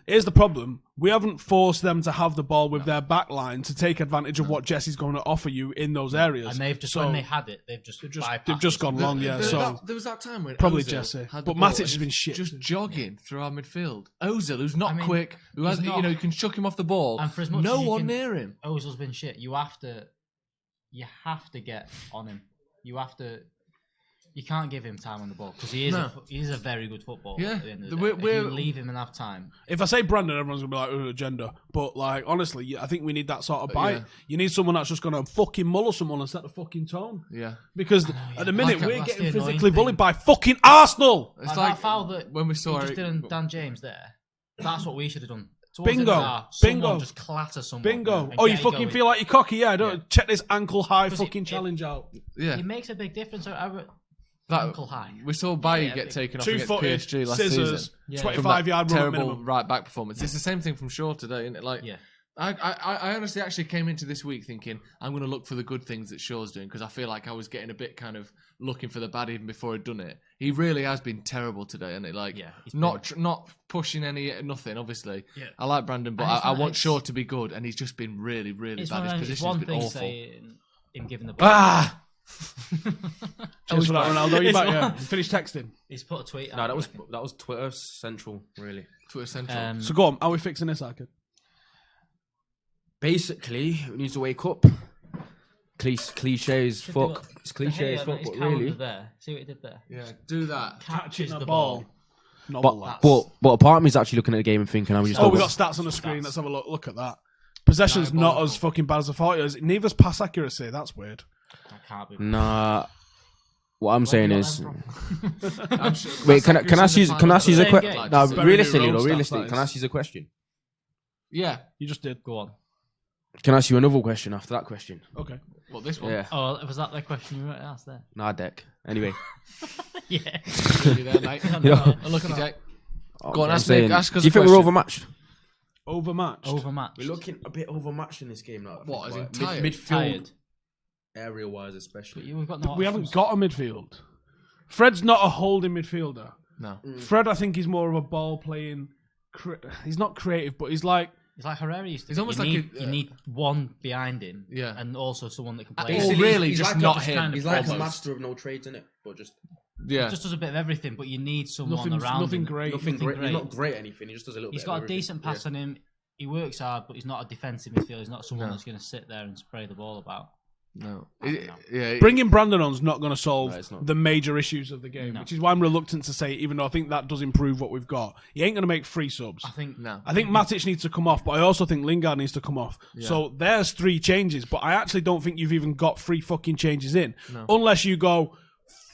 Speaker 2: Here's the problem. We haven't forced them to have the ball with their back line to take advantage of what Jesse's going to offer you in those areas.
Speaker 4: And they've just, when they had it, they've just
Speaker 2: gone long, yeah.
Speaker 1: There was that time when
Speaker 2: Probably
Speaker 1: Ozil
Speaker 2: Jesse.
Speaker 1: had
Speaker 2: But
Speaker 1: the ball
Speaker 2: Matic
Speaker 1: and
Speaker 2: has been shit.
Speaker 1: just jogging through our midfield. Ozil, who's not
Speaker 4: I mean,
Speaker 1: quick, who has,
Speaker 4: he's not.
Speaker 1: you can chuck him off the ball.
Speaker 4: And for as much
Speaker 1: no
Speaker 4: as you
Speaker 1: one
Speaker 4: can-
Speaker 1: near him.
Speaker 4: Ozil's been shit. You have to get on him. You can't give him time on the ball because he is a very good footballer.
Speaker 1: Yeah.
Speaker 4: At the end of the day. If you
Speaker 1: We're-
Speaker 4: leave him enough time.
Speaker 2: If I say Brandon, everyone's going to be like, agenda. But, like, honestly, I think we need that sort of bite.
Speaker 1: Yeah.
Speaker 2: You need someone that's just going to fucking muller someone and set the fucking tone.
Speaker 1: Yeah.
Speaker 2: Because at the minute,
Speaker 4: That's
Speaker 2: we're
Speaker 4: the
Speaker 2: getting
Speaker 4: annoying
Speaker 2: physically
Speaker 4: thing.
Speaker 2: bullied by fucking Arsenal.
Speaker 1: It's
Speaker 4: Like that foul that
Speaker 1: when we saw
Speaker 4: he just
Speaker 1: Eric-
Speaker 4: did on Dan James there. That's what we should have done. Towards
Speaker 2: Bingo.
Speaker 4: the end of the half,
Speaker 2: Bingo.
Speaker 4: someone just clatter someone.
Speaker 2: Bingo.
Speaker 4: and
Speaker 2: Oh, you
Speaker 4: get it
Speaker 2: fucking
Speaker 4: going.
Speaker 2: feel like you're cocky? Yeah, don't check this ankle high
Speaker 4: Because
Speaker 2: fucking
Speaker 4: it-
Speaker 2: challenge out.
Speaker 1: Yeah.
Speaker 4: It makes a big difference.
Speaker 1: That-
Speaker 4: Ankle high.
Speaker 1: We saw Bailly
Speaker 4: Yeah,
Speaker 1: get
Speaker 4: big-
Speaker 1: taken off against
Speaker 2: Two-footed,
Speaker 1: PSG last
Speaker 2: scissors,
Speaker 1: season.
Speaker 4: Yeah.
Speaker 2: 25-yard run at
Speaker 1: terrible
Speaker 2: minimum.
Speaker 1: right back performance. It's the same thing from Shaw today, isn't it? Like,
Speaker 4: Yeah.
Speaker 1: I honestly actually came into this week thinking I'm going to look for the good things that Shaw's doing because I feel like I was getting a bit kind of looking for the bad even before he'd done it. He really has been terrible today, and it like
Speaker 4: he's
Speaker 1: not pushing nothing. Obviously,
Speaker 4: Yeah.
Speaker 1: I like Brandon, but
Speaker 4: And it's
Speaker 1: I
Speaker 4: not-
Speaker 1: want
Speaker 4: it's-
Speaker 1: Shaw to be good, and he's just been really, really
Speaker 4: It's
Speaker 1: bad.
Speaker 4: one,
Speaker 1: His
Speaker 4: it's
Speaker 1: position's
Speaker 4: one
Speaker 1: been
Speaker 4: thing
Speaker 1: awful.
Speaker 4: saying him giving the ball.
Speaker 1: Ah,
Speaker 2: Cheers for that, Ronaldo. You
Speaker 4: It's
Speaker 2: back?
Speaker 4: one-
Speaker 2: Yeah. Finish texting.
Speaker 4: He's put a tweet out.
Speaker 3: No, that was Twitter Central, really.
Speaker 1: Twitter Central.
Speaker 2: So go on. Are we fixing this, Arkad?
Speaker 3: Basically, we need to wake up. Cliche as fuck. It's cliche as fuck, but really.
Speaker 4: There. See what he did there?
Speaker 1: Yeah, do that.
Speaker 4: Catches
Speaker 2: the
Speaker 4: the
Speaker 2: ball.
Speaker 4: ball.
Speaker 2: Novel,
Speaker 3: But,
Speaker 2: lads.
Speaker 3: but a part of me is actually looking at the game and thinking, we just
Speaker 2: Oh, we
Speaker 3: got
Speaker 2: got stats on the screen. Let's have a look. Look at that. Possession's not
Speaker 1: Diabolical.
Speaker 2: as fucking bad as I thought it was. Neither's pass accuracy. That's weird.
Speaker 4: That can't be.
Speaker 3: Nah. What I'm saying
Speaker 4: Where
Speaker 3: is,
Speaker 4: you got them from?
Speaker 1: I'm sure-
Speaker 3: wait, can I ask you a
Speaker 4: Same
Speaker 3: question?
Speaker 4: game.
Speaker 3: No,
Speaker 2: Very
Speaker 3: realistically,
Speaker 2: new road
Speaker 3: realistically,
Speaker 2: stats,
Speaker 3: can I
Speaker 2: that
Speaker 3: ask you a question?
Speaker 1: Yeah.
Speaker 2: You just did.
Speaker 4: Go on.
Speaker 3: Can I ask you another question after that question?
Speaker 2: Okay.
Speaker 1: Well, this one.
Speaker 3: Yeah.
Speaker 4: Oh, was that the question you asked there?
Speaker 3: Nah, deck. Anyway.
Speaker 4: Yeah.
Speaker 1: Really there, mate.
Speaker 3: Yeah.
Speaker 1: Unlucky, Jack.
Speaker 3: Oh,
Speaker 1: Go on,
Speaker 3: I'm
Speaker 1: ask
Speaker 3: saying,
Speaker 1: us
Speaker 3: do
Speaker 1: a
Speaker 3: you think we're
Speaker 1: question.
Speaker 3: overmatched?
Speaker 2: Overmatched.
Speaker 4: Overmatched.
Speaker 5: We're looking a bit overmatched in this game now.
Speaker 1: What, as in tired?
Speaker 5: Midfield
Speaker 4: Tired.
Speaker 5: area wise,
Speaker 4: But
Speaker 5: especially.
Speaker 4: we've got no
Speaker 2: We haven't
Speaker 4: options.
Speaker 2: got a midfield. Fred's not a holding midfielder.
Speaker 1: No.
Speaker 2: Fred, I think, he's more of a ball playing. He's not creative, but he's like.
Speaker 4: It's like Herrera used to.
Speaker 1: He's almost
Speaker 4: you
Speaker 1: like
Speaker 4: need,
Speaker 1: a-
Speaker 4: you need one behind him,
Speaker 1: Yeah.
Speaker 4: and also someone that can play.
Speaker 1: Or
Speaker 4: He
Speaker 1: really
Speaker 5: he's
Speaker 1: just
Speaker 5: like
Speaker 1: not
Speaker 5: a,
Speaker 1: him.
Speaker 4: kind of
Speaker 5: He's like a
Speaker 1: almost.
Speaker 5: master of no trades, innit? But just
Speaker 1: Yeah.
Speaker 4: just does a bit of everything, but you need someone
Speaker 2: Nothing
Speaker 4: around him.
Speaker 2: great.
Speaker 5: nothing great.
Speaker 4: great.
Speaker 5: He's not great at anything. He just does a little
Speaker 4: He's
Speaker 5: bit.
Speaker 4: got
Speaker 5: of
Speaker 4: a
Speaker 5: everything.
Speaker 4: decent pass
Speaker 5: Yeah.
Speaker 4: on him. He works hard, but he's not a defensive midfielder. He's not someone
Speaker 1: No.
Speaker 4: that's going to sit there and spray the ball about.
Speaker 1: No.
Speaker 4: don't know.
Speaker 1: Yeah.
Speaker 2: Bringing Brandon on's not going to solve
Speaker 3: No, it's not.
Speaker 2: the major issues of the game,
Speaker 4: No.
Speaker 2: which is why I'm reluctant to say, even though I think that does improve what we've got. He ain't going to make 3 subs.
Speaker 4: I think
Speaker 1: No.
Speaker 2: I think Matic needs to come off, but I also think Lingard needs to come off. So there's 3 changes, but I actually don't think you've even got 3 fucking changes in. Unless you go,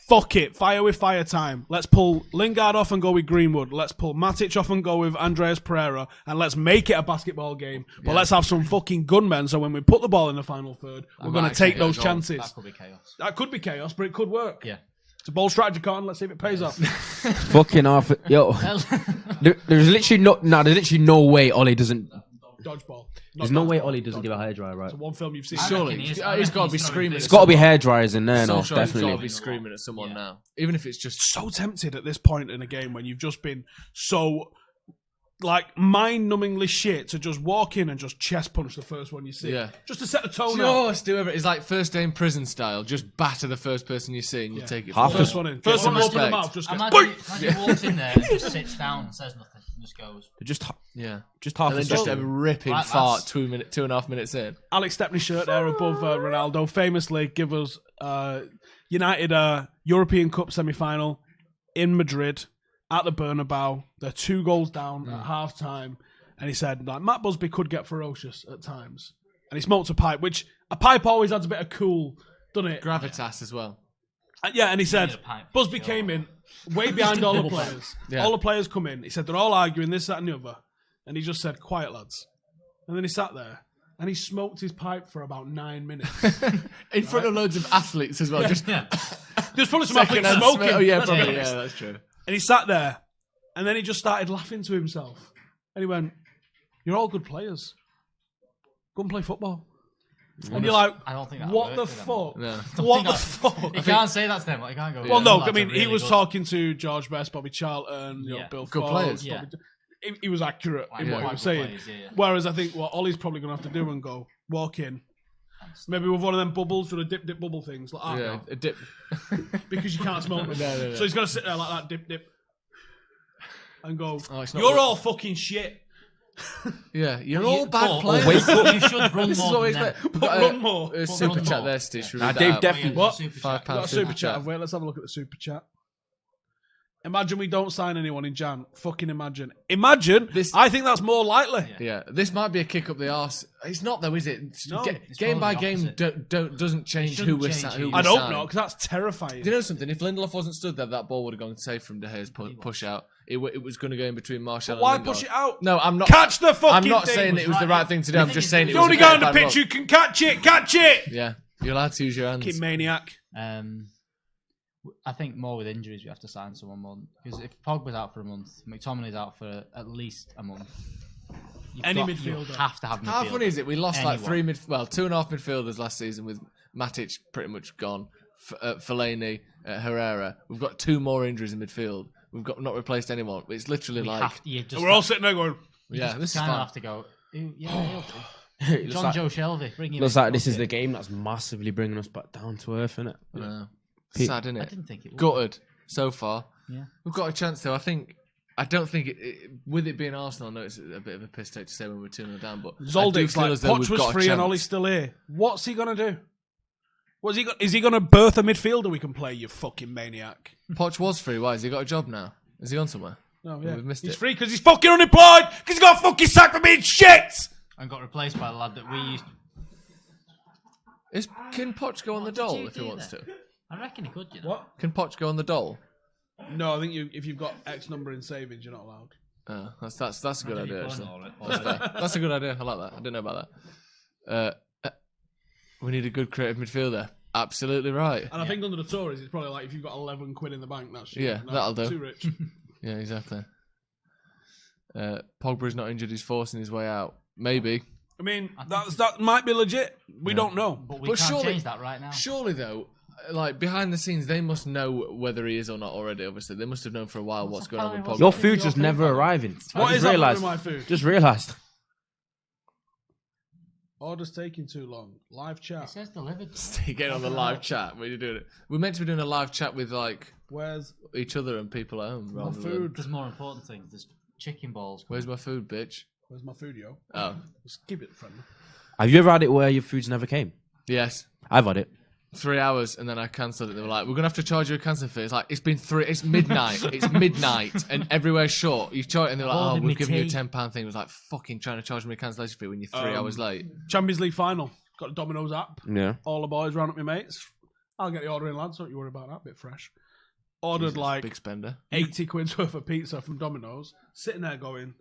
Speaker 2: fuck it, fire with fire time. Let's pull Lingard off and go with Greenwood. Let's pull Matic off and go with Andreas Pereira. And let's make it a basketball game. But let's have some fucking gunmen, so when we put the ball in the final third, we're going to
Speaker 1: actually
Speaker 2: take
Speaker 1: get a
Speaker 2: those
Speaker 1: goal.
Speaker 2: chances.
Speaker 4: that could be chaos.
Speaker 2: That could be chaos, but it could work.
Speaker 4: Yeah.
Speaker 2: It's a bold strategy, Carton. Let's see if it pays off.
Speaker 3: Fucking off. Yo. There's literally no way Ollie doesn't.
Speaker 2: Dodgeball.
Speaker 3: There's no way Ollie doesn't give a hairdryer, right?
Speaker 2: It's one film you've seen.
Speaker 1: Surely.
Speaker 4: reckon he is.
Speaker 1: He's got to be
Speaker 4: He's
Speaker 1: screaming.
Speaker 3: It's got to be hairdryers in there, no,
Speaker 1: He's got to
Speaker 3: definitely.
Speaker 1: be screaming at someone now. Even if it's just.
Speaker 2: So tempted at this point in a game when you've just been so like mind-numbingly shit to just walk in and just chest punch the first one you see.
Speaker 1: Yeah.
Speaker 2: Just to set the tone out.
Speaker 1: Just do everything. It's like first day in prison style. Just batter the first person you see and you take it.
Speaker 3: Half
Speaker 1: forward.
Speaker 2: First one in. First
Speaker 1: some
Speaker 2: one open the
Speaker 1: respect.
Speaker 2: mouth. Just goes,
Speaker 4: Imagine he walks in there and just sits down and says nothing and just goes.
Speaker 3: Just
Speaker 1: Yeah.
Speaker 3: half
Speaker 1: And
Speaker 3: a
Speaker 1: then just a
Speaker 3: second.
Speaker 1: ripping
Speaker 4: Right,
Speaker 1: fart
Speaker 4: that's-
Speaker 1: 2.5 minutes in.
Speaker 2: Alex Stepney's shirt there above Ronaldo famously give us United European Cup semi-final in Madrid at the Bernabeu. They're 2 goals down at half-time. And he said, like, Matt Busby could get ferocious at times. And he smoked a pipe, which a pipe always adds a bit of cool, doesn't it?
Speaker 1: Gravitas as well.
Speaker 2: And he said,
Speaker 4: need a pipe.
Speaker 2: Busby came in way behind all the players.
Speaker 1: Yeah.
Speaker 2: All the players come in. He said, they're all arguing this, that, and the other. And he just said, quiet, lads. And then he sat there and he smoked his pipe for about 9 minutes.
Speaker 1: In front of loads of athletes as well. Just
Speaker 2: There's probably some athletes
Speaker 1: second-hand
Speaker 2: smoking.
Speaker 1: smell. Oh, yeah, probably. Yeah, that's true.
Speaker 2: And he sat there and then he just started laughing to himself. And he went, "You're all good players. Go and play football." And you're like,
Speaker 4: I don't think that
Speaker 2: what the
Speaker 4: worked for
Speaker 2: fuck?
Speaker 1: No.
Speaker 2: What the fuck?
Speaker 4: You can't say that to them. Like, you can't go.
Speaker 2: Well, no,
Speaker 4: "Lads
Speaker 2: I mean,
Speaker 4: are
Speaker 2: he
Speaker 4: really
Speaker 2: was
Speaker 4: good."
Speaker 2: talking to George Best, Bobby Charlton,
Speaker 4: Yeah.
Speaker 2: Bill
Speaker 1: Good
Speaker 2: Fox,
Speaker 1: players.
Speaker 4: Yeah.
Speaker 2: He was accurate in what he
Speaker 4: quite
Speaker 2: was
Speaker 4: good
Speaker 2: saying.
Speaker 4: players, yeah.
Speaker 2: Whereas I think what Ollie's probably going to have to do and go, walk in, maybe with one of them bubbles, with a dip bubble things like that.
Speaker 1: Yeah, a dip.
Speaker 2: Because you can't smoke them.
Speaker 1: No.
Speaker 2: So he's going to sit there like that, dip, and go,
Speaker 1: Oh, it's not
Speaker 2: "You're
Speaker 1: good."
Speaker 2: all fucking shit.
Speaker 1: Yeah, you're all bad
Speaker 4: Or
Speaker 1: players.
Speaker 4: wake up. You should run
Speaker 1: This is
Speaker 4: more
Speaker 1: what we
Speaker 4: than them.
Speaker 1: expect. We've
Speaker 2: But
Speaker 1: got
Speaker 2: run more.
Speaker 1: a super
Speaker 4: run
Speaker 1: chat
Speaker 4: more.
Speaker 1: there, Steve. Should we
Speaker 3: Nah,
Speaker 1: read that
Speaker 3: Dave
Speaker 1: out?
Speaker 3: definitely.
Speaker 2: What?
Speaker 4: Super
Speaker 1: £5
Speaker 4: chat.
Speaker 2: Got a
Speaker 1: super
Speaker 2: super
Speaker 1: chat.
Speaker 2: chat. Wait, let's have a look at the super chat. Imagine we don't sign anyone in Jan. Fucking imagine. Imagine.
Speaker 1: This-
Speaker 2: I think that's more likely.
Speaker 1: Yeah, this might be a kick up the arse. It's not though, is it?
Speaker 2: No,
Speaker 4: it's
Speaker 1: Game by
Speaker 4: probably the
Speaker 1: game doesn't change
Speaker 4: shouldn't
Speaker 1: who we're
Speaker 4: change
Speaker 1: who
Speaker 4: who
Speaker 1: we
Speaker 2: I don't
Speaker 1: sign.
Speaker 2: know, because that's terrifying.
Speaker 1: Do you know something? If Lindelof wasn't stood there, that ball would have gone safe from De Gea's push out. It was going to go in between Martial
Speaker 2: Why
Speaker 1: and Lingard.
Speaker 2: push it out?
Speaker 1: No, I'm not.
Speaker 2: Catch the fucking
Speaker 1: I'm not
Speaker 2: thing.
Speaker 1: saying it was the right thing to do. I'm just saying it
Speaker 2: You
Speaker 1: was
Speaker 2: only
Speaker 1: a
Speaker 2: go
Speaker 1: very
Speaker 2: on the
Speaker 1: bad
Speaker 2: pitch,
Speaker 1: role.
Speaker 2: you can catch it. Catch it.
Speaker 1: Yeah, you're allowed to use your hands.
Speaker 2: Fucking maniac.
Speaker 4: I think more with injuries we have to sign someone more because if Pogba's out for a month, McTominay's out for at least a month.
Speaker 2: Any
Speaker 4: You
Speaker 2: midfielder.
Speaker 4: have to have midfielder.
Speaker 1: How funny is it? We lost like
Speaker 4: Anyone.
Speaker 1: 2.5 midfielders last season with Matic pretty much gone, Fellaini, Herrera. We've got 2 more injuries in midfield. We've got not replaced anyone. It's literally
Speaker 4: We
Speaker 1: like,
Speaker 4: have to, you just
Speaker 2: We're all sitting there going,
Speaker 1: yeah, this is
Speaker 4: kind of
Speaker 1: fine.
Speaker 4: have to go. Yeah, he'll do.
Speaker 3: It looks
Speaker 4: John
Speaker 3: like,
Speaker 4: Joe Shelby, bring him.
Speaker 3: looks
Speaker 4: in.
Speaker 3: like this is
Speaker 4: Okay.
Speaker 3: the game that's massively bringing us back down to earth, innit?
Speaker 1: Sad, isn't
Speaker 4: I
Speaker 1: it?
Speaker 4: didn't think it would.
Speaker 1: Gutted so far.
Speaker 4: Yeah.
Speaker 1: We've got a chance though. I don't think with it being Arsenal, I know it's a bit of a piss take to say when we're 2-0 down, but I do
Speaker 2: Zoldic's
Speaker 1: feel
Speaker 2: like,
Speaker 1: as though
Speaker 2: Poch
Speaker 1: we've
Speaker 2: was
Speaker 1: got a
Speaker 2: free and
Speaker 1: chance.
Speaker 2: Ollie's still here. What's he going to do? Is he going to birth a midfielder we can play, you fucking maniac?
Speaker 1: Poch was free. Why? Has he got a job now? Has he gone somewhere?
Speaker 2: No,
Speaker 1: yeah. We've missed
Speaker 2: he's
Speaker 1: it.
Speaker 2: free because he's fucking unemployed because he got fucking sacked for being shit!
Speaker 4: And got replaced by the lad that we used.
Speaker 1: Can Poch go on the
Speaker 4: What did
Speaker 1: dole
Speaker 4: you
Speaker 1: if he
Speaker 4: do
Speaker 1: wants
Speaker 4: there?
Speaker 1: to?
Speaker 4: I reckon he could, you know.
Speaker 2: What?
Speaker 1: Can Poch go on the dole?
Speaker 2: No, I think if you've got X number in savings, you're not allowed.
Speaker 1: That's a good idea. Actually.
Speaker 4: Or
Speaker 1: That's a good idea. I like that. I didn't know about that. We need a good creative midfielder. Absolutely right.
Speaker 2: And I think under the Tories, it's probably like if you've got 11 quid in the bank, that's
Speaker 1: Yeah, that'll do.
Speaker 2: Too rich.
Speaker 1: Yeah, exactly. Pogba's not injured. He's forcing his way out. Maybe.
Speaker 2: I mean, that might be legit. We don't know.
Speaker 4: But we
Speaker 1: But
Speaker 4: can't
Speaker 1: surely-
Speaker 4: change that right now.
Speaker 1: Surely though, like behind the scenes, they must know whether he is or not already. Obviously, they must have known for a while what's going on with Pogba.
Speaker 3: Your food's just never arriving.
Speaker 2: What
Speaker 3: I
Speaker 2: is
Speaker 3: just
Speaker 2: happening
Speaker 3: realised.
Speaker 2: with my food?
Speaker 3: Just realised.
Speaker 2: Order's taking too long. Live
Speaker 4: It
Speaker 2: chat.
Speaker 4: says delivered.
Speaker 1: You get on the live chat. What are you doing? We're meant to be doing a live chat with like
Speaker 2: Where's
Speaker 1: each other and people at home.
Speaker 2: my
Speaker 1: Rather than,
Speaker 2: food?
Speaker 4: There's more important things. There's chicken balls.
Speaker 1: Where's my food, bitch?
Speaker 2: Where's my food, yo?
Speaker 1: Oh,
Speaker 2: Just keep it friendly.
Speaker 3: Have you ever had it where your food's never came?
Speaker 1: yes.
Speaker 3: I've had it.
Speaker 1: 3 hours and then I cancelled it. They were like, "We're gonna have to charge you a cancel fee." It's like it's midnight. It's midnight and everywhere's short. You charge it and they're like, "Oh,
Speaker 4: Holding
Speaker 1: we've
Speaker 4: me
Speaker 1: given you a
Speaker 4: tea.
Speaker 1: £10 thing." It was like fucking trying to charge me a cancellation fee when you're 3 hours late.
Speaker 2: Champions League final. Got a Domino's app.
Speaker 3: Yeah.
Speaker 2: All the boys round up my mates. I'll get the order in, lads. Don't you worry about that. Bit fresh. Ordered
Speaker 1: Jesus,
Speaker 2: like
Speaker 1: big spender.
Speaker 2: 80 quid's worth of pizza from Domino's. Sitting there going,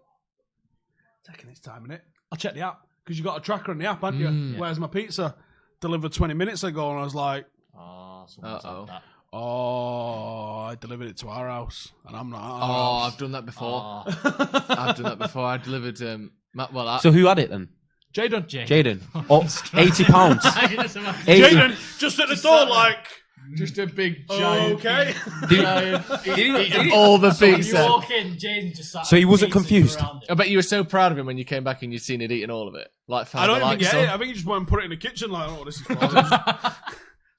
Speaker 2: taking its time, innit? I'll check the app. Because you got a tracker on the app, haven't you? Where's my pizza? Delivered 20 minutes ago, and I was like,
Speaker 4: Oh, someone's
Speaker 1: Uh-oh.
Speaker 4: had that.
Speaker 2: oh, I delivered it to our house. And I'm not at our
Speaker 1: Oh,
Speaker 2: house.
Speaker 1: I've done that before.
Speaker 4: Oh,
Speaker 1: I've done that before. I delivered.
Speaker 3: So who had it then?
Speaker 2: Jaden.
Speaker 3: Jaden. Oh, £80.
Speaker 2: Jaden, just at the door, like,
Speaker 1: just a big giant.
Speaker 2: okay.
Speaker 1: Eating all the
Speaker 4: You
Speaker 1: pizza.
Speaker 4: walk in, Jaden just sat.
Speaker 3: So he wasn't
Speaker 4: pizza
Speaker 3: confused?
Speaker 4: around it.
Speaker 1: I bet you were so proud of him when you came back and you'd seen it eating all of it. Like
Speaker 2: I
Speaker 1: father,
Speaker 2: don't even
Speaker 1: like
Speaker 2: get
Speaker 1: son.
Speaker 2: it. I think he just went and put it in the kitchen, like, oh, this is for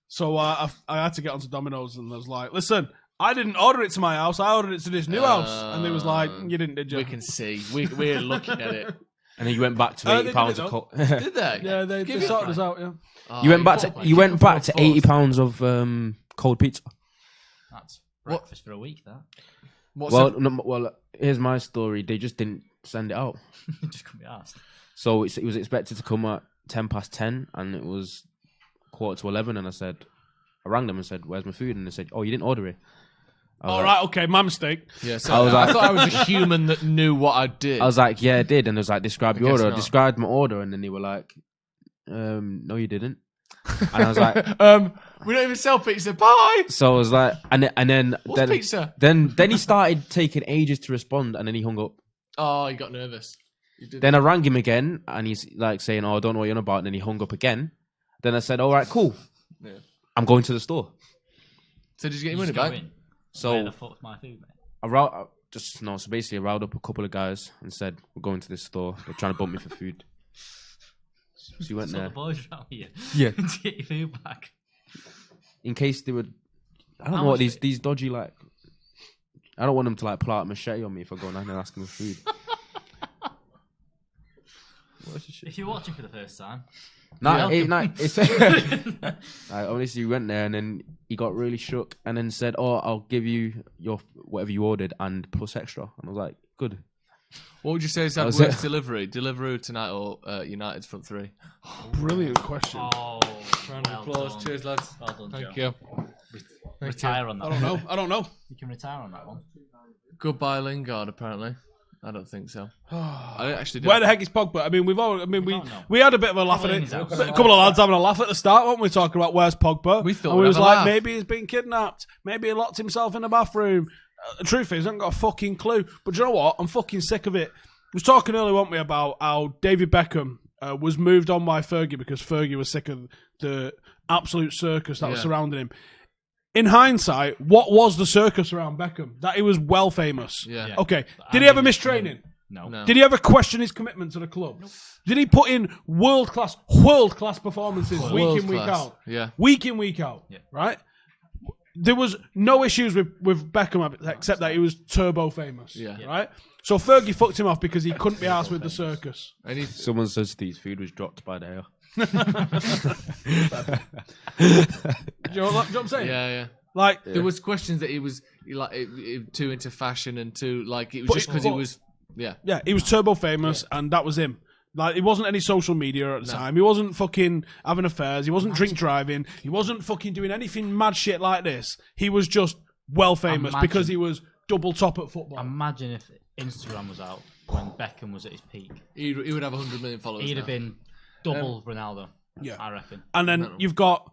Speaker 2: So I had to get onto Domino's, and I was like, listen, I didn't order it to my house. I ordered it to this new house. And they was like, you didn't, did you?
Speaker 1: We can see. We're looking at it.
Speaker 3: And then you went back to
Speaker 2: they
Speaker 3: £80
Speaker 2: did it
Speaker 3: of coke.
Speaker 1: Did they?
Speaker 2: Yeah, they
Speaker 1: Give you
Speaker 2: sorted
Speaker 1: a
Speaker 2: us out, yeah.
Speaker 1: Oh,
Speaker 3: You went back
Speaker 1: bought,
Speaker 3: to £80 of cold pizza.
Speaker 4: That's breakfast for a week. That
Speaker 1: What's
Speaker 3: Well,
Speaker 1: the-
Speaker 3: no, well, here's my story. They just didn't send it out.
Speaker 4: just couldn't be asked.
Speaker 3: So it was expected to come at 10:10, and it was 11:15. And I rang them and said, "Where's my food?" And they said, "Oh, you didn't order it."
Speaker 2: All right, okay, my mistake.
Speaker 1: Yeah, so I thought I was a human that knew what I did.
Speaker 3: I was like, yeah, I did. And it was like, describe your
Speaker 1: guess
Speaker 3: order.
Speaker 1: not.
Speaker 3: Described my order. And then they were like, no, you didn't. And I was like,
Speaker 1: we don't even sell pizza. Bye.
Speaker 3: so I was like, and then
Speaker 1: What's pizza?
Speaker 3: Then he started taking ages to respond, and then he hung up.
Speaker 1: Oh, you got nervous. You did.
Speaker 3: Then I rang him again, and he's like saying, "Oh, I don't know what you're on about." And then he hung up again. Then I said, "All right, cool.
Speaker 1: Yeah.
Speaker 3: I'm going to the store."
Speaker 1: So did you get your
Speaker 4: You
Speaker 1: money
Speaker 4: just go
Speaker 1: back?
Speaker 4: in.
Speaker 3: So
Speaker 4: Where the fuck's my food, mate?
Speaker 3: so basically, I riled up a couple of guys and said, "We're going to this store. They're trying to bump me for food." So we went
Speaker 4: So the
Speaker 3: there
Speaker 4: boys around here
Speaker 3: Yeah.
Speaker 4: to get your food back.
Speaker 3: in case they would. I don't
Speaker 4: How
Speaker 3: know what
Speaker 4: much
Speaker 3: these dodgy like. I don't want them to like pull out a machete on me if I go in there and ask them for food.
Speaker 4: If you're watching for the first time,
Speaker 3: It's honestly, we went there and then he got really shook and then said, "Oh, I'll give you your whatever you ordered and plus extra." And I was like, "Good."
Speaker 1: What would you say is that
Speaker 3: was
Speaker 1: worst
Speaker 3: it.
Speaker 1: Delivery? Deliveroo tonight or United's front three?
Speaker 2: Brilliant question.
Speaker 4: oh,
Speaker 1: Round of applause.
Speaker 4: done.
Speaker 1: Cheers, lads.
Speaker 4: Well done,
Speaker 1: Thank
Speaker 4: Joe.
Speaker 1: you. Thank
Speaker 4: Retire on that.
Speaker 2: I don't know.
Speaker 4: You can retire on that one.
Speaker 1: Goodbye, Lingard. Apparently, I don't think so. I don't actually.
Speaker 2: Where the heck is Pogba? I mean, we
Speaker 4: don't know.
Speaker 2: we had a bit of a laugh at
Speaker 4: Probably in
Speaker 2: it.
Speaker 4: his house.
Speaker 2: A couple of lads having a laugh at the start, weren't we? Talking about where's Pogba?
Speaker 1: We thought
Speaker 2: and we
Speaker 1: we'd
Speaker 2: was
Speaker 1: have a
Speaker 2: like,
Speaker 1: laugh.
Speaker 2: maybe he's been kidnapped. Maybe he locked himself in a bathroom. The truth is, I haven't got a fucking clue. But do you know what? I'm fucking sick of it. We was talking earlier, weren't we, about how David Beckham was moved on by Fergie because Fergie was sick of the absolute circus that was
Speaker 1: Yeah.
Speaker 2: surrounding him. In hindsight, what was the circus around Beckham? That he was well famous.
Speaker 1: Yeah.
Speaker 4: Yeah.
Speaker 2: Okay.
Speaker 4: But
Speaker 2: Did he
Speaker 4: I
Speaker 2: ever
Speaker 4: mean,
Speaker 2: miss training?
Speaker 4: No.
Speaker 1: No.
Speaker 2: Did he ever question his commitment to the club? Did he put in world class performances week in, week
Speaker 1: World-class.
Speaker 2: out?
Speaker 1: Yeah.
Speaker 2: Week in, week out.
Speaker 4: Yeah.
Speaker 2: Right? There was no issues with Beckham except that he was turbo famous.
Speaker 1: Yeah.
Speaker 2: Right? So Fergie fucked him off because he couldn't be arsed with the circus.
Speaker 1: And he,
Speaker 3: Someone says Steve's food was dropped by the air.
Speaker 2: Do you know what I'm saying?
Speaker 1: yeah.
Speaker 2: Like,
Speaker 1: There was questions that he was too into fashion and too like it was
Speaker 2: But-
Speaker 1: just because he
Speaker 2: but-
Speaker 1: was
Speaker 2: yeah, he was turbo famous and that was him. Like, it wasn't any social media at the time. He wasn't fucking having affairs. He wasn't drink driving. He wasn't fucking doing anything mad shit like this. He was just well famous
Speaker 4: Imagine.
Speaker 2: because he was double top at football.
Speaker 4: Imagine if Instagram was out when Beckham was at his peak.
Speaker 1: he would have 100 million followers.
Speaker 4: He'd
Speaker 1: now.
Speaker 4: have been double Ronaldo.
Speaker 2: Yeah.
Speaker 4: I reckon.
Speaker 2: And then you've got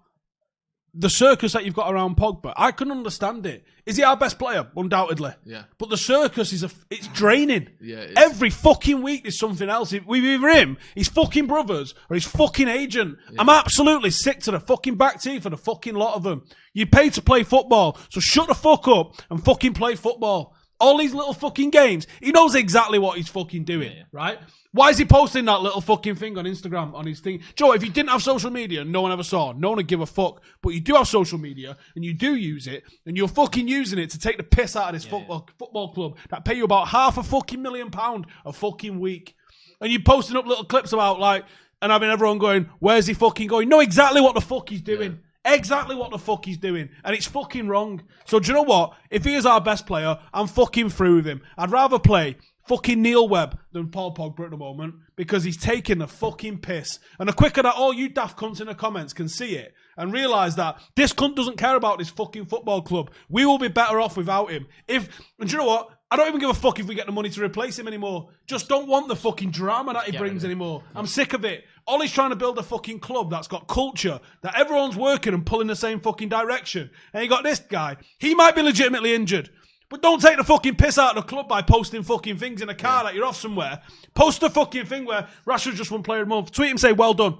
Speaker 2: the circus that you've got around Pogba. I can understand it. Is he our best player? Undoubtedly.
Speaker 1: Yeah.
Speaker 2: But the circus it's draining.
Speaker 1: Yeah, it is.
Speaker 2: Every fucking week there's something else. With either him, his fucking brothers, or his fucking agent. I'm absolutely sick to the fucking back teeth for the fucking lot of them. You pay to play football, so shut the fuck up and fucking play football. All these little fucking games, he knows exactly what he's fucking doing, right? Why is he posting that little fucking thing on Instagram, on his thing? Joe, if you didn't have social media, no one ever saw, no one would give a fuck. But you do have social media, and you do use it, and you're fucking using it to take the piss out of this football club that pay you about £500,000 a fucking week. And you're posting up little clips about, like, and having everyone going, where's he fucking going? Know exactly what the fuck he's doing. Exactly what the fuck he's doing. And it's fucking wrong. So do you know what? If he is our best player, I'm fucking through with him. I'd rather play fucking Neil Webb than Paul Pogba at the moment because he's taking the fucking piss. And the quicker that all you daft cunts in the comments can see it and realise that this cunt doesn't care about this fucking football club, we will be better off without him. And do you know what? I don't even give a fuck if we get the money to replace him anymore. Just don't want the fucking drama that he brings anymore. I'm sick of it. All he's trying to build a fucking club that's got culture, that everyone's working and pulling the same fucking direction. And you got this guy. He might be legitimately injured. But don't take the fucking piss out of the club by posting fucking things in a car that you're off somewhere. Post a fucking thing where Rashford just won player of the month. Tweet him, say, well done.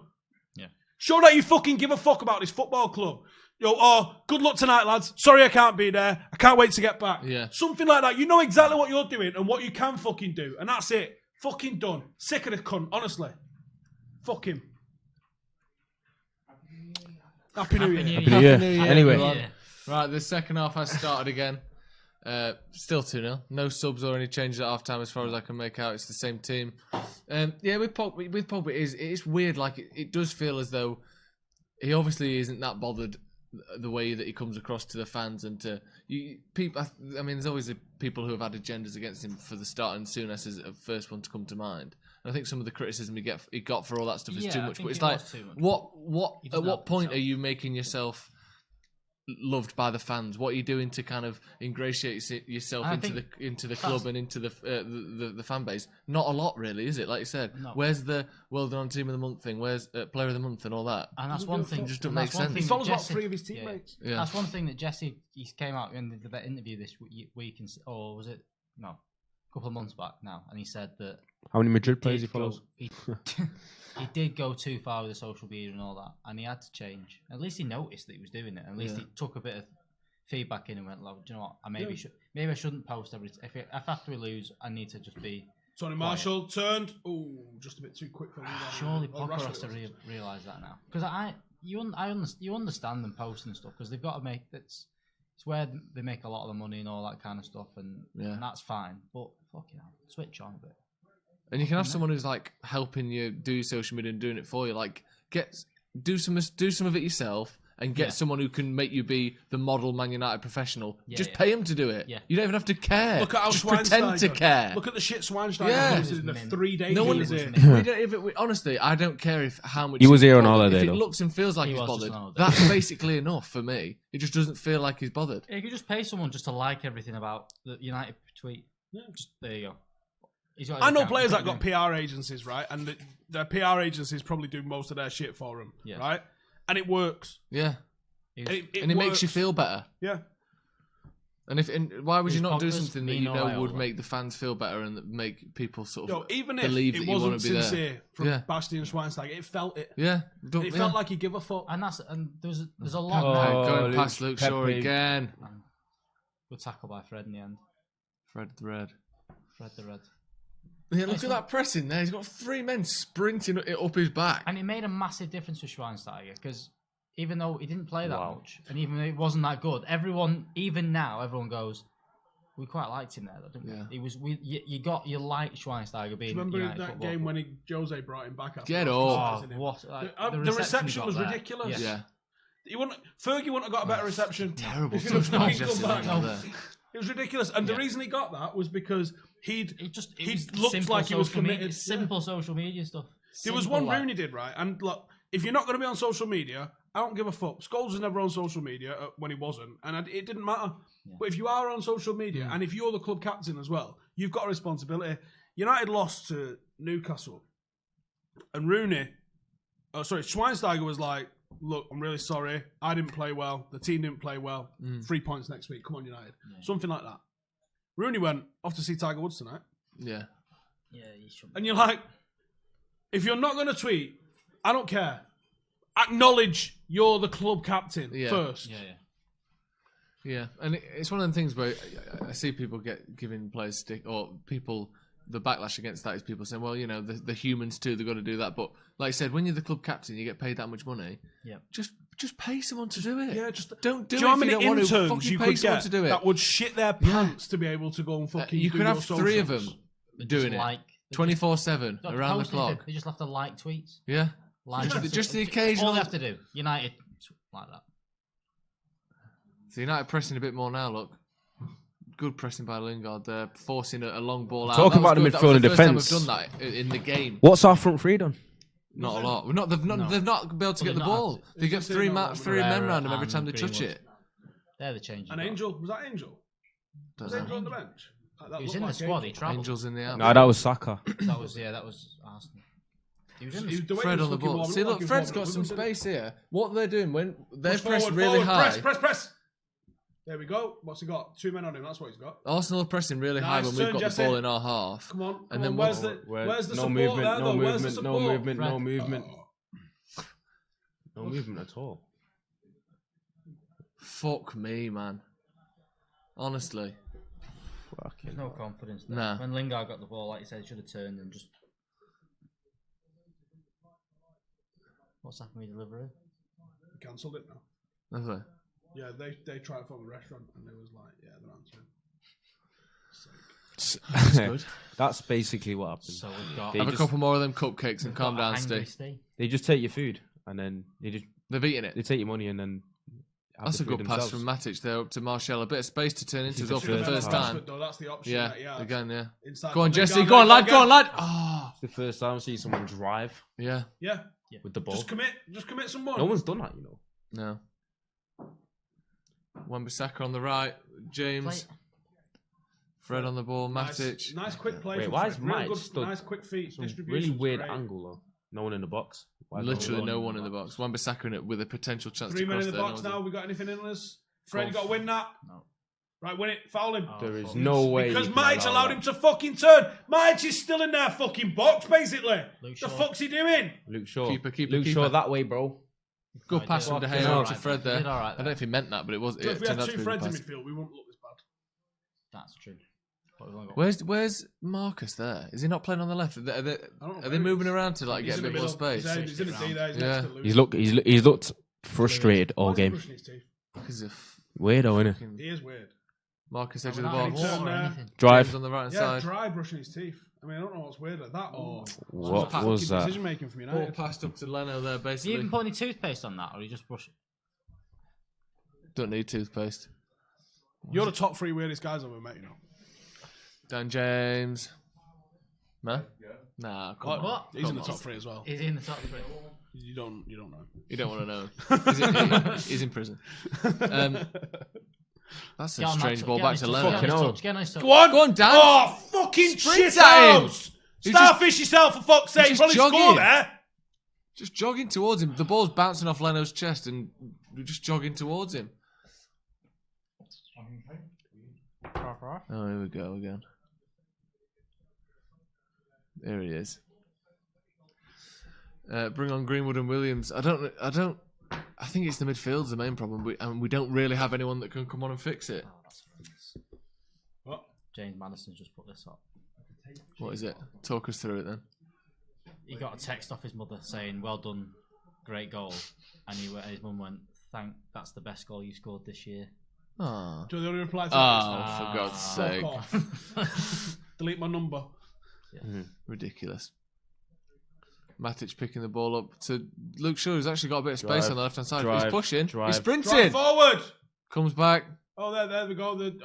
Speaker 4: Yeah.
Speaker 2: Show that you fucking give a fuck about this football club. Yo, good luck tonight, lads. Sorry I can't be there. I can't wait to get back.
Speaker 1: Yeah.
Speaker 2: Something like that. You know exactly what you're doing and what you can fucking do. And that's it. Fucking done. Sick of this cunt, honestly. Fuck him. Happy New Year.
Speaker 3: Happy New Year. Anyway.
Speaker 1: everyone. Right, the second half has started again. Still 2-0. No subs or any changes at half time as far as I can make out. It's the same team. Yeah, with Pogba, it's weird. Like, it does feel as though he obviously isn't that bothered the way that he comes across to the fans and to people. I mean, there's always the people who have had agendas against him for the start, and Souness is the first one to come to mind. And I think some of the criticism he got for all that stuff is too much. But it's like, what at what point are you making yourself loved by the fans? What are you doing to kind of ingratiate yourself into the club and into the fan base? Not a lot, really, is it? Like you said,
Speaker 4: No.
Speaker 1: where's the well done team of the month thing? Where's player of the month and all that?
Speaker 4: And that's one thing.
Speaker 1: Just don't make sense.
Speaker 2: He follows about 3 of his teammates.
Speaker 1: Yeah.
Speaker 4: That's one thing that Jesse he came out in the interview this week, or was it a couple of months back now, and he said that
Speaker 3: How many Madrid players he
Speaker 4: did go-
Speaker 3: follows?
Speaker 4: he did go too far with the social media and all that, and he had to change. At least he noticed that he was doing it. At least he took a bit of feedback in and went, "Love, do you know what? Maybe I shouldn't post every. If after we lose, I need to just be."
Speaker 2: Tony Marshall turned. Oh, just a bit too quick for me.
Speaker 4: Surely Pocker has to realise that now, because you understand them posting stuff because they've got to make it's where they make a lot of the money and all that kind of stuff, and that's fine. But fucking hell, switch on a bit.
Speaker 1: And you can have someone who's like helping you do your social media and doing it for you. Like do some of it yourself and get someone who can make you be the model Man United professional. Just pay him to do it.
Speaker 4: Yeah.
Speaker 1: You don't even have to care.
Speaker 2: Look at how
Speaker 1: just pretend to care.
Speaker 2: Look at the shit Schweinsteiger
Speaker 1: Yeah.
Speaker 2: posted in the 3 days
Speaker 1: No
Speaker 2: he
Speaker 1: one
Speaker 2: was here.
Speaker 1: we don't even. Honestly, I don't care how much
Speaker 3: He was here on
Speaker 1: bothered.
Speaker 3: holiday,
Speaker 1: If it
Speaker 3: though.
Speaker 1: looks and feels like
Speaker 4: He
Speaker 1: he's
Speaker 4: was just
Speaker 1: bothered,
Speaker 4: on holiday.
Speaker 1: that's basically enough for me. It just doesn't feel like he's bothered.
Speaker 4: You could just pay someone just to like everything about the United tweet. Just there you go.
Speaker 2: I know players that got PR agencies, right? And their PR agencies probably do most of their shit for them, right? And it works.
Speaker 1: Yeah.
Speaker 2: It
Speaker 1: makes
Speaker 2: works.
Speaker 1: you feel better.
Speaker 2: Yeah.
Speaker 1: And why would you not do
Speaker 4: Poggers,
Speaker 1: something that you
Speaker 4: Mino,
Speaker 1: know would
Speaker 4: Iola.
Speaker 1: make the fans feel better and that make people sort of
Speaker 2: Even if
Speaker 1: believe
Speaker 2: it
Speaker 1: that you want
Speaker 2: wasn't
Speaker 1: to be there?
Speaker 2: sincere from Bastian Schweinsteiger, it felt it.
Speaker 1: Yeah.
Speaker 2: It felt like he give a fuck.
Speaker 4: And there's a lot.
Speaker 1: Oh,
Speaker 4: there.
Speaker 1: going past Luke Shaw
Speaker 3: Pepe.
Speaker 1: again.
Speaker 4: Good tackle by Fred in the end.
Speaker 1: Fred the Red.
Speaker 4: Fred the Red.
Speaker 1: Yeah, look at that pressing there. He's got 3 men sprinting it up his back.
Speaker 4: And it made a massive difference for Schweinsteiger because even though he didn't play that much, and even though it wasn't that good, everyone goes, we quite liked him there, though, didn't we?
Speaker 1: Yeah.
Speaker 4: He was. You liked Schweinsteiger being.
Speaker 2: Remember
Speaker 4: United
Speaker 2: that
Speaker 4: football
Speaker 2: game
Speaker 4: club.
Speaker 2: when Jose brought him back?
Speaker 1: Get up.
Speaker 4: Oh, what? Like,
Speaker 2: The reception was ridiculous.
Speaker 1: Yeah.
Speaker 2: Fergie wouldn't have got a better reception.
Speaker 1: Terrible.
Speaker 2: If he was
Speaker 1: No,
Speaker 2: fucking
Speaker 1: Jesse
Speaker 2: come back.
Speaker 1: Lingard there.
Speaker 2: It was ridiculous, and the reason he got that was because he
Speaker 4: was
Speaker 2: looked
Speaker 4: simple
Speaker 2: like he was
Speaker 4: social media-
Speaker 2: committed.
Speaker 4: simple social media stuff.
Speaker 2: There was
Speaker 4: Simple,
Speaker 2: one
Speaker 4: like-
Speaker 2: Rooney did, right? And look, if you're not going to be on social media, I don't give a fuck. Scholes was never on social media when he wasn't, and it didn't matter. But if you are on social media, and if you're the club captain as well, you've got a responsibility. United lost to Newcastle, and Schweinsteiger was like, look, I'm really sorry. I didn't play well. The team didn't play well. 3 points next week. Come on, United. Something like that. Rooney went off to see Tiger Woods tonight.
Speaker 1: Yeah.
Speaker 4: Yeah, you should.
Speaker 2: And you're like, if you're not going to tweet, I don't care. Acknowledge you're the club captain first.
Speaker 1: Yeah, and it's one of the things where I see people giving players stick, or people, the backlash against that is people saying, well, you know, the humans too, they've got to do that. But like I said, when you're the club captain, you get paid that much money. Yeah. Just pay someone to do it.
Speaker 2: Yeah, just
Speaker 1: don't do it.
Speaker 2: you know how
Speaker 1: if
Speaker 2: many
Speaker 1: you don't want to.
Speaker 2: interns
Speaker 1: Fucking
Speaker 2: you
Speaker 1: pay
Speaker 2: could
Speaker 1: someone
Speaker 2: get
Speaker 1: to do it.
Speaker 2: that would shit their pants to be able to go and fucking
Speaker 1: You
Speaker 2: do
Speaker 1: could
Speaker 2: your
Speaker 1: have 3 of them
Speaker 2: socials.
Speaker 1: doing it 24/7 around the clock.
Speaker 4: They just have to like tweets.
Speaker 1: Yeah.
Speaker 4: Like
Speaker 1: Just the
Speaker 4: All
Speaker 1: occasional.
Speaker 4: they have to do. United like that.
Speaker 1: So United pressing a bit more now. Look, good pressing by Lingard there, forcing a long ball out.
Speaker 3: Talking
Speaker 1: That
Speaker 3: about
Speaker 1: was
Speaker 3: the
Speaker 1: good.
Speaker 3: midfield and
Speaker 1: That was the
Speaker 3: defence.
Speaker 1: first time we've done that in the game.
Speaker 3: What's our front three done?
Speaker 1: Not a lot. They've not been able to get the
Speaker 4: they've not
Speaker 1: ball.
Speaker 4: had
Speaker 1: They get three men
Speaker 4: Pereira
Speaker 1: around them every
Speaker 4: and
Speaker 1: time they touch
Speaker 4: Greenwood.
Speaker 1: it.
Speaker 4: They're the changes.
Speaker 2: An Angel? Was that Angel? Was Angel on the bench? That
Speaker 4: He was
Speaker 2: looked
Speaker 4: in the
Speaker 2: like
Speaker 4: squad. He
Speaker 2: Angel.
Speaker 4: travelled.
Speaker 1: Angels in the out.
Speaker 3: No, that was Saka.
Speaker 4: That was Arsenal. He was in the
Speaker 2: The way he
Speaker 1: Fred
Speaker 2: was
Speaker 1: on the
Speaker 2: fucking
Speaker 1: ball.
Speaker 2: warming
Speaker 1: See,
Speaker 2: up
Speaker 1: look,
Speaker 2: like he was
Speaker 1: Fred's
Speaker 2: warming
Speaker 1: got
Speaker 2: up,
Speaker 1: some
Speaker 2: wasn't he?
Speaker 1: space here. What they're doing when they're
Speaker 2: Push
Speaker 1: pressed
Speaker 2: forward,
Speaker 1: really
Speaker 2: forward,
Speaker 1: high.
Speaker 2: Press. There we go. What's he got? 2 men on him. That's what he's got.
Speaker 1: Arsenal are pressing really high
Speaker 2: Nice
Speaker 1: when we've
Speaker 2: turn,
Speaker 1: got
Speaker 2: Jesse.
Speaker 1: the ball in our half.
Speaker 2: Come on.
Speaker 1: And then
Speaker 2: where's
Speaker 1: what's-
Speaker 2: the
Speaker 3: no
Speaker 2: support
Speaker 3: movement,
Speaker 2: there,
Speaker 3: no
Speaker 2: though? Where's the
Speaker 3: movement, no
Speaker 2: support?
Speaker 3: movement, no
Speaker 4: Fred.
Speaker 3: movement. No movement at all.
Speaker 1: Fuck me, man. Honestly.
Speaker 4: There's no confidence there.
Speaker 1: Nah.
Speaker 4: When Lingard got the ball, like you said, he should have turned and just. What's happened with delivery?
Speaker 2: He cancelled it now.
Speaker 1: That's it.
Speaker 2: Yeah, they tried from a restaurant and they was like, yeah, they're answering.
Speaker 1: That's good.
Speaker 3: That's basically what happened.
Speaker 4: So we've got.
Speaker 3: They
Speaker 1: Have a
Speaker 3: just-
Speaker 1: couple more of them cupcakes and
Speaker 4: we've
Speaker 1: calm
Speaker 4: got
Speaker 1: down,
Speaker 4: Angry
Speaker 1: Steve.
Speaker 4: Steve.
Speaker 3: They just take your food and then
Speaker 1: They've eaten it.
Speaker 3: they take your money and then. Have
Speaker 1: That's
Speaker 3: the
Speaker 1: a good
Speaker 3: food
Speaker 1: pass
Speaker 3: themselves.
Speaker 1: from Matic there up to Martial. A bit of space to turn into
Speaker 3: He's
Speaker 1: as well
Speaker 3: the
Speaker 1: for the
Speaker 3: first
Speaker 1: first
Speaker 3: time.
Speaker 1: time.
Speaker 2: Though, that's the option.
Speaker 1: Yeah, again, yeah.
Speaker 2: Inside
Speaker 1: Go on,
Speaker 2: the
Speaker 1: Jesse.
Speaker 2: Lingard,
Speaker 1: Go on, lad.
Speaker 2: again.
Speaker 1: Go on, lad. Oh,
Speaker 3: It's the first time I see someone drive
Speaker 1: yeah.
Speaker 2: Yeah.
Speaker 3: with the ball.
Speaker 2: Just commit some more.
Speaker 3: No one's done that, you know.
Speaker 1: No. Wan-Bissaka on the right. James. Fred on the ball. Matic.
Speaker 2: Nice quick play.
Speaker 3: Wait,
Speaker 2: from
Speaker 3: why
Speaker 2: Fred.
Speaker 3: is
Speaker 2: Real
Speaker 3: Mike
Speaker 2: good,
Speaker 3: stood
Speaker 2: nice quick feet.
Speaker 3: Some
Speaker 2: Distribution.
Speaker 3: really weird angle though. No one in the box. Why is
Speaker 1: Literally
Speaker 3: no
Speaker 1: no
Speaker 3: one
Speaker 1: one in the box. Wan-Bissaka in it with a potential chance
Speaker 2: 3
Speaker 1: to
Speaker 2: men
Speaker 1: cross
Speaker 2: in the
Speaker 1: there.
Speaker 2: box now. We got anything in us? Fred, you
Speaker 1: Go
Speaker 2: got to win that.
Speaker 4: No.
Speaker 2: Right, win it. Foul him.
Speaker 3: There is no way.
Speaker 2: Because
Speaker 3: you can
Speaker 2: Mike's
Speaker 3: allow
Speaker 2: allowed
Speaker 3: that.
Speaker 2: him to fucking turn. Mike's is still in their fucking box, basically.
Speaker 4: Luke
Speaker 2: The
Speaker 4: Shaw.
Speaker 2: fuck's he doing?
Speaker 3: Luke Shaw.
Speaker 1: Keeper,
Speaker 3: Luke Shaw that way, bro.
Speaker 1: Good
Speaker 4: No,
Speaker 1: pass
Speaker 4: he
Speaker 1: from
Speaker 4: did
Speaker 1: De Gea
Speaker 4: all
Speaker 1: on to
Speaker 4: right
Speaker 1: Fred
Speaker 4: there.
Speaker 1: there.
Speaker 4: He did all right
Speaker 1: I don't know
Speaker 4: there.
Speaker 1: if he meant that, but it was.
Speaker 2: So
Speaker 1: It
Speaker 2: if we
Speaker 1: turned
Speaker 2: had
Speaker 1: out to
Speaker 2: two
Speaker 1: be a
Speaker 2: Freds
Speaker 1: good
Speaker 2: in
Speaker 1: pass.
Speaker 2: midfield, we wouldn't look this bad.
Speaker 4: That's true. But we've only got
Speaker 1: Where's Marcus there? Is he not playing on the left? Are
Speaker 2: I don't know
Speaker 1: they
Speaker 2: where he
Speaker 1: moving
Speaker 2: is.
Speaker 1: around to like
Speaker 2: He's
Speaker 1: get a
Speaker 2: in
Speaker 1: bit
Speaker 2: the
Speaker 1: more
Speaker 2: middle.
Speaker 1: space?
Speaker 2: He's in a D there. He's
Speaker 1: Yeah.
Speaker 2: next to Lewis.
Speaker 3: He's looked frustrated all
Speaker 2: Why is he
Speaker 3: game.
Speaker 2: brushing his teeth?
Speaker 1: Because of
Speaker 3: Weirdo, innit?
Speaker 2: He is weird.
Speaker 1: Marcus edge of the
Speaker 4: not
Speaker 1: ball.
Speaker 4: any water or
Speaker 2: Turn,
Speaker 4: anything.
Speaker 3: Drive.
Speaker 1: James on the right hand
Speaker 2: Yeah,
Speaker 1: side.
Speaker 2: dry brushing his teeth. I mean, I don't know what's weirder, that or
Speaker 3: What
Speaker 2: fucking
Speaker 3: was that?
Speaker 2: decision making from
Speaker 1: Ball
Speaker 2: United.
Speaker 1: passed up to Leno there,
Speaker 4: Do you
Speaker 1: basically.
Speaker 4: even put any toothpaste on that, or you just brush it?
Speaker 1: Don't need toothpaste.
Speaker 2: You're the top 3 weirdest guys I've ever met, you know.
Speaker 1: Dan James. No? Nah, come on.
Speaker 4: What?
Speaker 2: He's in the top 3 as well.
Speaker 4: Is he in the top three?
Speaker 2: You don't know.
Speaker 1: You don't want to know. He's in prison. That's a
Speaker 4: Get on that
Speaker 1: strange
Speaker 4: touch,
Speaker 1: ball
Speaker 4: get
Speaker 1: back
Speaker 4: on
Speaker 1: to
Speaker 4: his touch,
Speaker 1: Leno.
Speaker 4: get on his
Speaker 3: Fucking
Speaker 4: touch, get on his touch.
Speaker 2: Go on!
Speaker 1: Go on, Dan.
Speaker 2: Oh, fucking
Speaker 1: Sprint
Speaker 2: shit
Speaker 1: at him.
Speaker 2: house!
Speaker 1: He's
Speaker 2: Starfish yourself, for fuck's sake.
Speaker 1: just
Speaker 2: Probably
Speaker 1: jogging.
Speaker 2: score there.
Speaker 1: Just jogging towards him. The ball's bouncing off Leno's chest and we're just jogging towards him. Oh, here we go again. There he is. Bring on Greenwood and Williams. I think it's the midfield's the main problem. We don't really have anyone that can come on and fix it.
Speaker 2: What?
Speaker 4: James Madison's just put this up.
Speaker 1: What is it? Talk us through it then.
Speaker 4: He got a text off his mother saying, "Well done, great goal," and his mum went, that's the best goal you scored this year."
Speaker 1: Oh,
Speaker 2: Do you want to reply to
Speaker 1: for God's
Speaker 2: that?
Speaker 1: sake.
Speaker 2: Fuck off. Delete my number.
Speaker 1: Ridiculous. Matic picking the ball up to Luke Shaw, who's actually got a bit of space
Speaker 3: Drive,
Speaker 1: on the left-hand side.
Speaker 3: drive,
Speaker 1: He's pushing.
Speaker 3: drive.
Speaker 1: He's sprinting.
Speaker 2: Drive forward.
Speaker 1: Comes back.
Speaker 2: Oh, there we go. Nothing.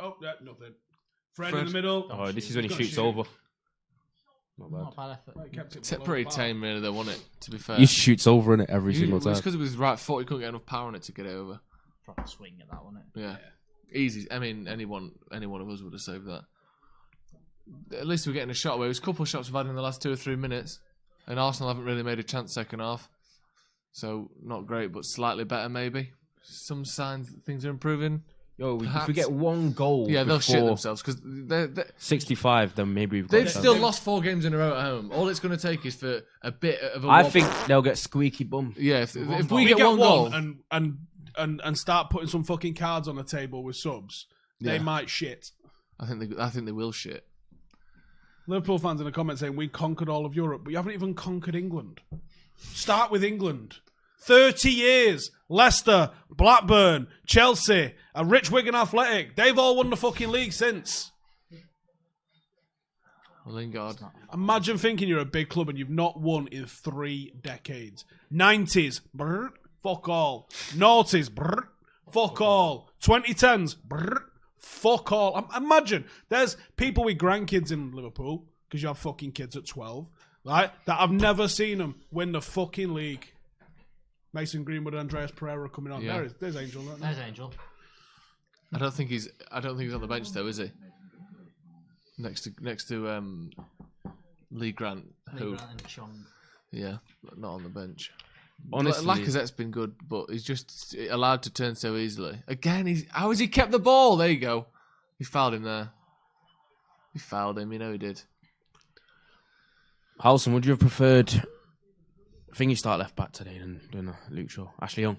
Speaker 2: Fred in
Speaker 1: Fred.
Speaker 2: the middle.
Speaker 3: Oh, this is when he
Speaker 2: He's gonna
Speaker 3: shoots
Speaker 2: shoot.
Speaker 3: over. Not bad.
Speaker 4: Not bad effort.
Speaker 2: Right, kept it
Speaker 1: T-
Speaker 2: below
Speaker 1: pretty
Speaker 2: the bar.
Speaker 1: tame, really, though, wasn't it? To be fair.
Speaker 3: He shoots over in it every single
Speaker 1: It's
Speaker 3: time.
Speaker 1: because it was right foot. He couldn't get enough power on it to get it over.
Speaker 4: Proper swing at that, wasn't it?
Speaker 1: Yeah. Easy. I mean, any one of us would have saved that. At least we're getting a shot away. It was a couple of shots we've had in the last 2 or 3 minutes. And Arsenal haven't really made a chance second half. So, not great, but slightly better, maybe. Some signs that things are improving.
Speaker 3: Yo, if
Speaker 1: Perhaps.
Speaker 3: we get one goal
Speaker 1: Yeah, they'll shit
Speaker 3: before
Speaker 1: themselves because they're
Speaker 3: 65, then maybe we've got
Speaker 1: they've
Speaker 3: a
Speaker 1: still
Speaker 3: chance.
Speaker 1: lost 4 games in a row at home. All it's going to take is for a bit of a
Speaker 3: I
Speaker 1: wobble.
Speaker 3: think they'll get squeaky bum.
Speaker 1: Yeah, if
Speaker 2: If
Speaker 1: we get one goal...
Speaker 2: and start putting some fucking cards on the table with subs, they
Speaker 1: Yeah.
Speaker 2: might shit.
Speaker 1: I think they will shit.
Speaker 2: Liverpool fans in the comments saying we conquered all of Europe, but you haven't even conquered England. Start with England. 30 years. Leicester, Blackburn, Chelsea, and Rich Wigan Athletic. They've all won the fucking league since.
Speaker 1: Lingard.
Speaker 2: Imagine thinking you're a big club and you've not won in 3 decades. 90s, brr, fuck all. Noughties, brr, fuck all. 2010s, brr, fuck all. Imagine there's people with grandkids in Liverpool, because you have fucking kids at 12, right? That I've never seen them win the fucking league. Mason Greenwood and Andreas Pereira coming on.
Speaker 1: Yeah.
Speaker 2: There's Angel. Right?
Speaker 4: There's Angel.
Speaker 1: I don't think he's on the bench though, is he? Next to Lee Grant, who
Speaker 4: Lee Grant and Chong.
Speaker 1: yeah, not on the bench.
Speaker 3: Honestly,
Speaker 1: Lacazette's been good, but he's just allowed to turn so easily. Again, how has he kept the ball? There you go. He fouled him there. He fouled him. You know he did.
Speaker 3: Howson, would you have preferred Thingy start left back today than doing Luke Shaw? Ashley Young.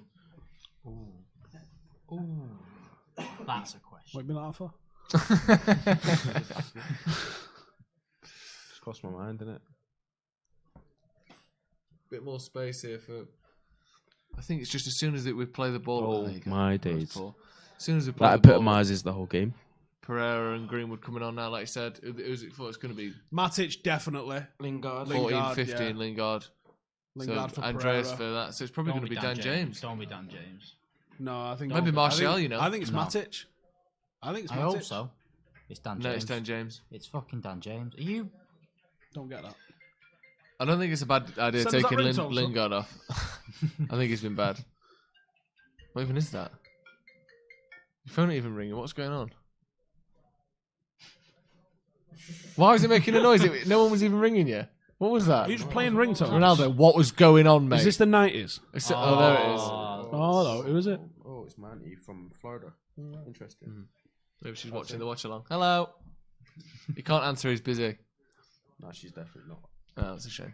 Speaker 4: Ooh. That's a question.
Speaker 2: What have you been out for?
Speaker 3: Just crossed my mind, didn't it?
Speaker 1: Bit more space here for. I think it's just as soon as we play the ball.
Speaker 3: Oh,
Speaker 1: there you go.
Speaker 3: my
Speaker 1: That was
Speaker 3: days.
Speaker 1: poor. As soon as we play
Speaker 3: That
Speaker 1: the ball,
Speaker 3: epitomises the whole game.
Speaker 1: Pereira and Greenwood coming on now. Like I said, who's it for? It's going to be
Speaker 2: Matic, definitely.
Speaker 3: Lingard.
Speaker 1: 14,
Speaker 2: Lingard,
Speaker 1: 15,
Speaker 2: yeah.
Speaker 1: Lingard.
Speaker 2: Lingard
Speaker 1: So
Speaker 2: for
Speaker 1: Andreas
Speaker 2: Pereira.
Speaker 1: for that. So it's probably going to be Dan James.
Speaker 4: Don't be Dan James.
Speaker 2: No, I think
Speaker 1: Maybe Martial, you know.
Speaker 2: I think it's
Speaker 4: No.
Speaker 2: Matic. I think it's
Speaker 4: I
Speaker 2: Matic.
Speaker 4: hope so. It's Dan
Speaker 1: No,
Speaker 4: James.
Speaker 1: it's Dan James.
Speaker 4: It's fucking Dan James. Are you?
Speaker 2: Don't get that.
Speaker 1: I don't think it's a bad idea
Speaker 2: Send us
Speaker 1: taking
Speaker 2: that ringtone, son.
Speaker 1: Lingard off. I think it's been bad. What even is that? Phone ain't even ringing. What's going on? Why was it making a noise? No one was even ringing you. What was that?
Speaker 2: Are you just playing ringtones?
Speaker 1: Ronaldo, what was going on, mate?
Speaker 2: Is this the 90s?
Speaker 1: Oh, there it is.
Speaker 2: Oh, no. Who is it?
Speaker 5: Oh, it's Man Utd from Florida. Interesting.
Speaker 1: Maybe she's watching the watch along. Hello. He can't answer. He's busy.
Speaker 5: No, she's definitely not.
Speaker 1: Oh, that's a shame.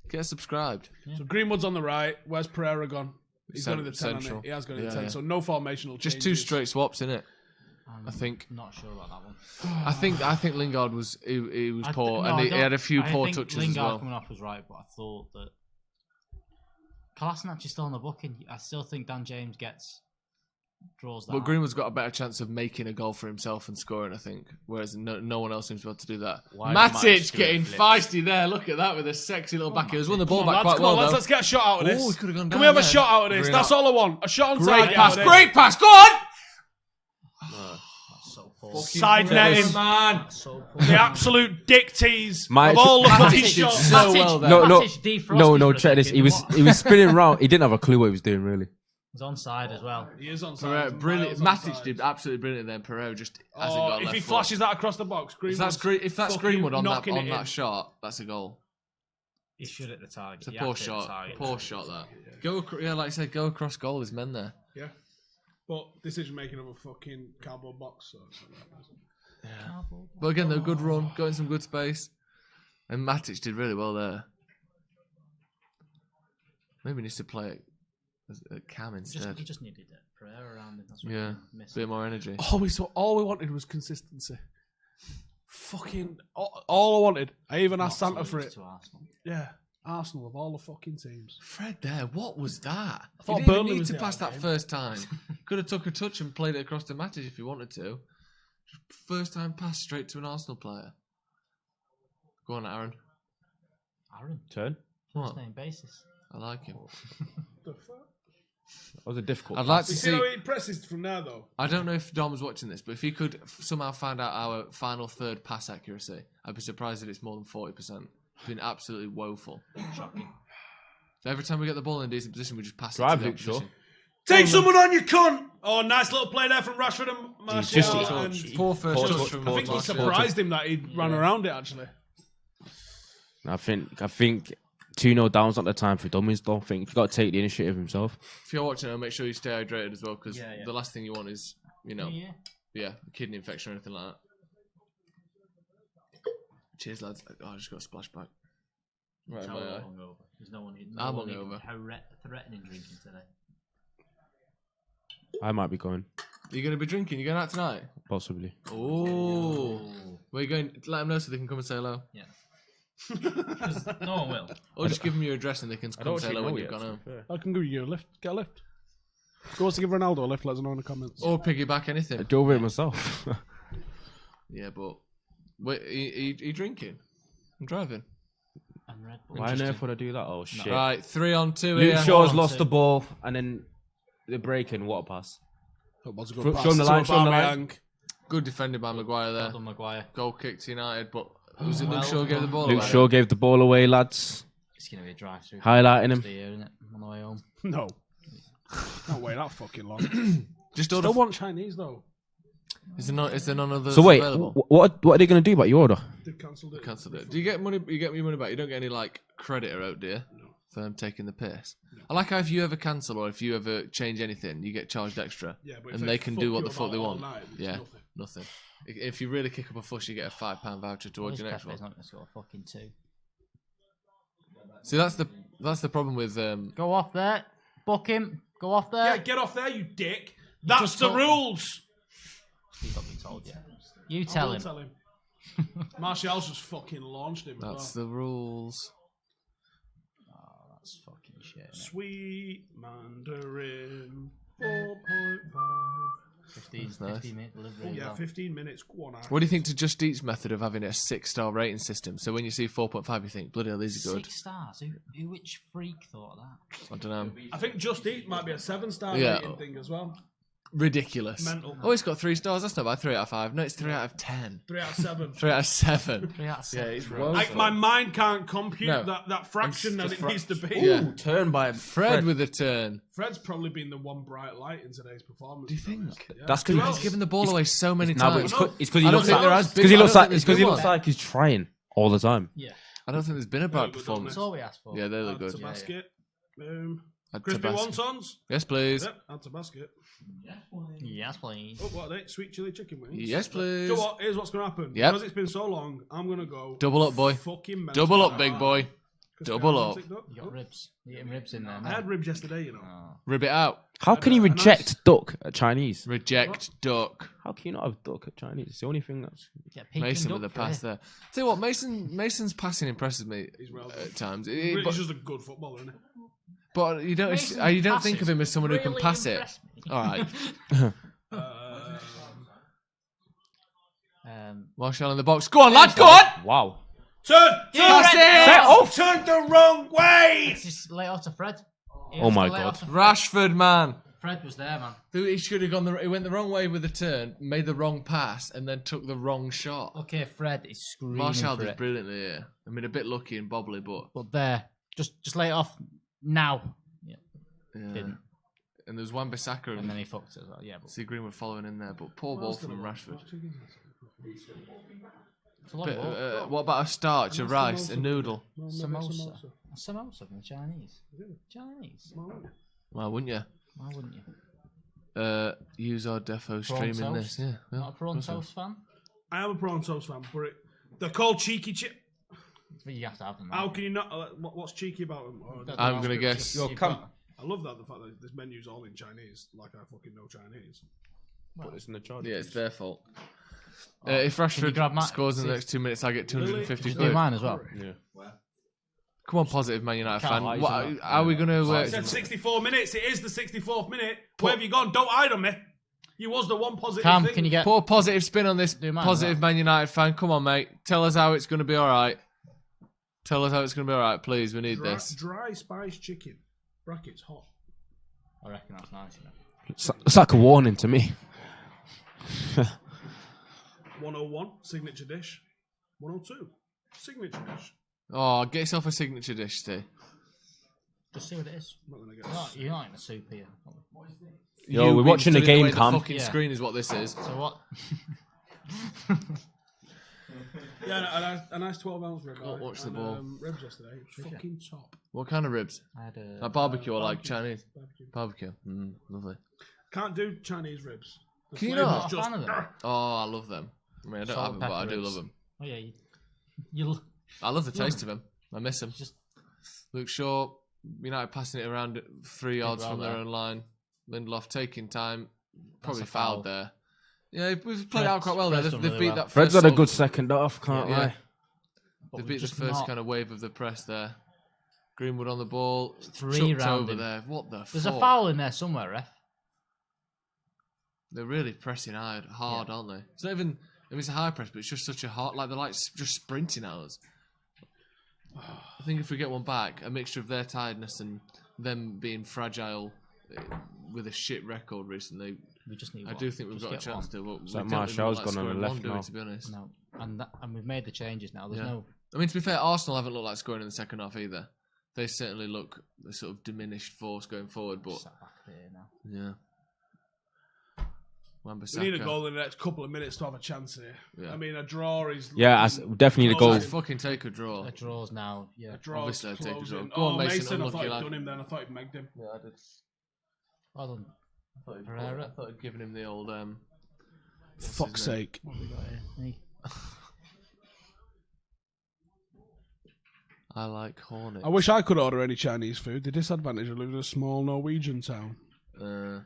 Speaker 1: Get subscribed.
Speaker 2: So Greenwood's on the right. Where's Pereira gone? He's gone in the 10,
Speaker 1: Central.
Speaker 2: hasn't he? He has gone in the
Speaker 1: Yeah,
Speaker 2: 10,
Speaker 1: yeah.
Speaker 2: so no formational
Speaker 1: Just
Speaker 2: changes.
Speaker 1: 2 straight swaps, innit? I think.
Speaker 4: Not sure about that one.
Speaker 1: I think Lingard was he was poor,
Speaker 4: No,
Speaker 1: and
Speaker 4: I
Speaker 1: he
Speaker 4: don't-
Speaker 1: had a few
Speaker 4: I
Speaker 1: poor
Speaker 4: think
Speaker 1: touches
Speaker 4: Lingard
Speaker 1: as well.
Speaker 4: coming off was right, but I thought that Kolasinac is still in the booking. I still think Dan James draws that.
Speaker 1: But
Speaker 4: out.
Speaker 1: Greenwood's got a better chance of making a goal for himself and scoring, I think. Whereas no one else seems to be able to do that.
Speaker 3: Why did Matic
Speaker 1: Matic
Speaker 3: do
Speaker 1: getting
Speaker 3: it flip?
Speaker 1: feisty there. Look at that with a sexy little back. He was won the ball
Speaker 2: Come on,
Speaker 1: back
Speaker 2: lads,
Speaker 1: quite well, though.
Speaker 2: let's get a shot out of this.
Speaker 1: Oh, he could have gone
Speaker 2: Can we
Speaker 1: down
Speaker 2: have a
Speaker 1: there.
Speaker 2: shot out of this?
Speaker 5: Bring it
Speaker 2: That's
Speaker 5: up.
Speaker 2: all I want. A shot on
Speaker 1: Great
Speaker 2: target.
Speaker 1: pass,
Speaker 2: out of
Speaker 1: great pass. Go on!
Speaker 4: That's so poor.
Speaker 2: this. Side netting.
Speaker 1: man.
Speaker 4: So poor.
Speaker 2: The absolute dick tease
Speaker 3: Matic-
Speaker 2: of all the
Speaker 3: Matic
Speaker 2: fucking
Speaker 1: did
Speaker 2: shots.
Speaker 1: so well there.
Speaker 3: No,
Speaker 4: Matic defrosted for a
Speaker 3: check this.
Speaker 4: second.
Speaker 3: He was spinning around. He didn't have a clue what he was doing, really.
Speaker 4: He's onside as well.
Speaker 2: He is on
Speaker 1: Pereira,
Speaker 2: side.
Speaker 1: brilliant. Matic did absolutely brilliant then. Pereira just hasn't got
Speaker 2: If
Speaker 1: left
Speaker 2: he
Speaker 1: foot.
Speaker 2: flashes that across the box,
Speaker 1: If that's
Speaker 2: fucking
Speaker 1: Greenwood on
Speaker 2: knocking it in.
Speaker 1: that shot, that's a goal.
Speaker 4: He should hit the target.
Speaker 1: It's a
Speaker 4: He
Speaker 1: poor
Speaker 4: had to hit the
Speaker 1: shot.
Speaker 4: target.
Speaker 1: Poor shot that. Go, like I said, go across goal. There's men there.
Speaker 2: Yeah. But decision making of a fucking cardboard box. So it's not
Speaker 1: But again, though, good run, got in some good space, and Matic did really well there. Maybe he needs to play it as a cam instead.
Speaker 4: He just needed it. Pereira around him. That's what
Speaker 1: Yeah,
Speaker 4: he missed.
Speaker 1: bit more energy.
Speaker 2: all we wanted was consistency. Fucking all I wanted. I even asked
Speaker 4: Not
Speaker 2: Santa
Speaker 4: to
Speaker 2: for
Speaker 4: lose
Speaker 2: it.
Speaker 4: to Arsenal.
Speaker 2: Yeah, Arsenal of all the fucking teams.
Speaker 1: Fred there, what was that?
Speaker 2: I thought
Speaker 1: He didn't
Speaker 2: Burnley
Speaker 1: need
Speaker 2: was
Speaker 1: to
Speaker 2: the
Speaker 1: pass that
Speaker 2: outgame.
Speaker 1: first time. Could have took a touch and played it across to Matic if he wanted to. Just first time pass straight to an Arsenal player. Go on, Aaron.
Speaker 4: Aaron,
Speaker 3: Turn.
Speaker 1: What?
Speaker 4: first name basis.
Speaker 1: I like him.
Speaker 2: The fuck?
Speaker 3: That was a difficult.
Speaker 1: I'd like
Speaker 2: You
Speaker 1: to
Speaker 2: see
Speaker 1: see.
Speaker 2: how he presses from there though.
Speaker 1: I don't know if Dom's watching this, but if he could somehow find out our final third pass accuracy, I'd be surprised if it's more than 40%. It's been absolutely woeful. Shocking. So every time we get the ball in a decent position, we just pass
Speaker 3: Drive,
Speaker 1: it to the
Speaker 3: Luke Shaw.
Speaker 1: opposition.
Speaker 2: Take someone on, you cunt! Oh, nice little play there from Rashford and Martial.
Speaker 3: just-
Speaker 2: and
Speaker 1: Poor first
Speaker 3: Poor
Speaker 1: touch
Speaker 3: touch,
Speaker 1: from
Speaker 2: I think he
Speaker 1: Martial.
Speaker 2: surprised him that he ran around it actually.
Speaker 3: I think 2-0 down's not the time for dummies, though. I think he's got to take the initiative himself.
Speaker 1: If you're watching it, make sure you stay hydrated as well, because
Speaker 4: Yeah, yeah.
Speaker 1: the last thing you want is,
Speaker 4: Yeah.
Speaker 1: a kidney infection or anything like that. Cheers, lads. Oh, I just got a splashback. Right in
Speaker 4: Tell
Speaker 1: my
Speaker 4: we're
Speaker 1: eye.
Speaker 4: hungover. There's no one.
Speaker 1: I'm
Speaker 4: one even
Speaker 1: hungover.
Speaker 4: threatening drinking today.
Speaker 3: I might be going,
Speaker 1: You're going to be drinking? You're going out tonight?
Speaker 3: possibly.
Speaker 1: Oh. Where you going? Let them know so they can come and say hello.
Speaker 4: Yeah. 'Cause no one will.
Speaker 1: Or just give them your address and they can come and say hello when you've gone home.
Speaker 2: I can give you a lift. Get a lift. Who wants to give Ronaldo a lift? Let us know in the comments.
Speaker 1: Or piggyback anything.
Speaker 3: I drove it myself.
Speaker 1: Yeah, but wait, are you drinking? I'm driving.
Speaker 4: And Red Bull.
Speaker 3: Why on earth would I do that? Oh, shit.
Speaker 1: Right, 3-on-2
Speaker 3: Luke
Speaker 1: here.
Speaker 3: Shaw's
Speaker 4: on
Speaker 3: lost
Speaker 4: to-
Speaker 3: the ball, and then the break-in, what a pass.
Speaker 2: That was a
Speaker 3: Show
Speaker 2: good pass.
Speaker 3: him the
Speaker 2: to
Speaker 3: line, show him the
Speaker 2: Aubameyang.
Speaker 3: line.
Speaker 1: Good defended by Maguire there.
Speaker 4: Well done, Maguire.
Speaker 1: Goal kick to United, but was it
Speaker 4: Well
Speaker 1: Luke Shaw gave the
Speaker 4: done.
Speaker 1: ball
Speaker 3: Luke
Speaker 1: away?
Speaker 3: Shaw gave the ball away, lads.
Speaker 4: It's gonna be a drive-through.
Speaker 3: Highlighting him.
Speaker 4: Here, isn't it? On the way home.
Speaker 2: No. Can't wait that fucking long.
Speaker 1: Just order.
Speaker 2: Still want Chinese though.
Speaker 1: Is there none others
Speaker 3: So wait,
Speaker 1: available?
Speaker 3: what are they going to do about your order?
Speaker 2: They've cancelled it.
Speaker 1: Cancelled it. Do you get money? You get your money back. You don't get any like credit or out, do you?
Speaker 2: No.
Speaker 1: For them taking the piss. I like how if you ever cancel or if you ever change anything, you get charged extra.
Speaker 2: Yeah, but if
Speaker 1: and they can do what the fuck
Speaker 2: about
Speaker 1: they
Speaker 2: it all
Speaker 1: want.
Speaker 2: night, it's
Speaker 1: Yeah,
Speaker 2: nothing.
Speaker 1: nothing. If you really kick up a fuss, you get a £5 voucher towards your next
Speaker 4: Pepe's
Speaker 1: one.
Speaker 4: not gonna score fucking 2.
Speaker 1: See, that's the problem with.
Speaker 4: Go off there. Book him. Go off there.
Speaker 2: Yeah, get off there, you dick. That's
Speaker 4: Just
Speaker 2: the
Speaker 4: told-
Speaker 2: rules.
Speaker 4: He's got to be told, yeah. You
Speaker 2: I
Speaker 4: tell
Speaker 2: will
Speaker 4: him.
Speaker 2: Tell him. Martial's just fucking launched him.
Speaker 1: That's
Speaker 2: as well.
Speaker 1: the rules.
Speaker 4: Oh, that's fucking shit. Innit?
Speaker 2: Sweet Mandarin 4.5.
Speaker 4: 15,
Speaker 1: That's nice.
Speaker 4: 15 minute delivery.
Speaker 2: Oh, yeah,
Speaker 4: well.
Speaker 2: 15 minutes, 1 hour.
Speaker 1: What do you think to Just Eat's method of having a 6-star rating system? So when you see 4.5, you think, bloody hell, these are good.
Speaker 4: 6 stars. Which freak thought of that?
Speaker 1: I don't know.
Speaker 2: I think Just Eat might be a 7-star
Speaker 1: Yeah.
Speaker 2: rating thing as well.
Speaker 1: Ridiculous.
Speaker 2: Mental.
Speaker 1: Oh, it's got 3 stars. That's not bad. 3 out of 5. No, it's 3 out of 10.
Speaker 2: 3 out of 7.
Speaker 1: 3 out of 7.
Speaker 4: Yeah,
Speaker 1: it's
Speaker 2: My mind can't compute
Speaker 1: No.
Speaker 2: that fraction that it needs to be.
Speaker 1: Yeah.
Speaker 3: Turn by
Speaker 1: Fred with a turn.
Speaker 2: Fred's probably been the one bright light in today's performance.
Speaker 1: Do you think?
Speaker 2: Yeah.
Speaker 3: That's
Speaker 1: He's
Speaker 3: because
Speaker 1: given the ball away so many
Speaker 3: No, but
Speaker 1: times.
Speaker 3: it's because he
Speaker 1: I don't
Speaker 3: looks
Speaker 1: think
Speaker 3: like
Speaker 1: there has been-
Speaker 3: because he
Speaker 1: I
Speaker 3: looks
Speaker 1: don't
Speaker 3: like
Speaker 1: think
Speaker 3: because he
Speaker 1: there's
Speaker 3: looks
Speaker 1: been
Speaker 3: like he's trying all the time.
Speaker 4: Yeah.
Speaker 1: I don't think there's been a bright
Speaker 2: good,
Speaker 1: performance.
Speaker 4: That's all we asked for.
Speaker 1: Yeah, they look
Speaker 2: Add to
Speaker 1: good.
Speaker 2: basket.
Speaker 1: Add to
Speaker 2: Crispy
Speaker 1: basket.
Speaker 2: wontons.
Speaker 1: Yes, please.
Speaker 2: Yep, add to basket.
Speaker 4: Yes, please.
Speaker 2: Oh, what are they? Sweet chili chicken wings.
Speaker 1: Yes, please.
Speaker 2: Do you know what? Here's what's going to happen.
Speaker 1: Yep.
Speaker 2: Because it's been so long, I'm going to go.
Speaker 1: Double up, boy.
Speaker 2: Fucking mental.
Speaker 1: Double up, big boy.
Speaker 2: Crispy
Speaker 1: Double up.
Speaker 2: romantic duck.
Speaker 4: You got ribs. You getting ribs in there?
Speaker 2: I
Speaker 4: No.
Speaker 2: had ribs yesterday, you know.
Speaker 1: Rib it out.
Speaker 3: How can you
Speaker 2: a
Speaker 3: reject duck at Chinese?
Speaker 1: Reject duck.
Speaker 3: How can you not have duck at Chinese? It's the only thing that's.
Speaker 4: Get Peking
Speaker 1: Mason
Speaker 4: duck
Speaker 1: with the
Speaker 4: for
Speaker 1: pass
Speaker 4: you.
Speaker 1: there. Tell you what, Mason's passing impresses me
Speaker 2: He's well done.
Speaker 1: at times.
Speaker 2: He's
Speaker 1: But,
Speaker 2: just a good footballer, isn't he?
Speaker 1: but you don't
Speaker 4: Mason's
Speaker 1: you don't think of
Speaker 4: passes
Speaker 1: him as someone who can
Speaker 4: really
Speaker 1: pass it.
Speaker 4: impress me.
Speaker 1: All right. Marshall in the box. Go on, lad. Go on.
Speaker 3: Wow.
Speaker 2: Turn!
Speaker 1: Pass
Speaker 3: Set
Speaker 1: it.
Speaker 3: off.
Speaker 2: Turn the wrong way!
Speaker 4: Let's just lay it off to Fred. He
Speaker 3: Oh
Speaker 4: has to
Speaker 3: my
Speaker 4: lay it
Speaker 3: God.
Speaker 4: off to Fred.
Speaker 1: Rashford, man.
Speaker 4: Fred was there, man.
Speaker 1: Dude, he should have gone. He went the wrong way with the turn, made the wrong pass, and then took the wrong shot.
Speaker 4: Okay, Fred is screaming
Speaker 1: Marshall
Speaker 4: for
Speaker 1: did
Speaker 4: it.
Speaker 1: brilliantly here. I mean, a bit lucky and bobbly, but
Speaker 4: But there, just lay it off now. Yeah,
Speaker 1: yeah.
Speaker 4: didn't.
Speaker 1: And there was Wan-Bissaka
Speaker 4: And
Speaker 1: and
Speaker 4: then he fucked it as well. Yeah, but
Speaker 1: see Greenwood following in there, but poor ball from Rashford.
Speaker 4: it's a lot of ball.
Speaker 1: What about a starch, a rice, a noodle?
Speaker 4: Samosa. A samosa from the Chinese. Chinese.
Speaker 1: Why wouldn't you?
Speaker 4: Why wouldn't you?
Speaker 1: Use our defo
Speaker 4: Prawn
Speaker 1: streaming
Speaker 4: toast?
Speaker 1: this. Yeah.
Speaker 4: Not a prawn toast fan?
Speaker 2: I am a prawn toast fan, but they're called cheeky chip.
Speaker 4: But you have to have them.
Speaker 2: How can you not? What's cheeky about them?
Speaker 1: I'm gonna guess.
Speaker 2: I love that the fact that this menu's all in Chinese, like I fucking know Chinese.
Speaker 3: Put this in the chart.
Speaker 1: Yeah, it's their fault. If Rashford
Speaker 4: grab my-
Speaker 1: scores in the next 2 minutes, I get 250
Speaker 4: Do
Speaker 1: quid.
Speaker 4: mine as well.
Speaker 3: Yeah.
Speaker 1: Come on, positive Man United
Speaker 4: Can't
Speaker 1: fan.
Speaker 4: lie,
Speaker 1: What,
Speaker 4: isn't it?
Speaker 1: are we going
Speaker 2: I
Speaker 1: to?
Speaker 2: said 64 minutes. It is the 64th minute. Where have you gone? Don't hide on me. You was the one positive
Speaker 4: Cam,
Speaker 2: thing.
Speaker 4: can you get?
Speaker 1: Put a positive spin on this
Speaker 4: Do mine
Speaker 1: positive
Speaker 4: as well.
Speaker 1: Man United fan. Come on, mate. Tell us how it's going to be all right. Tell us how it's going to be all right, please. We need this.
Speaker 2: dry spiced chicken. Brackets hot.
Speaker 4: I reckon that's nice. You know.
Speaker 3: It's like a warning to me.
Speaker 2: 101 signature dish. 102 signature dish.
Speaker 1: Oh, get yourself a signature dish, Steve.
Speaker 4: Just see what it is.
Speaker 2: I'm not gonna get
Speaker 4: You're not in a soup here.
Speaker 3: Yo,
Speaker 1: You
Speaker 3: we're
Speaker 1: being
Speaker 3: watching the
Speaker 1: stood in
Speaker 3: game,
Speaker 1: way of
Speaker 3: Cam.
Speaker 1: The fucking
Speaker 4: Yeah.
Speaker 1: screen is what this is.
Speaker 4: So what?
Speaker 2: Yeah, a nice 12-ounce rib.
Speaker 1: Watch the ball.
Speaker 2: Ribs yesterday. Fucking top.
Speaker 1: What kind of ribs?
Speaker 4: I had a.
Speaker 1: Like barbecue or like
Speaker 2: barbecue.
Speaker 1: Chinese?
Speaker 2: Barbecue.
Speaker 1: Barbecue. Lovely.
Speaker 2: Can't do Chinese ribs. The
Speaker 1: Can you
Speaker 2: flavour's
Speaker 1: not?
Speaker 4: Not a fan of them.
Speaker 1: Oh, I love them. I mean, I don't
Speaker 4: Salt
Speaker 1: have them, but I
Speaker 4: pepper
Speaker 1: do
Speaker 4: ribs.
Speaker 1: love them.
Speaker 4: Oh yeah, you
Speaker 1: I love the taste of them. I miss them.
Speaker 4: just
Speaker 1: Luke Shaw, United passing it around 3 yards
Speaker 4: well
Speaker 1: from their
Speaker 4: there.
Speaker 1: own line. Lindelof taking time, probably
Speaker 4: a foul.
Speaker 1: fouled there. Yeah, we've played out quite well there.
Speaker 4: Fred's
Speaker 1: They've
Speaker 4: done
Speaker 1: beat
Speaker 4: really
Speaker 1: that
Speaker 4: well.
Speaker 1: first
Speaker 3: Fred's had a
Speaker 1: sort
Speaker 3: good
Speaker 1: of-
Speaker 3: second half, can't
Speaker 1: Yeah.
Speaker 3: lie.
Speaker 4: but
Speaker 1: They
Speaker 4: we've
Speaker 1: beat the
Speaker 4: just
Speaker 1: first
Speaker 4: not-
Speaker 1: kind of wave of the press there. Greenwood on the ball,
Speaker 4: Three
Speaker 1: chucked
Speaker 4: round
Speaker 1: over
Speaker 4: him.
Speaker 1: there. What the
Speaker 4: There's
Speaker 1: fuck?
Speaker 4: a foul in there somewhere, ref.
Speaker 1: They're really pressing hard, aren't they? It's not even. I mean, it's a high press, but it's just such a hard. Like they're like just sprinting at us. I think if we get one back, a mixture of their tiredness and them being fragile with a shit record recently,
Speaker 4: We just need.
Speaker 1: I
Speaker 4: one.
Speaker 1: do think we've
Speaker 4: Just
Speaker 1: got a
Speaker 4: get
Speaker 1: chance
Speaker 4: one.
Speaker 1: to. But
Speaker 3: So
Speaker 1: we don't
Speaker 3: Martial's
Speaker 1: even look like
Speaker 3: gone on the
Speaker 1: scoring
Speaker 3: left
Speaker 1: one, do we,
Speaker 3: now.
Speaker 1: to be honest.
Speaker 4: No, and we've made the changes now. There's
Speaker 1: Yeah.
Speaker 4: no.
Speaker 1: I mean, to be fair, Arsenal haven't looked like scoring in the second half either. They certainly look a sort of diminished force going forward, but
Speaker 4: Sat back there now.
Speaker 1: yeah. Wan-Bissaka.
Speaker 2: We need a goal in the next couple of minutes to have a chance here.
Speaker 1: Yeah.
Speaker 2: I mean, a draw is.
Speaker 3: Yeah, definitely the goal.
Speaker 1: I'd fucking take a draw.
Speaker 4: The draws now. Yeah.
Speaker 2: A draw
Speaker 1: Obviously, I'd take a draw.
Speaker 2: closing.
Speaker 1: Go on, Mason,
Speaker 2: I
Speaker 1: unlucky
Speaker 2: thought he'd
Speaker 1: lad.
Speaker 2: done him then. I thought he'd megged him.
Speaker 1: Yeah, I did.
Speaker 4: Well done.
Speaker 1: I
Speaker 4: Pereira.
Speaker 1: thought I'd given him the old.
Speaker 2: Fuck's
Speaker 1: his name?
Speaker 2: sake.
Speaker 4: What have we got here? Me.
Speaker 1: I like Hornet.
Speaker 2: I wish I could order any Chinese food. The disadvantage of living in a small Norwegian town.
Speaker 1: Yeah.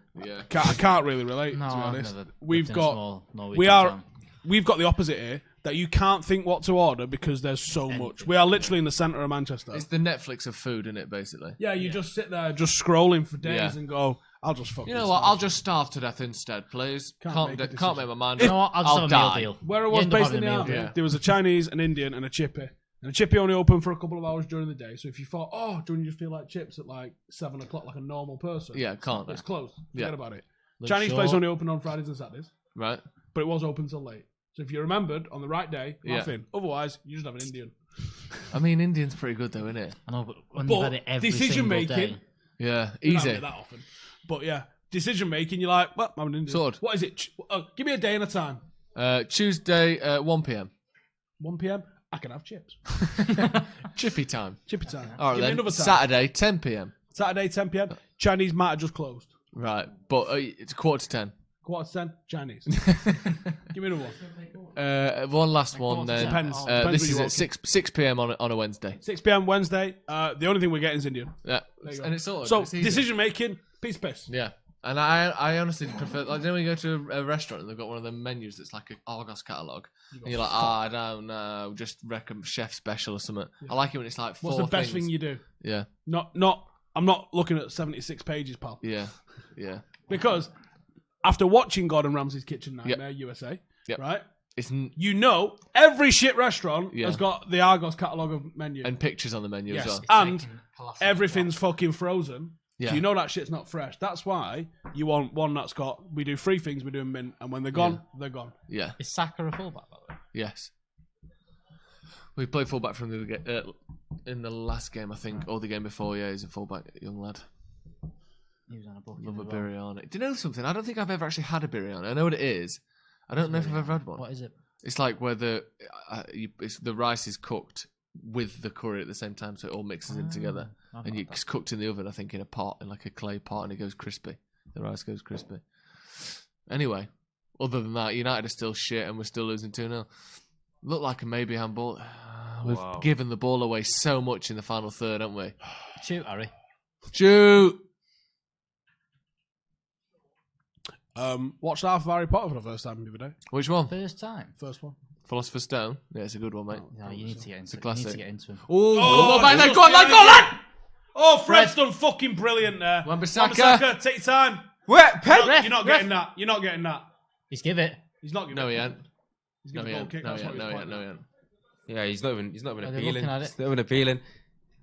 Speaker 2: I can't really relate,
Speaker 4: No,
Speaker 2: to be
Speaker 4: I've
Speaker 2: honest.
Speaker 4: never
Speaker 2: We've
Speaker 4: lived in a
Speaker 2: got
Speaker 4: small Norwegian
Speaker 2: we are
Speaker 4: town.
Speaker 2: we've got the opposite here, that you can't think what to order because there's so much. We are literally in the centre of Manchester.
Speaker 1: It's the Netflix of food, isn't it, basically?
Speaker 2: Yeah, you just sit there just scrolling for days
Speaker 1: Yeah.
Speaker 2: and go, I'll just fucking
Speaker 1: You know what?
Speaker 2: starve.
Speaker 1: I'll just starve to death instead, please.
Speaker 2: Can't
Speaker 1: Can't
Speaker 2: make a
Speaker 1: can't make
Speaker 2: decision.
Speaker 1: my mind
Speaker 4: You
Speaker 1: up.
Speaker 4: know what? I'll just have a meal
Speaker 1: die.
Speaker 4: deal.
Speaker 2: Where I
Speaker 4: You
Speaker 2: was
Speaker 4: end up
Speaker 2: based
Speaker 4: having
Speaker 2: in the
Speaker 4: a meal
Speaker 2: army,
Speaker 4: deal.
Speaker 1: Yeah.
Speaker 2: there was a Chinese, an Indian, and a chippy. And a chippy only open for a couple of hours during the day. So if you thought, oh, do you just feel like chips at like 7 o'clock like a normal person?
Speaker 1: Yeah, can't.
Speaker 2: It's closed. Forget
Speaker 1: Yeah.
Speaker 2: about it. Chinese
Speaker 4: short.
Speaker 2: place only open on Fridays and Saturdays,
Speaker 1: Right.
Speaker 2: but it was open till late. So if you remembered on the right day,
Speaker 1: Yeah.
Speaker 2: nothing. Otherwise, you just have an Indian.
Speaker 1: I mean, Indian's pretty good though, isn't it?
Speaker 4: I know, but when
Speaker 2: But
Speaker 4: you've had it every
Speaker 2: decision
Speaker 4: single
Speaker 2: making-
Speaker 4: day,
Speaker 1: Yeah,
Speaker 2: You don't have
Speaker 1: easy.
Speaker 2: it that often. But yeah, decision making, you're like, well, I'm an Indian.
Speaker 1: Sorted.
Speaker 2: What is it? Give me a day and a time.
Speaker 1: Tuesday, 1 p.m.
Speaker 2: 1 p.m. I can have chips.
Speaker 1: Chippy time.
Speaker 2: Chippy time.
Speaker 1: All right
Speaker 2: Give me
Speaker 1: then.
Speaker 2: another time.
Speaker 1: Saturday, 10 p.m.
Speaker 2: Saturday, 10 p.m. Chinese might have just closed.
Speaker 1: Right, but it's 9:45.
Speaker 2: Quarter to 10, Chinese. Give me another one.
Speaker 1: One last one then.
Speaker 2: Depends.
Speaker 4: Oh.
Speaker 2: Depends
Speaker 1: This
Speaker 2: where
Speaker 1: is
Speaker 2: you're
Speaker 1: at 6 p.m. on a Wednesday.
Speaker 2: 6 p.m. Wednesday. The only thing we're getting is Indian.
Speaker 1: Yeah,
Speaker 2: you go.
Speaker 1: and it's sorted.
Speaker 2: So
Speaker 1: It's easy.
Speaker 2: decision making, piece of piss.
Speaker 1: Yeah, and I honestly prefer. Like, when you go to a restaurant and they've got one of the menus that's like an Argos catalogue, and you're like, I don't know, just recommend chef special or something. I like it when it's like four
Speaker 2: What's the best
Speaker 1: things.
Speaker 2: thing you do?
Speaker 1: Yeah,
Speaker 2: I'm not looking at 76 pages, pal.
Speaker 1: yeah.
Speaker 2: Because after watching Gordon Ramsay's Kitchen Nightmare USA,
Speaker 1: Yep.
Speaker 2: right?
Speaker 1: It's
Speaker 2: You know every shit restaurant
Speaker 1: Yeah.
Speaker 2: has got the Argos catalogue of menu.
Speaker 1: and pictures on the menu
Speaker 2: Yes.
Speaker 1: as well.
Speaker 2: And
Speaker 4: taking colossal
Speaker 2: everything's fucking frozen.
Speaker 1: Yeah.
Speaker 2: So you know that shit's not fresh. That's why you want one that's got, we do 3 things, we do mint, and when they're gone, they're gone.
Speaker 1: Yeah.
Speaker 4: Is Saka a fullback, by the way?
Speaker 1: Yes. We played fullback from in the last game, I think, or the game before. Yeah, he's a fullback, young lad.
Speaker 4: He was on a booking.
Speaker 1: Love a
Speaker 4: as well.
Speaker 1: biryani. Do you know something? I don't think I've ever actually had a biryani. I know what it is. I don't know if I've ever had one.
Speaker 4: What is it?
Speaker 1: It's like where the rice is cooked with the curry at the same time, so it all mixes in together,
Speaker 4: I've
Speaker 1: and
Speaker 4: not
Speaker 1: it's cooked in the oven. I think in a pot, in like a clay pot, and it goes crispy. The rice goes crispy. Anyway, other than that, United are still shit, and we're still losing 2-0. Look like a maybe handball. We've given the ball away so much in the final third, haven't we?
Speaker 4: Shoot, Harry.
Speaker 1: Shoot!
Speaker 2: Watched half of Harry Potter for the first time the other day.
Speaker 1: Which one?
Speaker 4: First time.
Speaker 2: First one.
Speaker 1: Philosopher's Stone. Yeah, it's a good one, mate.
Speaker 4: No, you need to get into
Speaker 1: a
Speaker 4: it. You need
Speaker 1: classic.
Speaker 4: to get into him.
Speaker 1: Oh,
Speaker 2: man,
Speaker 1: lad, go on, lad, go on, lad!
Speaker 2: Oh, Fred's done fucking brilliant there.
Speaker 1: Wan-Bissaka.
Speaker 2: Take your time.
Speaker 3: Wait, pen.
Speaker 2: You're not getting that. You're not getting that.
Speaker 4: He's give it.
Speaker 2: He's not giving
Speaker 1: No,
Speaker 2: it.
Speaker 1: he ain't.
Speaker 2: He's
Speaker 1: No,
Speaker 2: giving
Speaker 1: he
Speaker 2: a goal
Speaker 1: ain't.
Speaker 2: kick.
Speaker 1: No,
Speaker 2: That's
Speaker 1: he
Speaker 2: what
Speaker 1: ain't.
Speaker 2: he's
Speaker 1: No, he ain't.
Speaker 2: pointing
Speaker 1: No, he
Speaker 2: at.
Speaker 1: ain't.
Speaker 3: Yeah, he's not even
Speaker 4: Are they
Speaker 3: appealing.
Speaker 4: looking at it?
Speaker 3: He's not even appealing.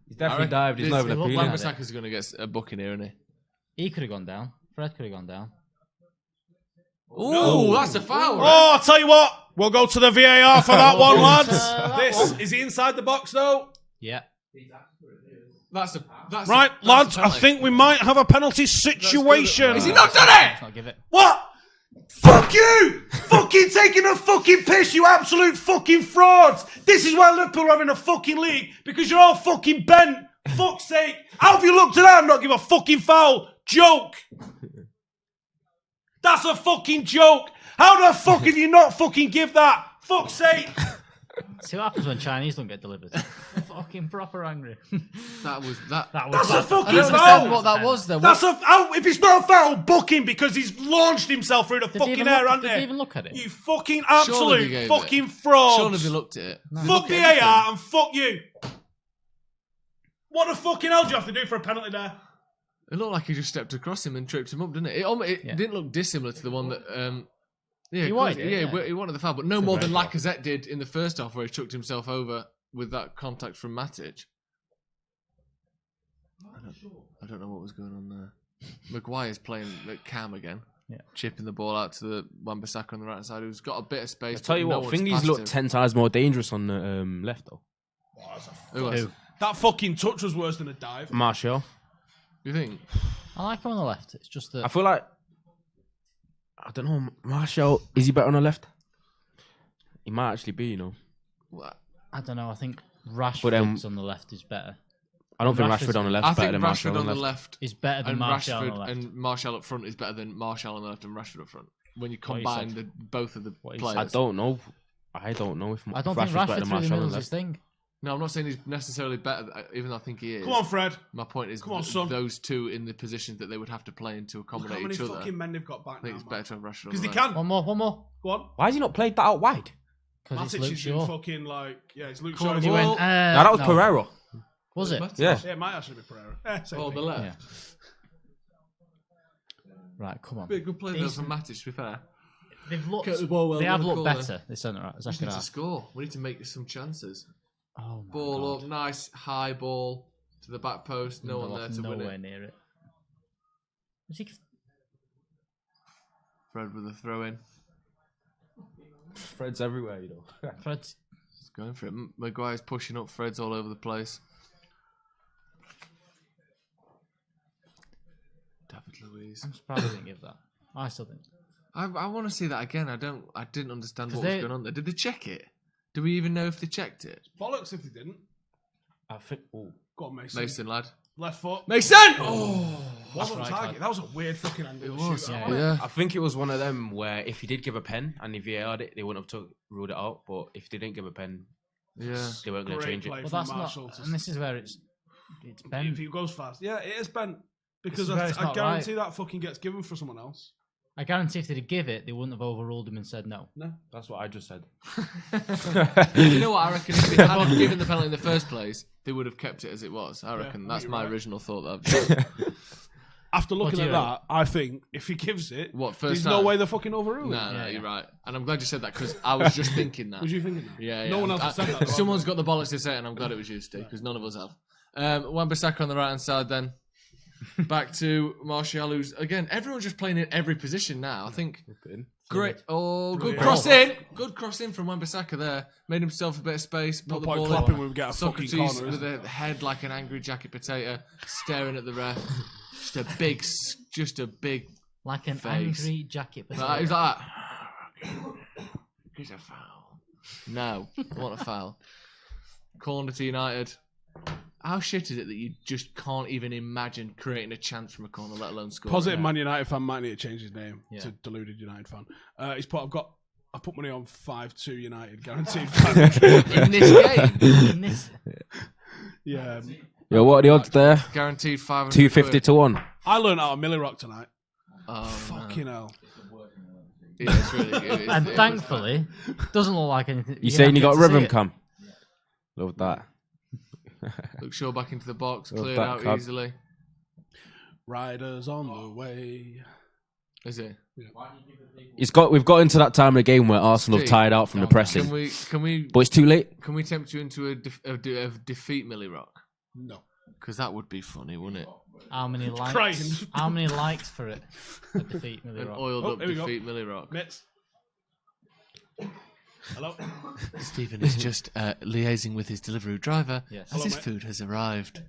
Speaker 3: He's definitely
Speaker 1: I
Speaker 3: dived. He's not even
Speaker 4: They look
Speaker 3: appealing.
Speaker 4: like
Speaker 1: Wan-Bissaka's going to get a booking here, isn't he?
Speaker 4: He could have gone down. Fred could have gone down.
Speaker 1: Oh, that's a foul.
Speaker 2: Oh, I'll tell you what. We'll go to the VAR for that one, lads.
Speaker 4: that
Speaker 2: Is he inside the box though?
Speaker 4: Yeah.
Speaker 1: That's
Speaker 2: Right, lads. I think we might have a penalty situation.
Speaker 1: Has he not done
Speaker 4: Let's
Speaker 1: it?
Speaker 4: not give it.
Speaker 2: What? Fuck you! Fucking taking a fucking piss, you absolute fucking frauds! This is why Liverpool are having a fucking league, because you're all fucking bent. Fuck's sake. How have you looked at that and not give a fucking foul? Joke. That's a fucking joke. How the fuck have you not fucking give that? Fuck's sake.
Speaker 4: See what happens when Chinese don't get delivered. Fucking proper angry.
Speaker 1: That was that.
Speaker 2: That's a
Speaker 1: I
Speaker 2: fucking
Speaker 1: don't
Speaker 2: foul.
Speaker 1: understand what that was then.
Speaker 2: That's a foul. If it's not a foul, book him because he's launched himself through the
Speaker 4: Did they
Speaker 2: fucking
Speaker 4: even
Speaker 2: air,
Speaker 4: look-
Speaker 2: hasn't
Speaker 4: did they
Speaker 2: he?
Speaker 4: even look at it?
Speaker 2: You fucking
Speaker 1: Surely they
Speaker 2: absolute
Speaker 1: gave
Speaker 2: fucking
Speaker 1: it.
Speaker 2: frauds.
Speaker 1: Surely have you looked at it? They
Speaker 2: Fuck
Speaker 1: look at
Speaker 2: VAR and fuck you. What the fucking hell do you have to do for a penalty there?
Speaker 1: It looked like he just stepped across him and tripped him up, didn't it? It
Speaker 4: Yeah.
Speaker 1: didn't look dissimilar to the one that. Yeah,
Speaker 4: He
Speaker 1: of
Speaker 4: wanted
Speaker 1: course,
Speaker 4: it,
Speaker 1: yeah,
Speaker 4: yeah.
Speaker 1: he wanted the foul, but no more than
Speaker 3: red card.
Speaker 1: Lacazette did in the first half, where he chucked himself over with that contact from Matic. I don't know what was going on there. Maguire's playing like Cam again, chipping the ball out to the Wan-Bissaka on the right side, who's got a bit of space.
Speaker 3: I tell you
Speaker 1: but
Speaker 3: what,
Speaker 1: no one's
Speaker 3: Thingies
Speaker 1: passed
Speaker 3: look
Speaker 1: him.
Speaker 3: 10 times more dangerous on the left though.
Speaker 1: Who else?
Speaker 4: Who?
Speaker 2: That fucking touch was worse than a dive.
Speaker 3: Martial.
Speaker 1: You think?
Speaker 4: I like him on the left. It's just that
Speaker 3: I feel like I don't know. Martial, is he better on the left? He might actually be, you know.
Speaker 1: What?
Speaker 4: I don't know. I think
Speaker 3: But,
Speaker 4: Rashford's on the left is better.
Speaker 3: I don't think
Speaker 4: Rashford's-
Speaker 3: Rashford on the left
Speaker 1: I
Speaker 3: is better
Speaker 1: think
Speaker 3: than
Speaker 1: Rashford
Speaker 3: Martial
Speaker 1: on the left
Speaker 4: Is better than
Speaker 1: and
Speaker 4: Martial on the
Speaker 1: Rashford
Speaker 4: left.
Speaker 1: and Martial up front is better than Martial on the left and Rashford up front. When you
Speaker 4: What he
Speaker 1: combine
Speaker 4: said.
Speaker 1: both of the
Speaker 4: What he
Speaker 1: players.
Speaker 3: I don't know. I don't know if
Speaker 4: I don't
Speaker 3: if
Speaker 4: think
Speaker 3: Rashford's better
Speaker 4: Rashford
Speaker 3: than
Speaker 4: through the
Speaker 3: Martial on
Speaker 4: middle
Speaker 3: the
Speaker 4: is his
Speaker 3: left.
Speaker 4: thing.
Speaker 1: No, I'm not saying he's necessarily better, even though I think he is.
Speaker 2: Come on, Fred.
Speaker 1: My point is
Speaker 2: Come on, son.
Speaker 1: those two in the positions that they would have to play in to
Speaker 2: Look how
Speaker 1: accommodate
Speaker 2: many
Speaker 1: each other.
Speaker 2: fucking men they've got back
Speaker 1: I think
Speaker 2: now,
Speaker 1: it's better to have Rashford on
Speaker 2: because
Speaker 1: the
Speaker 2: they
Speaker 1: left.
Speaker 2: can.
Speaker 4: One more.
Speaker 2: Go on.
Speaker 3: Why has he not played that out wide?
Speaker 4: Because it's
Speaker 2: Matic
Speaker 4: Luke
Speaker 2: has been
Speaker 4: Shaw.
Speaker 2: fucking like, yeah, it's Luke
Speaker 1: Come
Speaker 2: Shaw.
Speaker 1: on,
Speaker 2: as
Speaker 4: He
Speaker 2: well.
Speaker 4: went,
Speaker 3: No, that was Pereira.
Speaker 4: Was it?
Speaker 3: Yeah.
Speaker 2: Yeah, it might actually be Pereira. Same
Speaker 1: Oh,
Speaker 2: thing.
Speaker 1: the left.
Speaker 4: Yeah. Right, come on.
Speaker 1: Be a good play though
Speaker 4: Decent.
Speaker 1: from Matic, to be fair.
Speaker 4: They've looked.
Speaker 1: Get the ball well
Speaker 4: They have
Speaker 1: in the
Speaker 4: looked
Speaker 1: corner.
Speaker 4: better. They centre right.
Speaker 1: We just need to score. We need to make some chances.
Speaker 4: Oh my
Speaker 1: Ball
Speaker 4: God.
Speaker 1: up, nice high ball to the back post. No one there to win
Speaker 4: Nowhere
Speaker 1: it.
Speaker 4: near it. Was he...
Speaker 1: Fred with a throw in.
Speaker 5: Fred's everywhere, you know.
Speaker 4: Fred's
Speaker 1: He's going for it. Maguire's pushing up. Fred's all over the place. David Luiz.
Speaker 4: I'm surprised I didn't give that. I still think.
Speaker 1: I want to see that again. I didn't understand what
Speaker 4: 'Cause
Speaker 1: was going on there. Did they check it? Do we even know if they checked it?
Speaker 2: Bollocks if they didn't.
Speaker 5: I think. Oh,
Speaker 2: Go on, Mason.
Speaker 1: Mason, lad.
Speaker 2: Left foot.
Speaker 1: Mason!
Speaker 2: Wasn't
Speaker 4: right,
Speaker 2: target.
Speaker 4: lad.
Speaker 2: That was a weird fucking angle.
Speaker 1: It
Speaker 2: to
Speaker 1: was,
Speaker 2: shoot at,
Speaker 5: yeah.
Speaker 2: wasn't it?
Speaker 5: I think it was one of them where if he did give a pen and if he aired it, they wouldn't have ruled it out. But if they didn't give a pen,
Speaker 1: Yeah.
Speaker 5: they weren't going to
Speaker 2: Great
Speaker 5: change it.
Speaker 2: play
Speaker 4: Well,
Speaker 2: from
Speaker 4: that's
Speaker 2: Marshall
Speaker 4: not.
Speaker 2: to-
Speaker 4: And this is where it's
Speaker 2: If
Speaker 4: bent.
Speaker 2: he goes fast. Yeah, it is bent. Because
Speaker 4: This is where
Speaker 2: I
Speaker 4: it's not
Speaker 2: guarantee that fucking gets given for someone else.
Speaker 4: I guarantee if they'd give it, they wouldn't have overruled him and said no.
Speaker 2: No.
Speaker 5: That's what I just said.
Speaker 1: You know what? I reckon if they hadn't given the penalty in the first place, they would have kept it as it was. I reckon that's
Speaker 2: you're
Speaker 1: my
Speaker 2: right.
Speaker 1: original thought. That
Speaker 2: After looking
Speaker 4: do
Speaker 2: at
Speaker 4: you
Speaker 2: that, I think if he gives it,
Speaker 1: What, first
Speaker 2: there's
Speaker 1: time?
Speaker 2: no way they're fucking overruling.
Speaker 1: no,
Speaker 4: Yeah,
Speaker 1: you're
Speaker 4: yeah.
Speaker 1: right. And I'm glad you said that because I was just thinking that.
Speaker 2: Was you thinking that?
Speaker 1: Yeah, yeah.
Speaker 2: No one else has said that. though,
Speaker 1: Someone's
Speaker 2: have
Speaker 1: got the bollocks to say it, and I'm glad it was you, Steve, because none of us have. Wan-Bissaka on the right-hand side then. Back to Martial, who's, again, everyone's just playing in every position now. I think, great. Oh, good
Speaker 2: Brilliant.
Speaker 1: cross in. Good cross in from Wan-Bissaka there. Made himself a bit of space,
Speaker 2: No
Speaker 1: put the
Speaker 2: point
Speaker 1: ball
Speaker 2: clapping
Speaker 1: in.
Speaker 2: when we get a fucking
Speaker 1: Socrates
Speaker 2: corner.
Speaker 1: with
Speaker 2: Is
Speaker 1: a head like an angry jacket potato, staring at the ref. Just a big
Speaker 4: Like an
Speaker 1: Face.
Speaker 4: angry jacket.
Speaker 1: He's like that. He's a foul. No, I want a foul. Corner to United. How shit is it that you just can't even imagine creating a chance from a corner, let alone scoring?
Speaker 2: Positive Man United fan might need to change his name
Speaker 4: Yeah.
Speaker 2: to deluded United fan. He's put. I put money on 5-2 United guaranteed.
Speaker 1: In this game,
Speaker 4: In this,
Speaker 2: Yeah,
Speaker 3: Yo, what are the odds there?
Speaker 1: guaranteed 500
Speaker 3: 250
Speaker 1: quid.
Speaker 3: to 1.
Speaker 2: I learned out of Millie Rock tonight.
Speaker 1: Oh,
Speaker 2: Fucking hell.
Speaker 1: no. Yeah, it's really good.
Speaker 4: and thankfully, doesn't look like anything.
Speaker 3: You saying you got
Speaker 4: to see
Speaker 3: rhythm,
Speaker 4: it.
Speaker 3: Cam? Love that.
Speaker 1: Luke Shaw back into the box,
Speaker 3: Well,
Speaker 1: cleared
Speaker 3: that
Speaker 1: out
Speaker 3: cab.
Speaker 1: easily.
Speaker 2: Riders on the way.
Speaker 1: Is it?
Speaker 3: We've got into that time of the game where Arsenal have
Speaker 1: Steve,
Speaker 3: tired out from the pressing.
Speaker 1: Can we
Speaker 3: But it's too late.
Speaker 1: tempt you into a defeat Millie Rock?
Speaker 2: No.
Speaker 1: Because that would be funny, wouldn't it?
Speaker 4: How many likes?
Speaker 2: Crying.
Speaker 4: How many likes for it? A defeat Millie
Speaker 1: An
Speaker 4: Rock.
Speaker 1: oiled
Speaker 2: Oh,
Speaker 1: up
Speaker 2: here we go.
Speaker 1: defeat Millie Rock.
Speaker 2: Mitts. Hello.
Speaker 1: Stephen is just liaising with his delivery driver
Speaker 4: Yes.
Speaker 1: as
Speaker 2: Hello,
Speaker 1: his
Speaker 2: mate.
Speaker 1: food has arrived.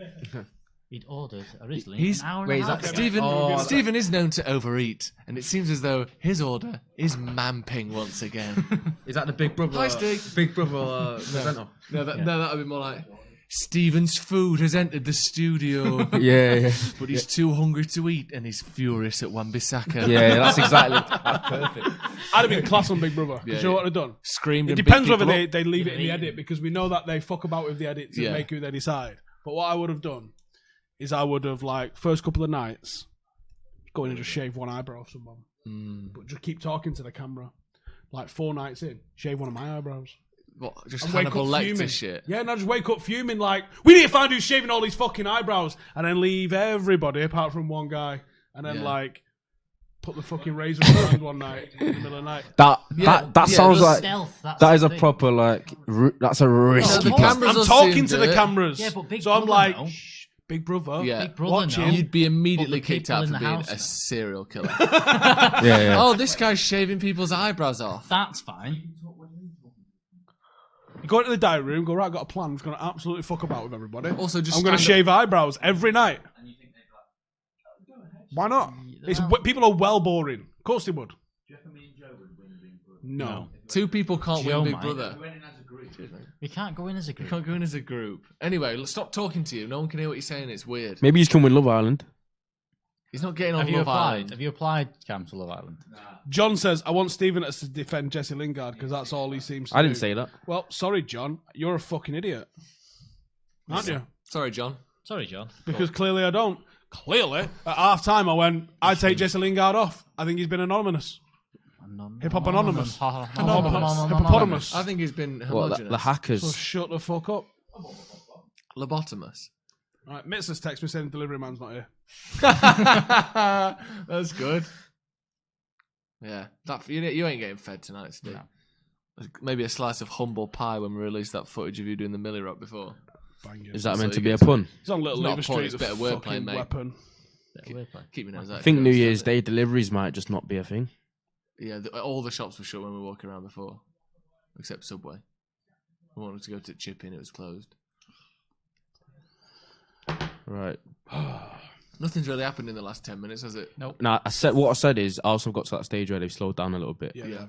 Speaker 4: He'd ordered originally
Speaker 1: He's-
Speaker 4: an hour
Speaker 3: wait,
Speaker 4: and a
Speaker 3: is
Speaker 4: half
Speaker 3: that-
Speaker 4: ago.
Speaker 1: Stephen,
Speaker 3: Oh,
Speaker 1: Stephen is known to overeat, and it seems as though his order is mamping once again.
Speaker 5: Is that the Big Brother?
Speaker 1: Hi, Steve.
Speaker 5: Big Brother presenter.
Speaker 1: No, that would be more like Stephen's food has entered the studio,
Speaker 3: Yeah.
Speaker 1: but he's too hungry to eat, and he's furious at Wan-Bissaka.
Speaker 3: Yeah, that's exactly. That's perfect.
Speaker 2: I'd have been class on Big Brother.
Speaker 1: Yeah,
Speaker 2: you know
Speaker 1: yeah.
Speaker 2: what they've done?
Speaker 1: Screamed.
Speaker 2: It
Speaker 1: and beat
Speaker 2: depends whether
Speaker 1: people up.
Speaker 2: they leave it in the
Speaker 4: Yeah.
Speaker 2: edit because we know that they fuck about with the edit to
Speaker 1: Yeah.
Speaker 2: make who they decide. But what I would have done is I would have, like, first couple of nights, go in and just shave one eyebrow off someone. But just keep talking to the camera. Like 4 nights in, shave one of my eyebrows.
Speaker 1: What, just
Speaker 2: And wake
Speaker 1: Hannibal
Speaker 2: up
Speaker 1: Lecter
Speaker 2: fuming.
Speaker 1: shit.
Speaker 2: Yeah, and I just wake up fuming like, we need to find who's shaving all these fucking eyebrows. And then leave everybody apart from one guy. And then,
Speaker 1: Yeah.
Speaker 2: like, put the fucking razor in my hand one night in the middle of the night.
Speaker 3: That
Speaker 1: Yeah,
Speaker 3: sounds
Speaker 1: just
Speaker 3: like
Speaker 4: Stealth, that's
Speaker 3: that is
Speaker 4: the
Speaker 3: a
Speaker 4: thing.
Speaker 3: proper like that's a risky.
Speaker 1: the
Speaker 4: No,
Speaker 3: plan.
Speaker 1: cameras
Speaker 2: I'm
Speaker 1: will
Speaker 2: talking
Speaker 1: soon
Speaker 2: to
Speaker 1: do
Speaker 2: the
Speaker 1: it.
Speaker 2: cameras.
Speaker 4: Yeah, but Big
Speaker 2: so I'm
Speaker 4: Brother
Speaker 2: like,
Speaker 4: know.
Speaker 2: shh, Big Brother.
Speaker 1: Yeah.
Speaker 4: Big Brother
Speaker 2: Watch
Speaker 4: know.
Speaker 2: him.
Speaker 1: You'd be immediately
Speaker 4: But the
Speaker 1: kicked out
Speaker 4: people
Speaker 1: for
Speaker 4: in the
Speaker 1: being
Speaker 4: house
Speaker 1: a
Speaker 4: know.
Speaker 1: serial killer.
Speaker 3: Yeah.
Speaker 1: Oh, this guy's shaving people's eyebrows off.
Speaker 4: That's fine.
Speaker 2: You go into the diary room, go, right, I've got a plan. I'm just going to absolutely fuck about with everybody.
Speaker 1: Also, just
Speaker 2: I'm going to
Speaker 1: stand up-
Speaker 2: shave eyebrows every night. Why not? People are well boring. Of course they would. No.
Speaker 1: Two people can't
Speaker 4: Joe
Speaker 1: win Big
Speaker 4: might.
Speaker 1: Brother.
Speaker 4: We can't go in as a group.
Speaker 1: Can't go in as a group. Anyway, let's stop talking to you. No one can hear what you're saying. It's weird.
Speaker 3: Maybe you can win Love Island.
Speaker 1: He's not getting on
Speaker 4: Have you
Speaker 1: Love
Speaker 4: applied?
Speaker 1: Island.
Speaker 4: Have you applied, Cam, to Love Island?
Speaker 2: John says, I want Steven to defend Jesse Lingard because that's all he seems to
Speaker 3: I
Speaker 2: do.
Speaker 3: didn't say that.
Speaker 2: Well, sorry, John. You're a fucking idiot. Aren't you?
Speaker 1: Sorry, John.
Speaker 4: Sorry, John.
Speaker 2: Because clearly I don't. Clearly, at half time I went, I'd take Jesse Lingard off. I think he's been anonymous. Hip Hop Anonymous. Hippopotamus.
Speaker 1: I think he's been
Speaker 3: What,
Speaker 1: homogenous.
Speaker 3: the hackers?
Speaker 2: So shut the fuck up.
Speaker 1: Lobotomous.
Speaker 2: Right, Mitz has texted me saying delivery man's not here.
Speaker 1: That's good. Yeah, you ain't getting fed tonight, Steve.
Speaker 4: No.
Speaker 1: Maybe a slice of humble pie when we release that footage of you doing the Millie Rock before.
Speaker 2: Banging.
Speaker 3: Is that
Speaker 1: So
Speaker 3: meant to
Speaker 1: you
Speaker 3: be a
Speaker 1: get to-
Speaker 3: pun?
Speaker 2: He's on Little
Speaker 1: It's not
Speaker 2: Lever
Speaker 1: a point,
Speaker 2: Street.
Speaker 1: it's
Speaker 2: A
Speaker 1: better wordplay,
Speaker 2: fucking
Speaker 1: mate.
Speaker 2: weapon.
Speaker 1: Keep your nose out.
Speaker 3: I think New Year's Day deliveries might just not be a thing.
Speaker 1: Yeah, all the shops were shut when we were walking around before, except Subway. We wanted to go to Chip In, it was closed.
Speaker 3: Right.
Speaker 1: Nothing's really happened in the last 10 minutes, has it?
Speaker 4: Nope.
Speaker 3: Now, what I said is Arsenal got to that stage where they've slowed down a little bit.
Speaker 2: Yeah.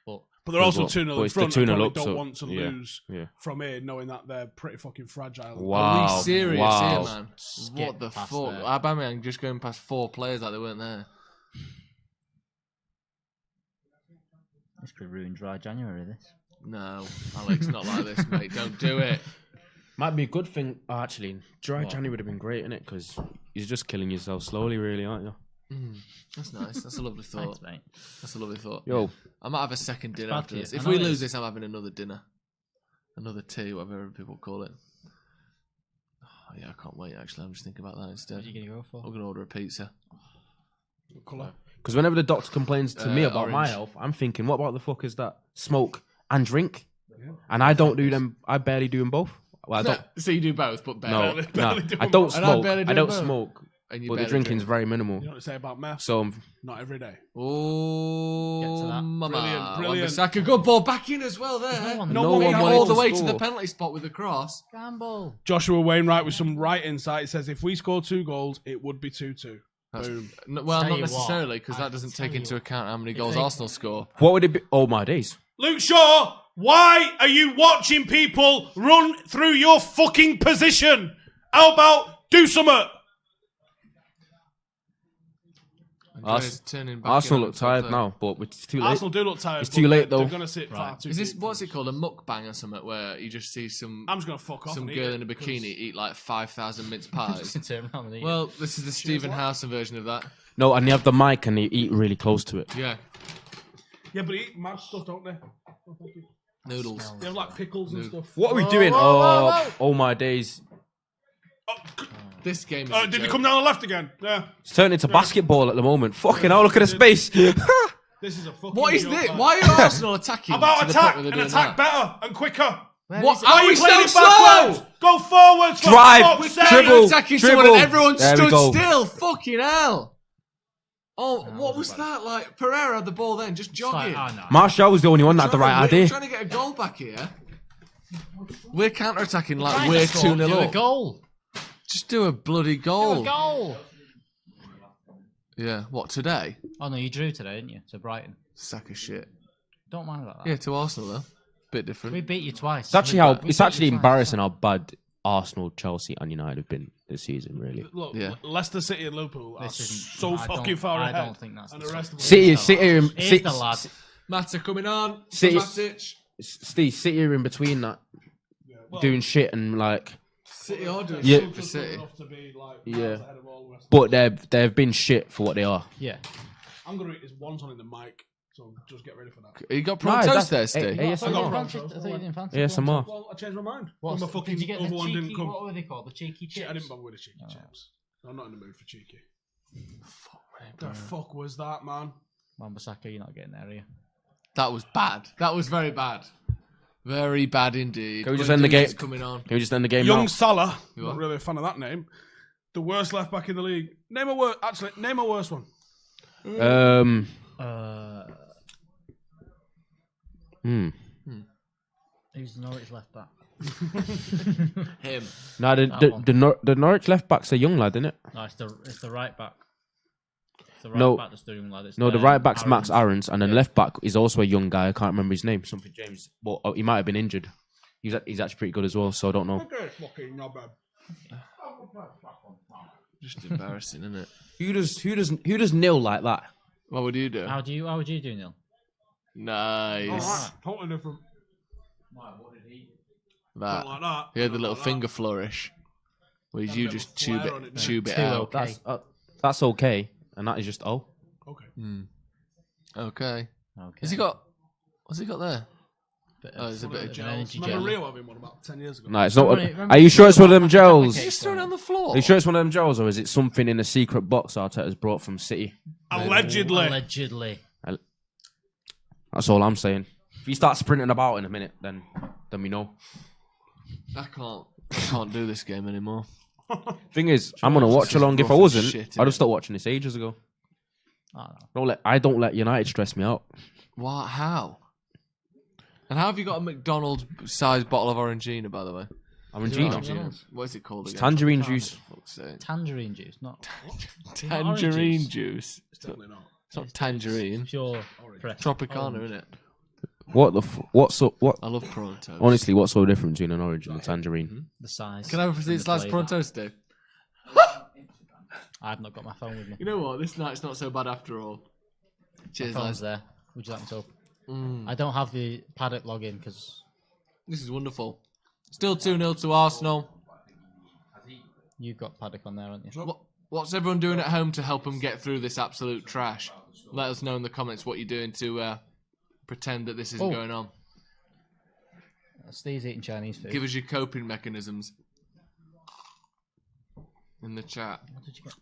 Speaker 4: But
Speaker 2: But they're also
Speaker 3: But
Speaker 2: 2-0 in
Speaker 3: it's the
Speaker 2: front.
Speaker 3: 2-0
Speaker 2: They probably
Speaker 3: up,
Speaker 2: don't
Speaker 3: so-
Speaker 2: want to
Speaker 3: yeah,
Speaker 2: lose
Speaker 3: yeah.
Speaker 2: from here, knowing that they're pretty fucking fragile.
Speaker 3: Wow.
Speaker 1: Are we serious
Speaker 3: wow.
Speaker 1: here, man? What the
Speaker 4: past
Speaker 1: fuck?
Speaker 4: there.
Speaker 1: Aubameyang just going past 4 players like they weren't there.
Speaker 4: this could ruin dry January. This.
Speaker 1: No, Alex, not like this, mate. Don't do it.
Speaker 3: Might be a good thing. Oh, actually, dry January would have been great, innit? Because you're just killing yourself slowly, really, aren't you?
Speaker 1: That's nice. That's a lovely thought.
Speaker 4: Thanks, mate.
Speaker 1: That's a lovely thought.
Speaker 3: Yo,
Speaker 1: I might have a second dinner
Speaker 4: bad
Speaker 1: after
Speaker 4: for you.
Speaker 1: this.
Speaker 4: I
Speaker 1: If
Speaker 4: know
Speaker 1: we
Speaker 4: it
Speaker 1: lose
Speaker 4: is.
Speaker 1: this, I'm having another dinner. Another tea, whatever people call it. Oh, yeah, I can't wait, actually. I'm just thinking about that instead.
Speaker 4: What are you gonna go for?
Speaker 1: I'm going to order a pizza.
Speaker 2: Colour.
Speaker 3: because whenever the doctor complains to me about my
Speaker 1: orange.
Speaker 3: health, I'm thinking, what about the fuck is that? Smoke and drink, and I don't do them. I barely do them both. Well, I don't.
Speaker 1: So you do both, but better.
Speaker 3: No,
Speaker 2: barely
Speaker 3: no,
Speaker 2: do
Speaker 3: I
Speaker 2: them
Speaker 3: don't
Speaker 2: both.
Speaker 1: And I
Speaker 3: smoke.
Speaker 1: barely do
Speaker 3: I don't
Speaker 1: both.
Speaker 3: smoke,
Speaker 1: And you
Speaker 3: but the
Speaker 1: barely
Speaker 3: drinking's
Speaker 1: drink.
Speaker 3: very minimal.
Speaker 2: You know what to say about meth?
Speaker 3: So
Speaker 2: Not every day.
Speaker 1: Oh,
Speaker 4: Get to that.
Speaker 1: mama.
Speaker 2: Brilliant, brilliant.
Speaker 1: Wan-Bissaka, good ball back in as well there.
Speaker 4: No one-
Speaker 2: No
Speaker 3: no
Speaker 2: one
Speaker 3: one
Speaker 2: wanted
Speaker 1: all
Speaker 3: wanted
Speaker 1: the way to
Speaker 3: score.
Speaker 1: the penalty spot with the cross.
Speaker 4: Gamble.
Speaker 2: Joshua Wainwright with some right insight says if we score 2 goals, it would be 2-2. Boom.
Speaker 1: Well,
Speaker 4: Tell
Speaker 1: not
Speaker 4: you what,
Speaker 1: necessarily, because
Speaker 4: I
Speaker 1: that doesn't
Speaker 4: tell
Speaker 1: take
Speaker 4: you
Speaker 1: into
Speaker 4: what.
Speaker 1: account how many goals
Speaker 4: they-
Speaker 1: Arsenal score.
Speaker 3: What would it be? Oh my days!
Speaker 2: Luke Shaw, why are you watching people run through your fucking position? How about do something?
Speaker 1: Andrea's turning back
Speaker 3: Arsenal
Speaker 1: in
Speaker 3: look tired now, but it's too late.
Speaker 2: Arsenal do look tired.
Speaker 3: It's
Speaker 2: but
Speaker 3: too late,
Speaker 2: they're
Speaker 3: though.
Speaker 2: going to sit far too
Speaker 1: Is this,
Speaker 2: deep.
Speaker 1: what's it called, a mukbang or something, where you just see some
Speaker 2: I'm just going to fuck off.
Speaker 1: some
Speaker 2: and
Speaker 1: girl
Speaker 2: eat
Speaker 1: in a
Speaker 2: it,
Speaker 1: bikini
Speaker 2: 'cause-
Speaker 1: eat like 5,000 mince pies?
Speaker 4: Turn around and eat
Speaker 1: Well, this is the Stephen
Speaker 2: what?
Speaker 1: Howson version of that.
Speaker 3: No, and they have the mic and they eat really close to it.
Speaker 1: Yeah,
Speaker 2: Yeah, but they eat mad stuff, don't they? Oh, thank you.
Speaker 1: noodles.
Speaker 2: They have like pickles and stuff.
Speaker 3: What are we doing? Oh my days!
Speaker 1: This game is a
Speaker 2: Did he
Speaker 1: joke.
Speaker 2: come down the left again? Yeah.
Speaker 3: It's turned into basketball at the moment. Fucking hell! Look at the space.
Speaker 2: This is a fucking
Speaker 1: What is
Speaker 2: joke,
Speaker 1: this?
Speaker 2: man.
Speaker 1: Why are Arsenal attacking?
Speaker 2: How about
Speaker 1: to the
Speaker 2: attack
Speaker 1: point where
Speaker 2: and
Speaker 1: they're
Speaker 2: attack
Speaker 1: doing
Speaker 2: better and quicker?
Speaker 1: that? What?
Speaker 2: Why
Speaker 1: Are
Speaker 2: are
Speaker 1: we
Speaker 2: you
Speaker 1: so
Speaker 2: playing it
Speaker 1: slow?
Speaker 2: backwards? Go forwards. for
Speaker 3: Drive,
Speaker 2: fuck's sake.
Speaker 3: dribble.
Speaker 1: Attacking
Speaker 3: Dribble.
Speaker 1: someone and everyone
Speaker 3: There we
Speaker 1: stood
Speaker 3: go.
Speaker 1: still. Fucking hell. Oh, what was that? Like, Pereira had the ball then, just jogging.
Speaker 3: Martial was the only one that had the right
Speaker 1: We're
Speaker 3: idea.
Speaker 1: trying to get a goal back here. We're counter-attacking like
Speaker 4: Trying
Speaker 1: we're
Speaker 4: to score,
Speaker 1: 2-0
Speaker 4: do a
Speaker 1: up.
Speaker 4: goal.
Speaker 1: Just do a bloody
Speaker 4: Do
Speaker 1: goal.
Speaker 4: a goal.
Speaker 1: Yeah, what, today?
Speaker 4: Oh no, you drew today, didn't you? To Brighton.
Speaker 1: Sack of shit.
Speaker 4: Don't mind about that.
Speaker 1: Yeah, to Arsenal though. Bit different.
Speaker 4: We beat you twice.
Speaker 3: It's actually
Speaker 4: We beat you twice.
Speaker 3: embarrassing how bad Arsenal, Chelsea, and United have been this season. Really,
Speaker 2: Look,
Speaker 1: Yeah.
Speaker 2: Leicester City and Liverpool are
Speaker 4: This isn't-
Speaker 2: so
Speaker 4: I
Speaker 2: fucking
Speaker 4: don't-
Speaker 2: far
Speaker 4: I
Speaker 2: ahead.
Speaker 4: don't think that's
Speaker 2: and
Speaker 4: the
Speaker 2: the rest of them.
Speaker 3: City,
Speaker 4: the lad.
Speaker 1: Mata coming on.
Speaker 3: City-
Speaker 1: Matic.
Speaker 3: Steve, City are in between that, doing shit and like,
Speaker 1: City are doing
Speaker 3: Yeah.
Speaker 1: shit for City.
Speaker 2: Enough to be, like,
Speaker 3: Yeah.
Speaker 2: miles ahead of all the rest of
Speaker 3: but they've been shit for what they are.
Speaker 4: Yeah.
Speaker 2: them. I'm going to eat this wonton in the mic, so just get ready for that.
Speaker 1: You got
Speaker 3: No,
Speaker 1: prawn toast there,
Speaker 3: that's-
Speaker 1: Steve.
Speaker 2: I got
Speaker 3: ASMR.
Speaker 2: prawn
Speaker 4: I
Speaker 2: toast.
Speaker 4: thought you didn't fancy
Speaker 3: Yeah,
Speaker 4: one.
Speaker 3: some more.
Speaker 2: Well, I changed my mind.
Speaker 4: What's-
Speaker 2: My fucking
Speaker 4: did you get the
Speaker 2: other one
Speaker 4: cheeky,
Speaker 2: didn't come.
Speaker 4: what were they called? The cheeky chips?
Speaker 2: I didn't bother with the cheeky chips. I'm not in the mood for cheeky.
Speaker 1: Fuck,
Speaker 2: The fuck was that, man?
Speaker 4: Wan-Bissaka, you're not getting there, are you?
Speaker 1: That was bad. That was very bad. Very bad indeed.
Speaker 3: Can we just end the game?
Speaker 1: Guendouzi's coming on.
Speaker 3: Can we just end the game
Speaker 2: Young
Speaker 3: now?
Speaker 2: Salah.
Speaker 1: You
Speaker 2: Not
Speaker 1: are?
Speaker 2: really a fan of that name. The worst left back in the league. Name a worst. Actually, name a worst one.
Speaker 4: Who's the Norwich left back?
Speaker 1: Him.
Speaker 3: No, the Norwich left back's a young lad, isn't it?
Speaker 4: No, it's the right back. It's the right
Speaker 3: No.
Speaker 4: back that's doing lad. It's
Speaker 3: No, the right back's Max Aarons, and then left back is also a young guy. I can't remember his name. Something James, but he might have been injured. He's actually pretty good as well, so I don't know.
Speaker 2: Okay, fucking not bad.
Speaker 1: Just embarrassing, isn't it?
Speaker 3: Who does nil like that?
Speaker 1: What would you do?
Speaker 4: How would you do, Neil?
Speaker 1: Nice.
Speaker 2: Totally different.
Speaker 1: That.
Speaker 2: Not like that.
Speaker 1: He had the
Speaker 2: Not
Speaker 1: little
Speaker 2: like
Speaker 1: finger flourish. Where you
Speaker 2: bit of
Speaker 1: just
Speaker 2: a flare
Speaker 1: tube
Speaker 2: on it,
Speaker 1: it,
Speaker 2: mate.
Speaker 1: tube it
Speaker 4: Too
Speaker 1: out.
Speaker 4: okay.
Speaker 3: That's okay, and that is just
Speaker 2: that. Okay.
Speaker 1: Okay.
Speaker 4: Okay.
Speaker 1: Has he got? What's he got there?
Speaker 4: Bit
Speaker 1: Oh, there's a bit of
Speaker 4: an
Speaker 1: gel.
Speaker 4: energy
Speaker 2: Remember
Speaker 4: gel.
Speaker 2: Rio having one about 10 years ago?
Speaker 3: no. It's not.
Speaker 4: Remember-
Speaker 3: Are you sure it's one of them gels?
Speaker 4: Okay.
Speaker 1: Just throw it on the floor.
Speaker 3: Are you sure it's one of them gels, or is it something in a secret box Arteta's brought from City?
Speaker 2: Allegedly.
Speaker 4: Allegedly.
Speaker 3: That's all I'm saying. If you start sprinting about in a minute, then we know.
Speaker 1: I can't do this game anymore.
Speaker 3: Thing is, I'm gonna watch along. If I
Speaker 1: rough as
Speaker 3: wasn't,
Speaker 1: shit,
Speaker 3: I'd have
Speaker 1: innit?
Speaker 3: stopped watching this ages ago.
Speaker 4: I don't know.
Speaker 3: I don't let United stress me out.
Speaker 1: What? How? And how have you got a McDonald's-sized bottle of Orangina, by the way?
Speaker 3: Orangina.
Speaker 1: What is it called
Speaker 3: It's
Speaker 1: again?
Speaker 3: tangerine juice.
Speaker 1: Fuck's sake.
Speaker 4: Tangerine juice, not
Speaker 1: Tangerine
Speaker 4: juice.
Speaker 1: juice.
Speaker 2: It's definitely not.
Speaker 1: It's not tangerine.
Speaker 4: Pure fresh.
Speaker 1: Tropicana,
Speaker 4: orange.
Speaker 1: isn't it?
Speaker 3: What
Speaker 1: I love prawn toast.
Speaker 3: Honestly, what's so different between an orange and a tangerine?
Speaker 4: The size.
Speaker 1: Can I have a
Speaker 4: and the
Speaker 1: slice of
Speaker 4: flavour.
Speaker 1: prawn toast, Dave?
Speaker 4: I've not got my phone with me.
Speaker 1: You know what? This night's not so bad after all.
Speaker 4: My
Speaker 1: Cheers,
Speaker 4: phone's
Speaker 1: lads.
Speaker 4: there. Would you like me to open?
Speaker 1: Mm.
Speaker 4: I don't have the Paddock login because
Speaker 1: This is wonderful. Still 2-0 to Arsenal.
Speaker 4: you've got Paddock on there, haven't you?
Speaker 1: What's everyone doing at home to help them get through this absolute trash? Let us know in the comments what you're doing to pretend that this isn't going on.
Speaker 4: Steve's eating Chinese food.
Speaker 1: Give us your coping mechanisms in the chat.
Speaker 4: What did you get?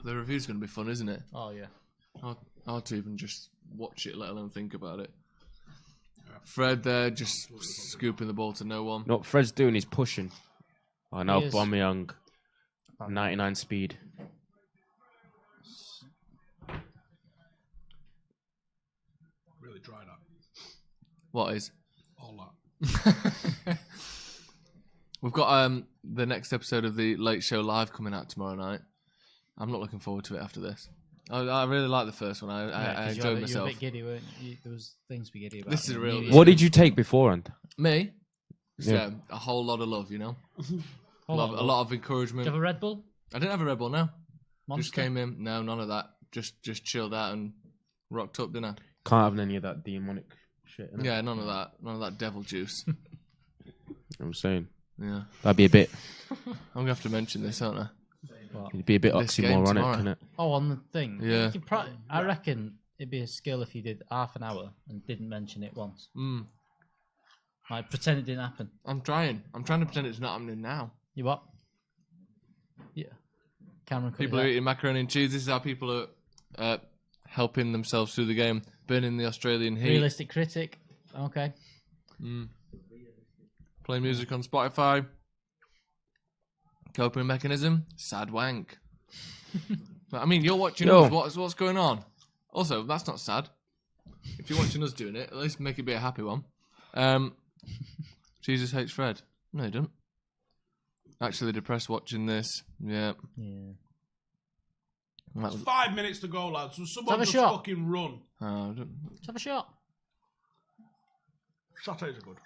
Speaker 1: The review's going to be fun, isn't it?
Speaker 4: Oh yeah.
Speaker 1: Hard to even just watch it, let alone think about it. Fred there, just scooping the ball to no one.
Speaker 3: No, Fred's doing his pushing. Oh, now
Speaker 4: He is.
Speaker 3: Aubameyang, 99 speed.
Speaker 2: Really dried up.
Speaker 1: What is?
Speaker 2: All that.
Speaker 1: We've got the next episode of the Late Show Live coming out tomorrow night. I'm not looking forward to it after this. I really like the first one. I enjoyed
Speaker 4: You
Speaker 1: myself.
Speaker 4: were a bit giddy, weren't you? There was things to be giddy about.
Speaker 1: This is a real-
Speaker 3: What did you take beforehand?
Speaker 1: Me?
Speaker 3: Yeah.
Speaker 1: Yeah, a whole lot of love, you know? a
Speaker 4: Hold on,
Speaker 1: lot of
Speaker 4: Did
Speaker 1: encouragement.
Speaker 4: you have a Red Bull?
Speaker 1: I didn't have a Red Bull, no.
Speaker 4: Monster?
Speaker 1: Just came in. No, none of that. Just chilled out and rocked up, didn't I?
Speaker 3: Can't have any of that demonic shit. innit?
Speaker 1: Yeah, none of that. None of that devil juice.
Speaker 3: I'm saying.
Speaker 1: Yeah.
Speaker 3: That'd be a bit.
Speaker 1: I'm going to have to mention this, aren't I?
Speaker 3: It'd be a bit
Speaker 1: This game
Speaker 3: oxymoronic,
Speaker 1: tomorrow.
Speaker 3: couldn't it?
Speaker 4: Oh, on the thing.
Speaker 1: Yeah.
Speaker 4: I reckon it'd be a skill if you did half an hour and didn't mention it once. Like pretend it didn't happen.
Speaker 1: I'm trying. I'm trying to pretend it's not happening now.
Speaker 4: You what? Yeah. Cameron. cut
Speaker 1: People
Speaker 4: it
Speaker 1: are
Speaker 4: out.
Speaker 1: eating macaroni and cheese. This is how people are helping themselves through the game. Burning the Australian heat.
Speaker 4: Realistic critic. Okay.
Speaker 1: Play music on Spotify. Coping mechanism. Sad wank. But, I mean, you're watching
Speaker 3: Yo.
Speaker 1: us. What's going on? Also, that's not sad. If you're watching us doing it, at least make it be a happy one. Jesus hates Fred. No, he doesn't. Actually depressed watching this. Yeah.
Speaker 4: Yeah.
Speaker 1: That was,
Speaker 2: 5 minutes to go, lads. So someone
Speaker 4: Have a
Speaker 2: just
Speaker 4: shot.
Speaker 2: fucking run.
Speaker 1: I don't-
Speaker 4: Let's have a shot.
Speaker 2: Satés are good.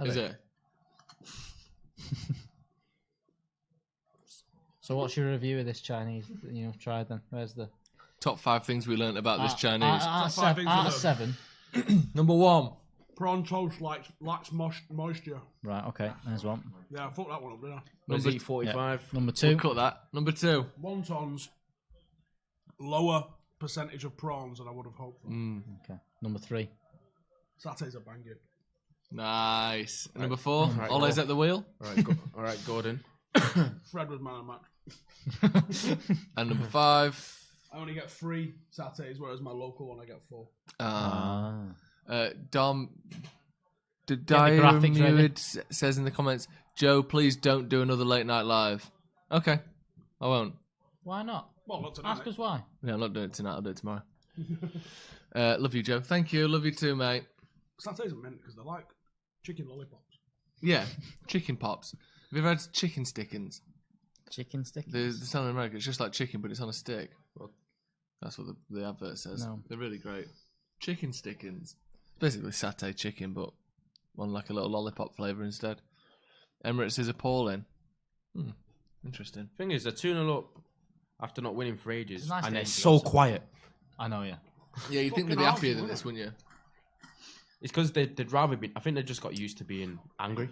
Speaker 1: is it?
Speaker 4: So what's your review of this Chinese that you've tried then? Where's the...
Speaker 1: Top 5 things we learnt about this Chinese.
Speaker 4: Out of
Speaker 2: Top five things
Speaker 4: out
Speaker 2: we
Speaker 4: of 7.
Speaker 1: Number 1.
Speaker 2: Prawn toast lacks moisture.
Speaker 4: Right, okay. There's one.
Speaker 2: Yeah, I fucked that one up, didn't I?
Speaker 3: Was he 45?
Speaker 4: Number 2.
Speaker 1: We'll cut that. Number 2.
Speaker 2: Wontons, lower percentage of prawns than I would have hoped for.
Speaker 4: Okay. Number 3.
Speaker 2: Satés are banging.
Speaker 1: Nice. Number 4.
Speaker 3: Right,
Speaker 1: Ollie's
Speaker 3: go.
Speaker 1: at the wheel.
Speaker 3: All right, Gordon.
Speaker 2: Fred was man of match.
Speaker 1: And number 5.
Speaker 2: I only get 3 satés, whereas my local one I get 4.
Speaker 1: Dom.
Speaker 4: the graphics ready.
Speaker 1: Diamuid says in the comments, Joe, please don't do another late night live. Okay. I won't.
Speaker 4: Why not?
Speaker 2: Well, not tonight.
Speaker 4: Ask us why.
Speaker 1: Yeah, I'm not doing it tonight. I'll do it tomorrow. Love you, Joe. Thank you. Love you too, mate.
Speaker 2: Satés are mint because they're like chicken lollipops.
Speaker 1: Yeah. Chicken pops. Have you ever had chicken stickins?
Speaker 4: Chicken stick.
Speaker 1: They're selling in America. It's just like chicken, but it's on a stick. Well, that's what the advert says.
Speaker 4: No.
Speaker 1: They're really great. Chicken stickins. It's basically satay chicken, but on like a little lollipop flavour instead. Emirates is appalling. Interesting.
Speaker 3: Thing is, they're 2-0 up after not winning for ages,
Speaker 4: It's a nice
Speaker 3: and
Speaker 4: game
Speaker 3: they're
Speaker 4: to
Speaker 3: so
Speaker 4: watch.
Speaker 3: quiet.
Speaker 4: I know, yeah.
Speaker 1: Yeah, you'd think they'd be
Speaker 2: Fucking
Speaker 1: happier
Speaker 2: awful,
Speaker 1: than this,
Speaker 2: isn't
Speaker 1: wouldn't you?
Speaker 3: It's because they'd rather be. I think they just got used to being angry.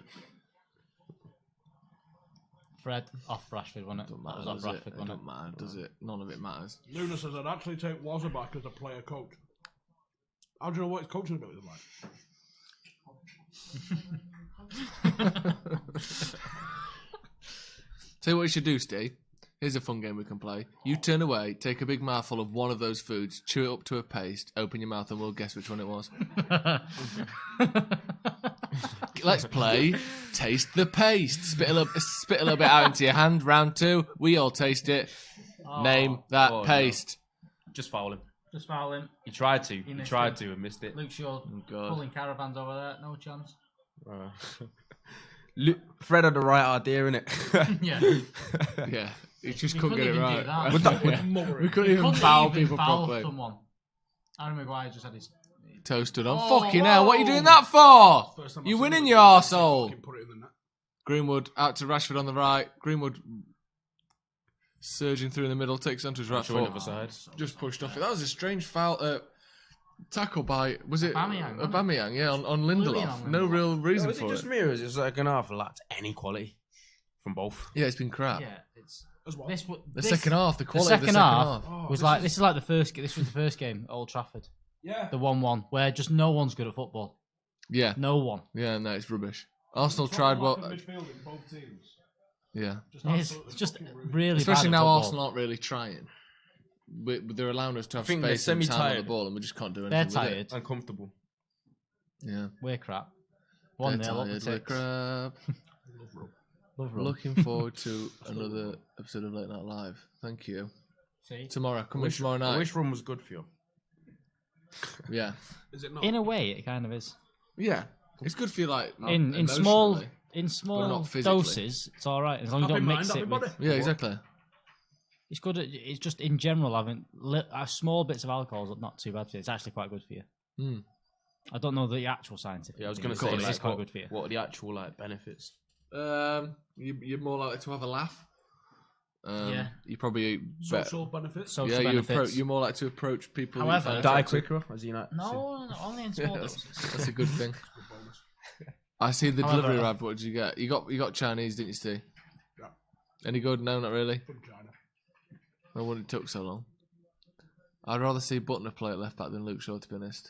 Speaker 4: Fred off Rashford, wasn't it?
Speaker 1: Don't
Speaker 4: That
Speaker 1: matter,
Speaker 4: was off
Speaker 1: does it?
Speaker 4: Rashford,
Speaker 1: It
Speaker 4: wasn't
Speaker 1: don't matter, does it? None of it matters.
Speaker 2: Luna says I'd actually take Wazza back as a player coach. How do you know what his coaching ability is like?
Speaker 1: Tell you what you should do, Steve. Here's a fun game we can play. You turn away, take a big mouthful of one of those foods, chew it up to a paste, open your mouth, and we'll guess which one it was. Let's play Taste the Paste. Spit a little bit out into your hand. Round 2. We all taste it. Name that
Speaker 5: Oh, no.
Speaker 1: paste.
Speaker 5: Just foul him.
Speaker 4: Just foul him.
Speaker 5: He tried to. He
Speaker 4: missed
Speaker 5: tried
Speaker 4: it.
Speaker 5: to and missed it.
Speaker 4: Luke Shaw
Speaker 1: God.
Speaker 4: pulling caravans over there. No chance.
Speaker 5: Fred had the right idea, innit?
Speaker 4: Yeah.
Speaker 1: Yeah, he just
Speaker 4: We
Speaker 1: couldn't get it
Speaker 4: even
Speaker 1: right.
Speaker 4: do that.
Speaker 1: We couldn't even
Speaker 4: Couldn't
Speaker 1: foul
Speaker 4: even
Speaker 1: people
Speaker 4: foul
Speaker 1: properly.
Speaker 4: someone. Aaron Maguire just had his.
Speaker 1: Toasted on.
Speaker 4: Oh,
Speaker 1: Fucking hell, what are you
Speaker 4: whoa.
Speaker 1: doing that for?
Speaker 2: First time I've
Speaker 1: You
Speaker 2: seen
Speaker 1: winning,
Speaker 2: it,
Speaker 1: you
Speaker 2: I
Speaker 1: arsehole.
Speaker 2: fucking put it in the net.
Speaker 1: Greenwood out to Rashford on the right. Greenwood surging through in the middle, takes onto his right
Speaker 5: Showing
Speaker 1: foot.
Speaker 5: other side.
Speaker 1: Just pushed off it. That was a strange foul. Tackle by, was it
Speaker 4: Aubameyang, wasn't it?
Speaker 1: Aubameyang, yeah, on Lindelof.
Speaker 4: on
Speaker 1: No
Speaker 4: Lindelof.
Speaker 1: real reason
Speaker 5: Was it
Speaker 1: for
Speaker 5: just
Speaker 1: it.
Speaker 5: me, or is it like an half lacked any quality from both?
Speaker 1: Yeah, it's been crap.
Speaker 4: Yeah, it's
Speaker 2: As well.
Speaker 1: The second half, the
Speaker 4: The
Speaker 1: quality of
Speaker 4: second
Speaker 1: the second
Speaker 4: half
Speaker 1: half.
Speaker 4: was like this is like the first. This was the first game at Old Trafford,
Speaker 2: Yeah.
Speaker 4: the 1-1, where just no one's good at football.
Speaker 1: Yeah,
Speaker 4: No one.
Speaker 1: yeah, no, it's rubbish. Arsenal tried well.
Speaker 2: Midfield in both teams.
Speaker 1: Yeah,
Speaker 4: It's just really
Speaker 1: especially
Speaker 4: bad at
Speaker 1: now
Speaker 4: football.
Speaker 1: Arsenal aren't really trying. They're allowing us to have
Speaker 5: think they're
Speaker 1: space and time on the
Speaker 5: semi-tired.
Speaker 1: ball, and we just can't do anything
Speaker 4: They're
Speaker 1: with
Speaker 4: tired.
Speaker 5: Uncomfortable.
Speaker 1: it. Yeah,
Speaker 4: We're crap.
Speaker 1: they're
Speaker 4: 1-0 up the
Speaker 1: tired. We're
Speaker 4: ticks.
Speaker 1: crap.
Speaker 4: Love run.
Speaker 1: Looking forward to another episode of Late Night Live. Thank you.
Speaker 4: See?
Speaker 1: Tomorrow, coming tomorrow
Speaker 5: I
Speaker 1: night.
Speaker 5: wish run was good for you.
Speaker 1: Yeah,
Speaker 2: Is it not?
Speaker 4: In a way, it kind of is.
Speaker 1: yeah, it's good for you, like
Speaker 4: In small
Speaker 1: but not physically.
Speaker 4: doses, it's all right as long as you
Speaker 2: Happy
Speaker 4: don't
Speaker 2: mind,
Speaker 4: mix
Speaker 2: happy
Speaker 4: it
Speaker 2: body.
Speaker 4: with.
Speaker 1: Yeah, exactly.
Speaker 4: It's good. It's just in general having small bits of alcohol is not too bad for you. It's actually quite good for you.
Speaker 1: Mm.
Speaker 4: I don't know the actual scientific.
Speaker 5: Yeah, I was
Speaker 4: thing,
Speaker 5: going to
Speaker 4: but
Speaker 5: say,
Speaker 4: it's
Speaker 5: like,
Speaker 4: quite good for you.
Speaker 5: what are the actual like benefits?
Speaker 1: You're more likely to have a laugh.
Speaker 4: Yeah.
Speaker 1: You probably
Speaker 2: Social benefits.
Speaker 4: Social
Speaker 1: yeah,
Speaker 4: benefits.
Speaker 1: you're more likely to approach people.
Speaker 4: However-
Speaker 1: you find
Speaker 5: Die
Speaker 1: attractive.
Speaker 5: quicker, as you know.
Speaker 4: No, only in
Speaker 1: Yeah,
Speaker 4: small
Speaker 1: that's,
Speaker 4: doses.
Speaker 1: that's a good thing. I see the
Speaker 4: However-
Speaker 1: delivery arrived. What did you get? You got Chinese, didn't you, Steve?
Speaker 2: Yeah.
Speaker 1: Any good? No, not really.
Speaker 2: From China.
Speaker 1: No wonder it took so long. I'd rather see Butner play at left back than Luke Shaw, to be honest.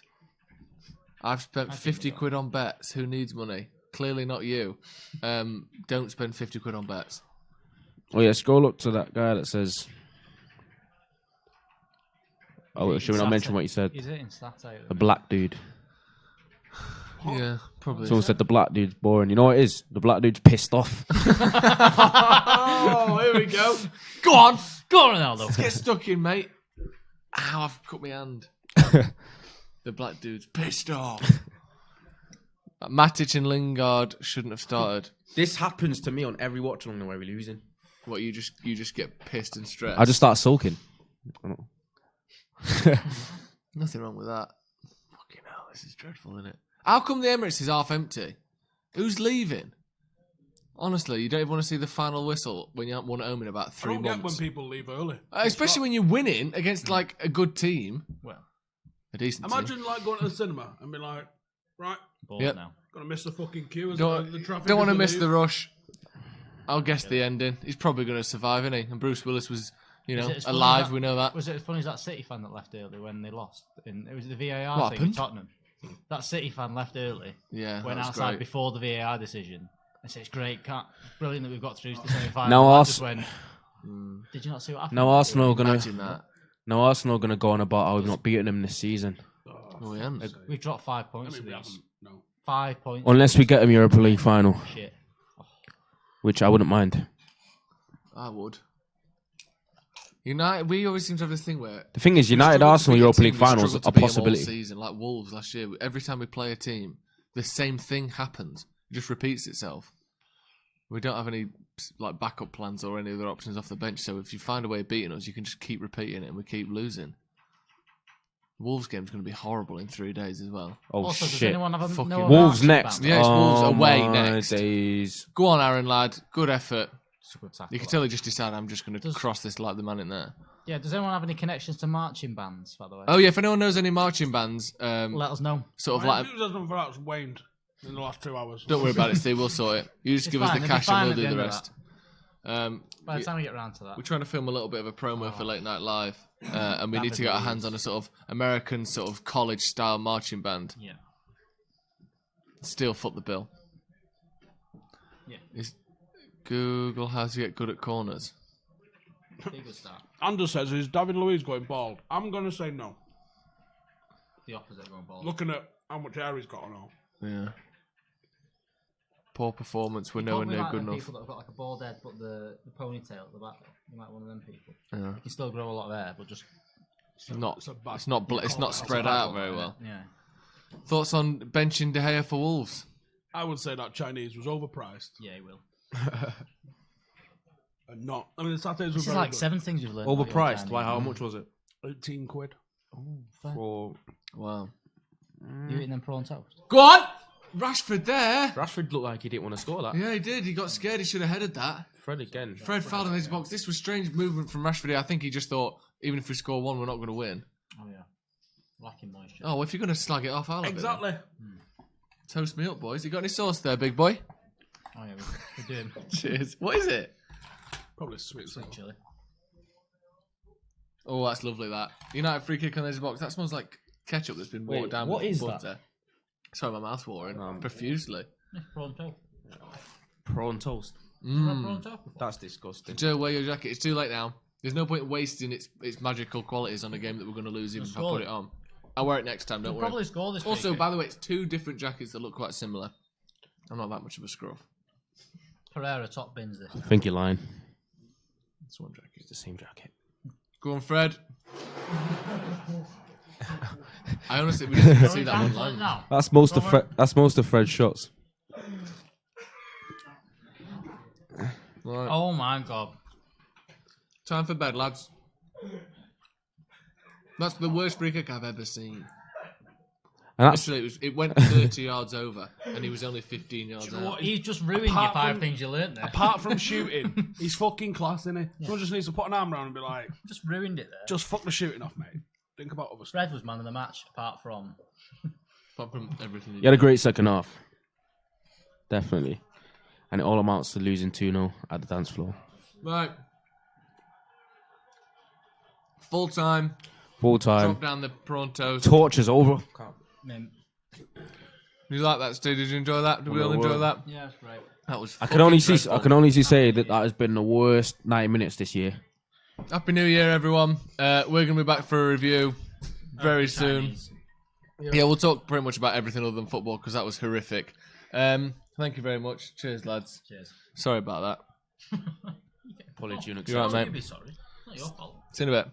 Speaker 1: I've spent 50 quid on bets. Who needs money? Clearly not you. Don't spend 50 quid on bets.
Speaker 3: Oh yeah, scroll up to that guy that says. Oh, should we not mention what you said?
Speaker 4: Is it in stats?
Speaker 3: The black dude.
Speaker 1: Yeah, probably.
Speaker 3: Someone said the black dude's boring. You know what it is? The black dude's pissed off.
Speaker 1: Oh, here we go. Go on.
Speaker 4: Go on, Ronaldo.
Speaker 1: Get stuck in, mate. Ow, I've cut my hand. The black dude's pissed off. Matic and Lingard shouldn't have started.
Speaker 5: This happens to me on every watch along the way we're losing.
Speaker 1: What, you just get pissed and stressed?
Speaker 3: I just start sulking.
Speaker 1: Nothing wrong with that. Fucking hell, this is dreadful, isn't it? How come the Emirates is half empty? Who's leaving? Honestly, you don't even want to see the final whistle when you haven't won at home in about
Speaker 2: I
Speaker 1: 3
Speaker 2: don't get when
Speaker 1: months.
Speaker 2: people leave early.
Speaker 1: Especially when you're winning against like a good team.
Speaker 4: Well,
Speaker 1: A decent team.
Speaker 2: Imagine like going to the cinema and be like, right,
Speaker 4: bored
Speaker 1: Yep.
Speaker 4: now.
Speaker 2: gonna miss the fucking queue.
Speaker 1: Don't,
Speaker 2: The traffic
Speaker 1: don't want to
Speaker 2: is
Speaker 1: miss
Speaker 2: leave.
Speaker 1: the rush. I'll guess the ending. He's probably going to survive, isn't he? And Bruce Willis was,
Speaker 4: Is it as funny
Speaker 1: alive.
Speaker 4: as that-
Speaker 1: We know that.
Speaker 4: Was it as funny as that City fan that left early when they lost? It was the VAR
Speaker 1: What
Speaker 4: thing
Speaker 1: happened?
Speaker 4: in Tottenham. That City fan left early,
Speaker 1: Yeah,
Speaker 4: went
Speaker 1: that was
Speaker 4: outside
Speaker 1: great.
Speaker 4: before the VAR decision, and said, "It's great, brilliant that we've got through to the semi-final."
Speaker 3: Now
Speaker 4: I
Speaker 3: Ars-
Speaker 4: just went, Did you not see what happened?
Speaker 3: Now Arsenal are gonna.
Speaker 1: Imagine that.
Speaker 3: Now Arsenal are gonna go on about how we've not beaten them this season,
Speaker 1: Oh, yeah.
Speaker 4: We've dropped 5 points
Speaker 2: I
Speaker 4: to
Speaker 2: mean, we
Speaker 4: these.
Speaker 2: haven't. No.
Speaker 4: 5 points.
Speaker 3: unless we get them Europa League final,
Speaker 4: Shit.
Speaker 3: which I wouldn't mind.
Speaker 1: I would. United, we always seem to have this thing where
Speaker 3: The thing is,
Speaker 1: we
Speaker 3: United
Speaker 1: struggle to
Speaker 3: Arsenal
Speaker 1: beat a
Speaker 3: Europa
Speaker 1: team,
Speaker 3: League
Speaker 1: we
Speaker 3: finals
Speaker 1: struggle
Speaker 3: a
Speaker 1: to beat 'em all
Speaker 3: possibility.
Speaker 1: Season, like Wolves last year. Every time we play a team, the same thing happens. It just repeats itself. We don't have any like backup plans or any other options off the bench. So if you find a way of beating us, you can just keep repeating it, and we keep losing. Wolves game's going to be horrible in 3 days as well.
Speaker 3: Oh
Speaker 4: Also, does
Speaker 3: shit!
Speaker 4: anyone have a
Speaker 1: Fucking
Speaker 4: know
Speaker 3: Wolves
Speaker 4: about
Speaker 3: next.
Speaker 4: Shibam?
Speaker 1: Yeah, it's Wolves
Speaker 3: Oh
Speaker 1: away
Speaker 3: my
Speaker 1: next.
Speaker 3: Days.
Speaker 1: Go on, Aaron, lad. Good effort.
Speaker 4: It's a good tackle,
Speaker 1: You can
Speaker 4: that.
Speaker 1: tell he just decided I'm just going to
Speaker 4: Does-
Speaker 1: cross this like the man in there.
Speaker 4: Yeah, does anyone have any connections to marching bands, by the way?
Speaker 1: Oh yeah, if anyone knows any marching bands,
Speaker 4: Let us know.
Speaker 1: sort of
Speaker 2: My
Speaker 1: like,
Speaker 2: enthusiasm for that's waned in the last 2 hours.
Speaker 1: don't worry about it, Steve. We'll sort it. You just
Speaker 4: It's
Speaker 1: give us
Speaker 4: fine,
Speaker 1: the
Speaker 4: it'll be
Speaker 1: cash
Speaker 4: fine
Speaker 1: and
Speaker 4: at
Speaker 1: we'll
Speaker 4: the
Speaker 1: do the
Speaker 4: end of
Speaker 1: rest.
Speaker 4: By the time we get around to that.
Speaker 1: We're trying to film a little bit of a promo for Late Night Live, and we need
Speaker 4: That'd
Speaker 1: to
Speaker 4: be
Speaker 1: get our
Speaker 4: brilliant.
Speaker 1: hands on a sort of American sort of college style marching band.
Speaker 4: Yeah.
Speaker 1: Still foot the bill.
Speaker 4: Yeah.
Speaker 1: Is Google how to get good at corners?
Speaker 4: Big good start.
Speaker 2: Anders says, is David Luiz going bald? I'm going to say no.
Speaker 4: The opposite going bald.
Speaker 2: Looking at how much hair he's got and all.
Speaker 1: Yeah. Poor performance. We're
Speaker 4: You
Speaker 1: nowhere
Speaker 4: probably
Speaker 1: near
Speaker 4: might
Speaker 1: good
Speaker 4: have
Speaker 1: enough.
Speaker 4: people that have got like a bald head, but the ponytail at the back. You might be one of them people.
Speaker 1: Yeah.
Speaker 4: You can still grow a lot of hair, but just
Speaker 1: It's not spread out very well.
Speaker 4: yeah.
Speaker 1: Thoughts on benching De Gea for Wolves?
Speaker 2: I would say that Chinese was overpriced.
Speaker 4: Yeah, he will.
Speaker 2: And not. I mean, the Saturdays were
Speaker 4: This is
Speaker 2: very
Speaker 4: like
Speaker 2: good.
Speaker 4: 7 things we've learned. about your
Speaker 3: Overpriced.
Speaker 4: Chinese.
Speaker 3: Why? How much was it?
Speaker 2: 18 quid.
Speaker 3: For
Speaker 1: Wow.
Speaker 4: You eating them prawn toast?
Speaker 1: Go on! Rashford there!
Speaker 3: Rashford looked like he didn't want to score that.
Speaker 1: Yeah, he did. He got scared. He should have headed that.
Speaker 3: Fred again.
Speaker 1: Fred fouled in his box. This was strange movement from Rashford. I think he just thought, even if we score one, we're not going to win.
Speaker 4: Oh yeah. Lacking moisture.
Speaker 1: Oh, well, if you're going to slag it off, I'll have it
Speaker 2: Exactly.
Speaker 1: then. Toast me up, boys. You got any sauce there, big boy?
Speaker 4: Oh yeah, we're doing
Speaker 1: Cheers. What is it?
Speaker 2: Probably sweet sauce.
Speaker 4: chili.
Speaker 1: Oh, that's lovely, that. United free kick on his box. That smells like ketchup that's been watered
Speaker 3: Wait,
Speaker 1: down
Speaker 3: what
Speaker 1: with
Speaker 3: is
Speaker 1: butter. Sorry, my mouth's watering profusely.
Speaker 4: Yeah, prawn toast.
Speaker 3: Prawn toast.
Speaker 4: You've had prawn toast before?
Speaker 3: That's disgusting.
Speaker 1: Joe, wear your jacket. It's too late now. There's no point wasting its magical qualities on a game that we're going to lose even if I put it on. I'll wear it next time, don't
Speaker 4: We'll
Speaker 1: worry.
Speaker 4: probably score this.
Speaker 1: Also,
Speaker 4: weekend.
Speaker 1: by the way, it's 2 different jackets that look quite similar. I'm not that much of a scruff.
Speaker 4: Pereira top bins this.
Speaker 3: I think you're lying.
Speaker 1: It's one jacket.
Speaker 3: It's the same jacket.
Speaker 1: Go on, Fred. I honestly, we didn't see that one live.
Speaker 4: now.
Speaker 3: That's most of That's most of Fred's shots.
Speaker 1: Right.
Speaker 4: Oh my god.
Speaker 1: Time for bed, lads. That's the worst free kick I've ever seen.
Speaker 3: And that's
Speaker 1: Literally, it went 30 yards over, and he was only 15 yards out.
Speaker 4: He's just ruined your
Speaker 2: Apart
Speaker 4: 5
Speaker 2: from-
Speaker 4: things you learnt there.
Speaker 2: Apart from shooting, he's fucking class, isn't he? Someone just needs to put an arm around and be like,
Speaker 4: Just ruined it there.
Speaker 2: just fuck the shooting off, mate. Think about other stuff.
Speaker 4: Fred was man of the match, apart from.
Speaker 1: Apart from everything.
Speaker 3: you had a great second half. Definitely. And it all amounts to losing 2-0 at the dance floor.
Speaker 1: Right. Full time.
Speaker 3: Full time.
Speaker 1: Drop down the prawn toast.
Speaker 3: Torch is over.
Speaker 1: You like that, Steve? Did you enjoy that? Did we all enjoy that?
Speaker 4: Yeah, that's right.
Speaker 1: That was.
Speaker 3: I can honestly say that
Speaker 1: that.
Speaker 3: has been the worst 90 minutes this year.
Speaker 1: Happy New Year, everyone. We're going to be back for a review very soon.
Speaker 4: Chinese.
Speaker 1: Yeah, we'll talk pretty much about everything other than football because that was horrific. Thank you very much. Cheers, lads.
Speaker 4: Cheers.
Speaker 1: Sorry about that.
Speaker 3: Apology
Speaker 1: You're right,
Speaker 4: Why
Speaker 1: mate.
Speaker 4: would you be sorry? It's not your fault.
Speaker 1: See you in a bit.